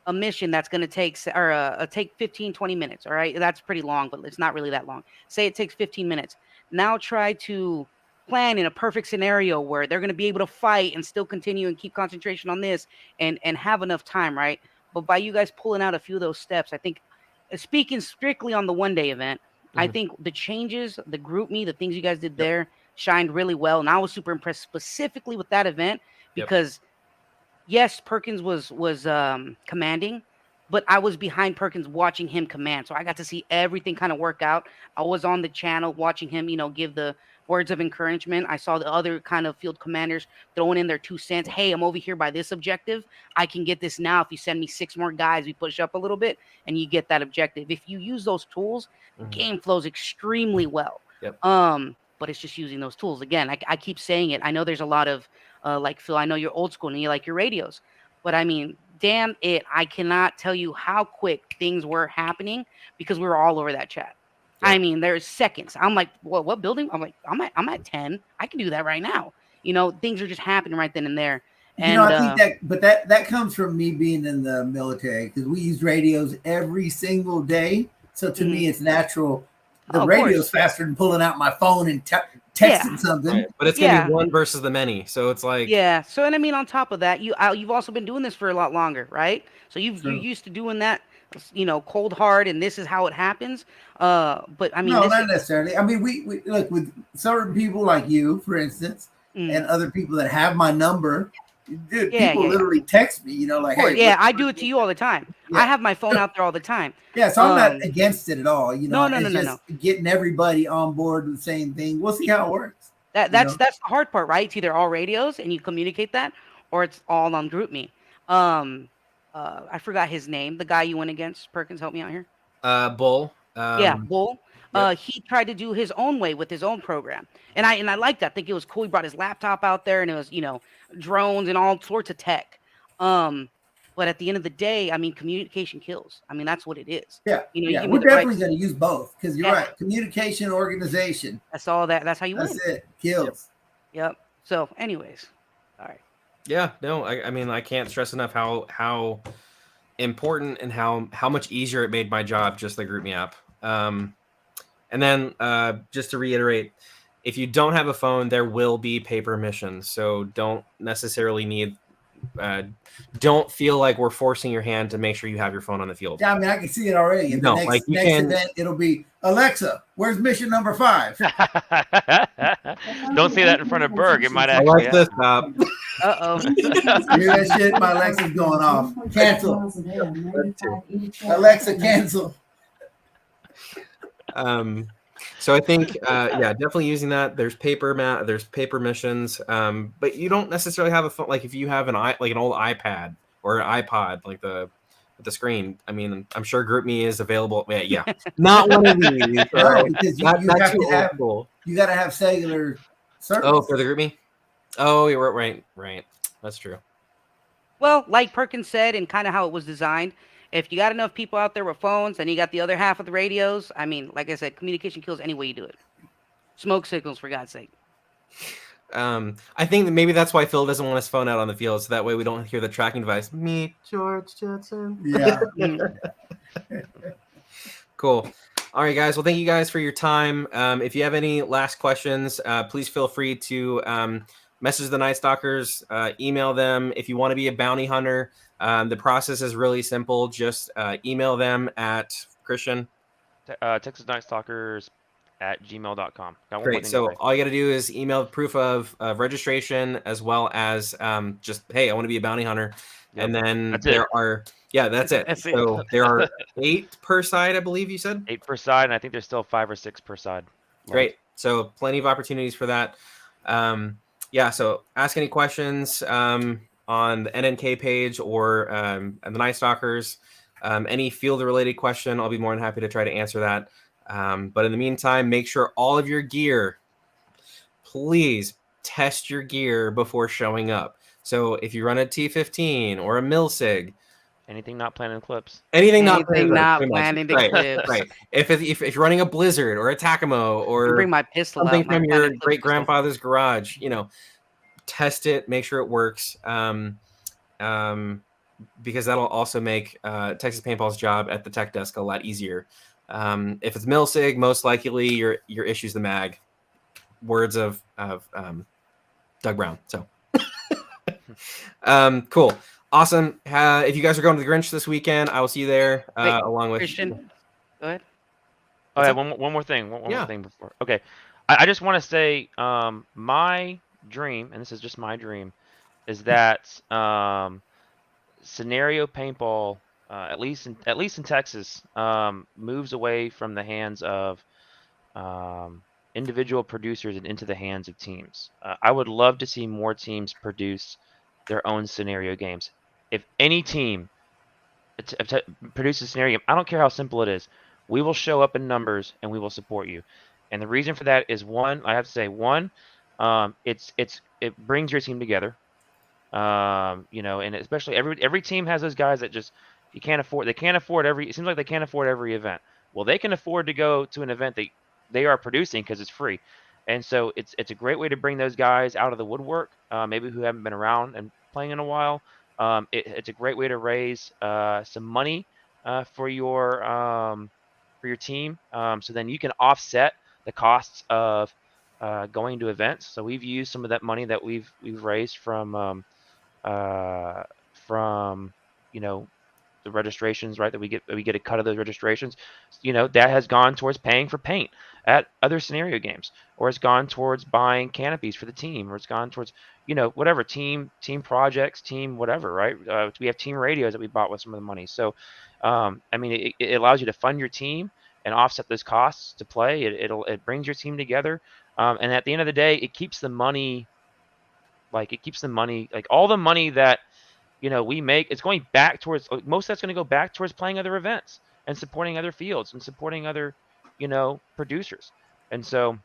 a mission that's going to take 15-20 minutes. All right, that's pretty long, but it's not really that long. Say it takes 15 minutes. Now try to plan in a perfect scenario where they're going to be able to fight and still continue and keep concentration on this and have enough time, right? But by you guys pulling out a few of those steps, I think, speaking strictly on the one-day event, I think the changes, the group me, the things you guys did there shined really well. And I was super impressed specifically with that event because, yes, Perkins was commanding, but I was behind Perkins watching him command. So I got to see everything kind of work out. I was on the channel watching him, give the words of encouragement. I saw the other kind of field commanders throwing in their 2 cents. Hey, I'm over here by this objective. I can get this now. If you send me 6 more guys, we push up a little bit and you get that objective. If you use those tools, the game flows extremely well. But it's just using those tools. Again, I keep saying it. I know there's a lot of like, Phil, I know you're old school and you like your radios, but I mean, damn it, I cannot tell you how quick things were happening because we were all over that chat. I mean, there's seconds. I'm like, well, what building? I'm like, I'm at 10. I can do that right now. Things are just happening right then and there. And I think that comes from me being in the military, because we use radios every single day. So to me, it's natural. The radio's faster than pulling out my phone and texting something. Right. But it's gonna be one versus the many. So it's like So and I mean, on top of that, you've also been doing this for a lot longer, right? So you're used to doing that. Cold hard, and this is how it happens. But I mean, no, not necessarily. I mean, we look with certain people like you, for instance, and other people that have my number. Dude, people literally text me, like, hey, I do it to you all the time. I have my phone out there all the time. Yeah, so I'm not against it at all. No. Getting everybody on board with the same thing. We'll see how it works. That's the hard part, right? It's either all radios and you communicate that, or it's all on GroupMe. I forgot his name. The guy you went against, Perkins, help me out here. Bull. Bull. He tried to do his own way with his own program, and I liked that. I think it was cool. He brought his laptop out there, and it was drones and all sorts of tech. But at the end of the day, I mean, communication kills. I mean, that's what it is. Yeah, we're definitely going to use both, because you're right. Communication, organization. That's all that. That's how you win. That's it. Kills. Yep. So, anyways, all right. Yeah, no, I mean, I can't stress enough how important and how much easier it made my job, just the GroupMe app. And then just to reiterate, if you don't have a phone, there will be paper missions. So don't necessarily need. Don't feel like we're forcing your hand to make sure you have your phone on the field. Yeah, I mean, I can see it already. At No, the like, you next can- event, it'll be Alexa, where's mission number 5? Don't say that in front of Berg. It might actually Alexa, happen. stop. Uh-oh. Hear that shit? My Alexa's going off. Cancel. Alexa, cancel. So I think, yeah, definitely using that. There's paper missions, but you don't necessarily have a phone. Like if you have an old iPad or an iPod, like with the screen. I mean, I'm sure GroupMe is available. Yeah, not one of these. No, Right? because Not you have too to have, old school. you got to have cellular service. Oh, for the GroupMe. Oh, you're right. That's true. Well, like Perkins said, and kind of how it was designed, if you got enough people out there with phones and you got the other half of the radios, I mean, like I said, communication kills any way you do it. Smoke signals, for God's sake. I think that maybe that's why Phil doesn't want his phone out on the field, so that way we don't hear the tracking device. Meet George Jetson. Yeah. Cool. All right, guys. Well, thank you guys for your time. If you have any last questions, please feel free to message the Nightstalkers, email them. If you want to be a bounty hunter, the process is really simple. Just email them at Christian. Texas Nightstalkers at gmail.com. Great. So all you got to do is email proof of registration, as well as just, hey, I want to be a bounty hunter. Yep. And then That's it. That's it. So there are 8 per side, I believe you said. 8 per side, and I think there's still 5 or 6 per side. Great. So plenty of opportunities for that. Yeah. So ask any questions on the NNK page or the Nightstalkers. Any field-related question, I'll be more than happy to try to answer that. But in the meantime, make sure all of your gear, please test your gear before showing up. So if you run a T15 or a Milsig, anything not planned in clips. Anything not planned in right, clips. right. If you're running a Blizzard or a Takamo or bring my pistol something out, my from your planned in clips great grandfather's garage, test it, make sure it works. Because that'll also make Texas Paintball's job at the tech desk a lot easier. If it's Milsig, most likely your issue's the mag. Words of Doug Brown. So cool, awesome. If you guys are going to the Grinch this weekend, I will see you there. Wait, along with Christian. Go ahead. Oh yeah, one more thing. One more thing before. Okay, I just want to say my dream, and this is just my dream, is that scenario paintball, at least in Texas, moves away from the hands of individual producers and into the hands of teams. I would love to see more teams produce their own scenario games. If any team produces a scenario game, I don't care how simple it is, we will show up in numbers and we will support you. And the reason for that is it brings your team together. And especially every team has those guys that just they can't afford it seems like they can't afford every event. Well, they can afford to go to an event that they are producing because it's free. And so it's a great way to bring those guys out of the woodwork, maybe who haven't been around and playing in a while. It's a great way to raise some money for your team, so then you can offset the costs of going to events. So we've used some of that money that we've raised from the registrations, right? That we get a cut of those registrations. That has gone towards paying for paint at other scenario games, or it's gone towards buying canopies for the team, or it's gone towards whatever team projects, team whatever, right? We have team radios that we bought with some of the money. So it allows you to fund your team and offset those costs to play. It brings your team together, and at the end of the day, it keeps the money. Like all the money that we make, it's going back towards, most of that's going to go back towards playing other events and supporting other fields and supporting other producers. And so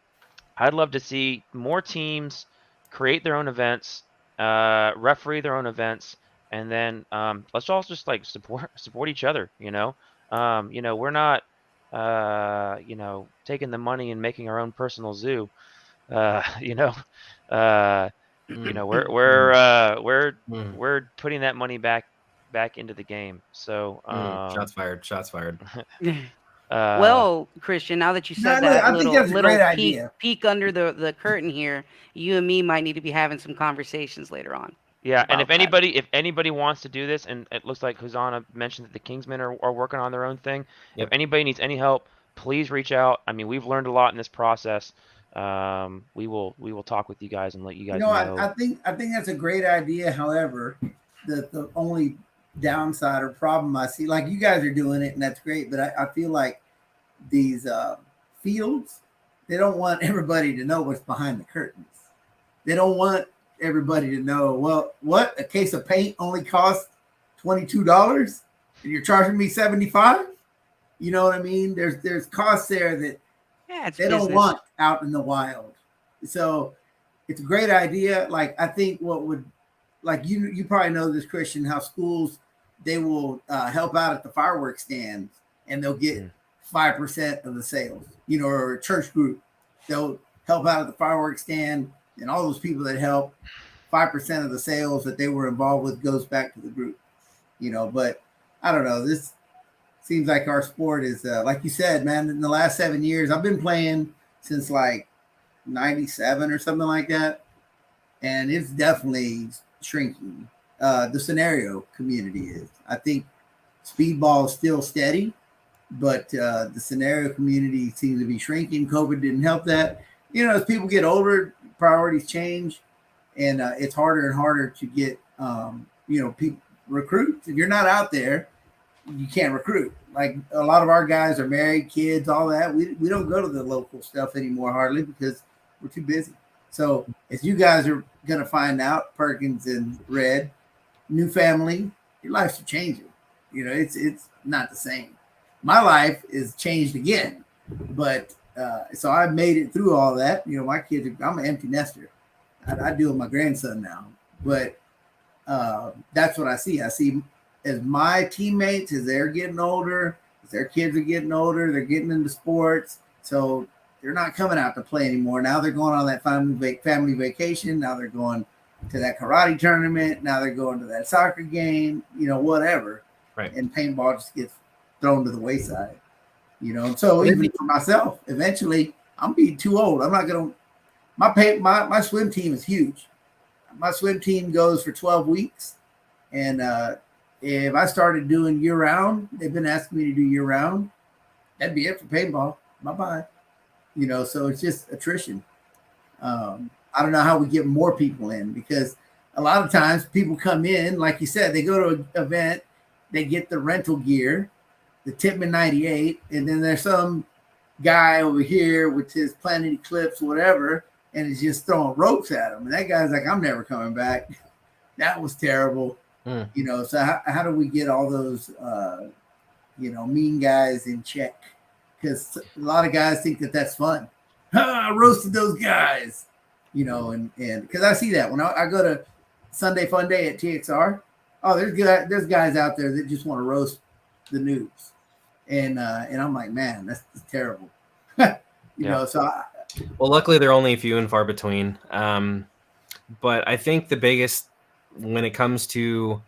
I'd love to see more teams create their own events, referee their own events, and then let's all just support each other. We're not taking the money and making our own personal zoo. We're putting that money back into the game. So shots fired. Well, Christian, now that you said No, that I think that's a little great peek idea. peek under the curtain here, you and me might need to be having some conversations later on. Yeah, and about that. if anybody wants to do this, and it looks like Hosanna mentioned that the Kingsmen are working on their own thing. Yep. If anybody needs any help, please reach out. I mean, we've learned a lot in this process. We will talk with you guys and let you guys know. I think that's a great idea. However, the only downside or problem I see, like you guys are doing it, and that's great, but I feel like these fields, they don't want everybody to know what's behind the curtains. They don't want everybody to know, well, what, a case of paint only costs $22 and you're charging me $75? You know what I mean? There's costs there that they don't want out in the wild. So it's a great idea. Like, I think what would, like you probably know this, Christian, how schools, they will help out at the fireworks stands and they'll get 5% of the sales, you know, or a church group, they'll help out at the fireworks stand, and all those people that help, 5% of the sales that they were involved with goes back to the group, you know. But I don't know, this seems like our sport is like you said, man, in the last 7 years, I've been playing since like 97 or something like that, and it's definitely shrinking. The scenario community is, I think speedball is still steady, but the scenario community seems to be shrinking. COVID didn't help that. You know, as people get older, priorities change, and it's harder and harder to get, you know, people recruits. If you're not out there, you can't recruit. Like, a lot of our guys are married, kids, all that. We don't go to the local stuff anymore hardly because we're too busy. So as you guys are going to find out, Perkins and Red, new family, your lives are changing. You know, it's not the same. My life is changed again, but so I made it through all that. You know, my kids, I'm an empty nester. I deal with my grandson now, but that's what I see. I see as my teammates, as they're getting older, as their kids are getting older, they're getting into sports. So they're not coming out to play anymore. Now they're going on that family vacation. Now they're going to that karate tournament. Now they're going to that soccer game, you know, whatever. Right. And paintball just gets thrown to the wayside, you know. So even for myself, eventually I'm being too old. I'm not going to, my swim team is huge. My swim team goes for 12 weeks. And if I started doing year round, they've been asking me to do year round, that'd be it for paintball. Bye-bye. You know, so it's just attrition. I don't know how we get more people in, because a lot of times people come in, like you said, they go to an event, they get the rental gear, the Tippmann 98, and then there's some guy over here with his Planet Eclipse, whatever, and he's just throwing ropes at him. And that guy's like, I'm never coming back. That was terrible. You know, so how do we get all those, you know, mean guys in check? Because a lot of guys think that that's fun. I roasted those guys, you know, and because I see that when I go to Sunday Fun Day at TXR. Oh, there's guys out there that just want to roast the noobs, and I'm like, man, that's terrible. you know, so well, luckily they're only few and far between. But I think the biggest, when it comes to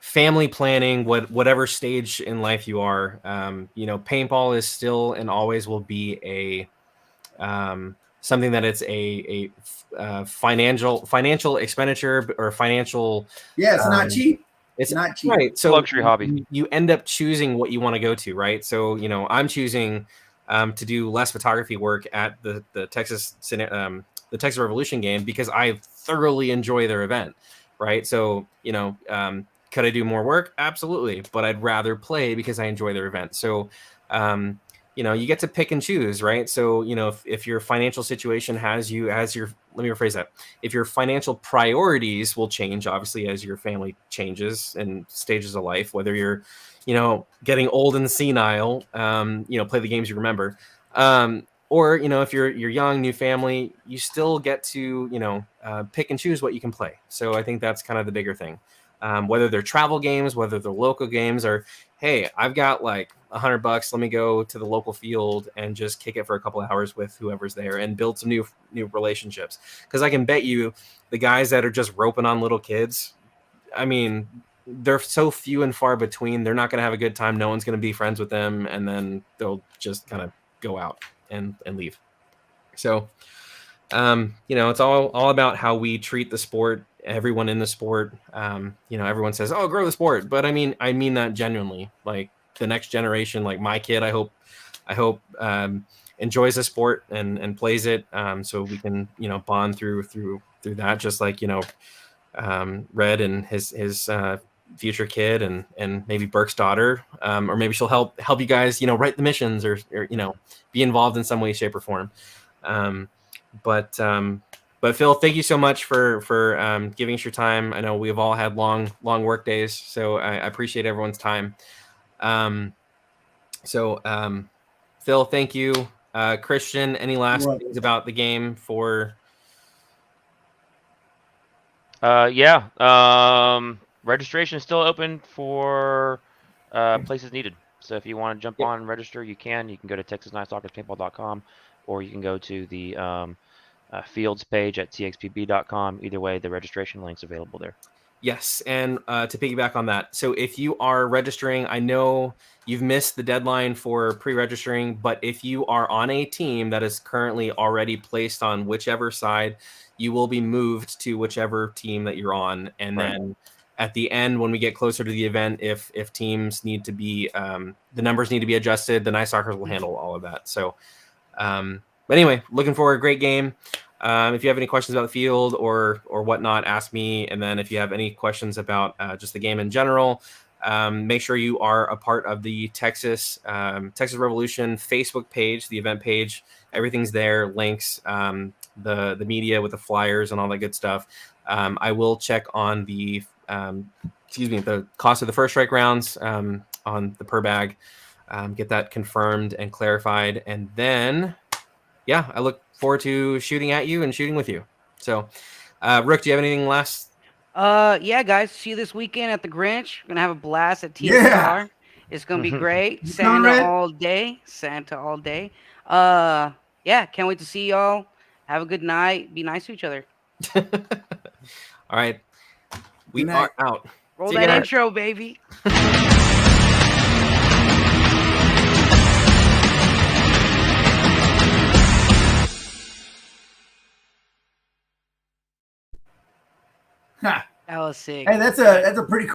family planning, whatever stage in life you are, you know, paintball is still and always will be a something that it's a financial expenditure or financial. Yeah, it's not cheap. It's not cheap. Right. So luxury hobby. You end up choosing what you want to go to, right? So, you know, I'm choosing to do less photography work at the Texas Revolution game because I thoroughly enjoy their event, right? So, you know, could I do more work? Absolutely, but I'd rather play because I enjoy their event. So, you know, you get to pick and choose, right? So, you know, if your financial situation has you as your, let me rephrase that. If your financial priorities will change, obviously, as your family changes and stages of life, whether you're, you know, getting old and senile, you know, play the games you remember. Or, you know, if you're young, new family, you still get to, you know, pick and choose what you can play. So I think that's kind of the bigger thing. Whether they're travel games, whether they're local games, or, hey, I've got like $100, let me go to the local field and just kick it for a couple of hours with whoever's there and build some new relationships. Because I can bet you the guys that are just roping on little kids, I mean, they're so few and far between. They're not going to have a good time. No one's going to be friends with them, and then they'll just kind of go out and leave. So, it's all about how we treat the sport. Everyone in the sport. Everyone says, "Oh, grow the sport," but I mean that genuinely. Like the next generation, like my kid, I hope enjoys the sport and plays it, so we can bond through that, just like Red and his future kid and maybe Burke's daughter, or maybe she'll help you guys write the missions or be involved in some way, shape, or form. But Phil, thank you so much for giving us your time. I know we've all had long work days, so I appreciate everyone's time. Phil, thank you. Christian, any last things about the game for? Registration is still open for places needed. So if you want to jump on and register, you can. You can go to TexasNightstalkersPaintball.com, or you can go to the fields page at txpb.com. Either way, the registration link's available there. Yes, and to piggyback on that, so if you are registering, I know you've missed the deadline for pre-registering, but if you are on a team that is currently already placed on whichever side, you will be moved to whichever team that you're on. And then at the end, when we get closer to the event, if teams need to be, the numbers need to be adjusted, the Nightstalkers will handle all of that. So, but anyway, looking for a great game. If you have any questions about the field or whatnot, ask me. And then if you have any questions about just the game in general, make sure you are a part of the Texas Revolution Facebook page, the event page. Everything's there, links, the media with the flyers and all that good stuff. I will check on the cost of the first strike rounds on the per bag, get that confirmed and clarified, and then I look forward to shooting at you and shooting with you. So, Rook, do you have anything last? Guys, see you this weekend at the Grinch. We're gonna have a blast at TSR. It's gonna be great. Santa all day. Can't wait to see y'all. Have a good night. Be nice to each other. All right, we are out. Roll that intro, baby. That was sick. Hey, that's a pretty cool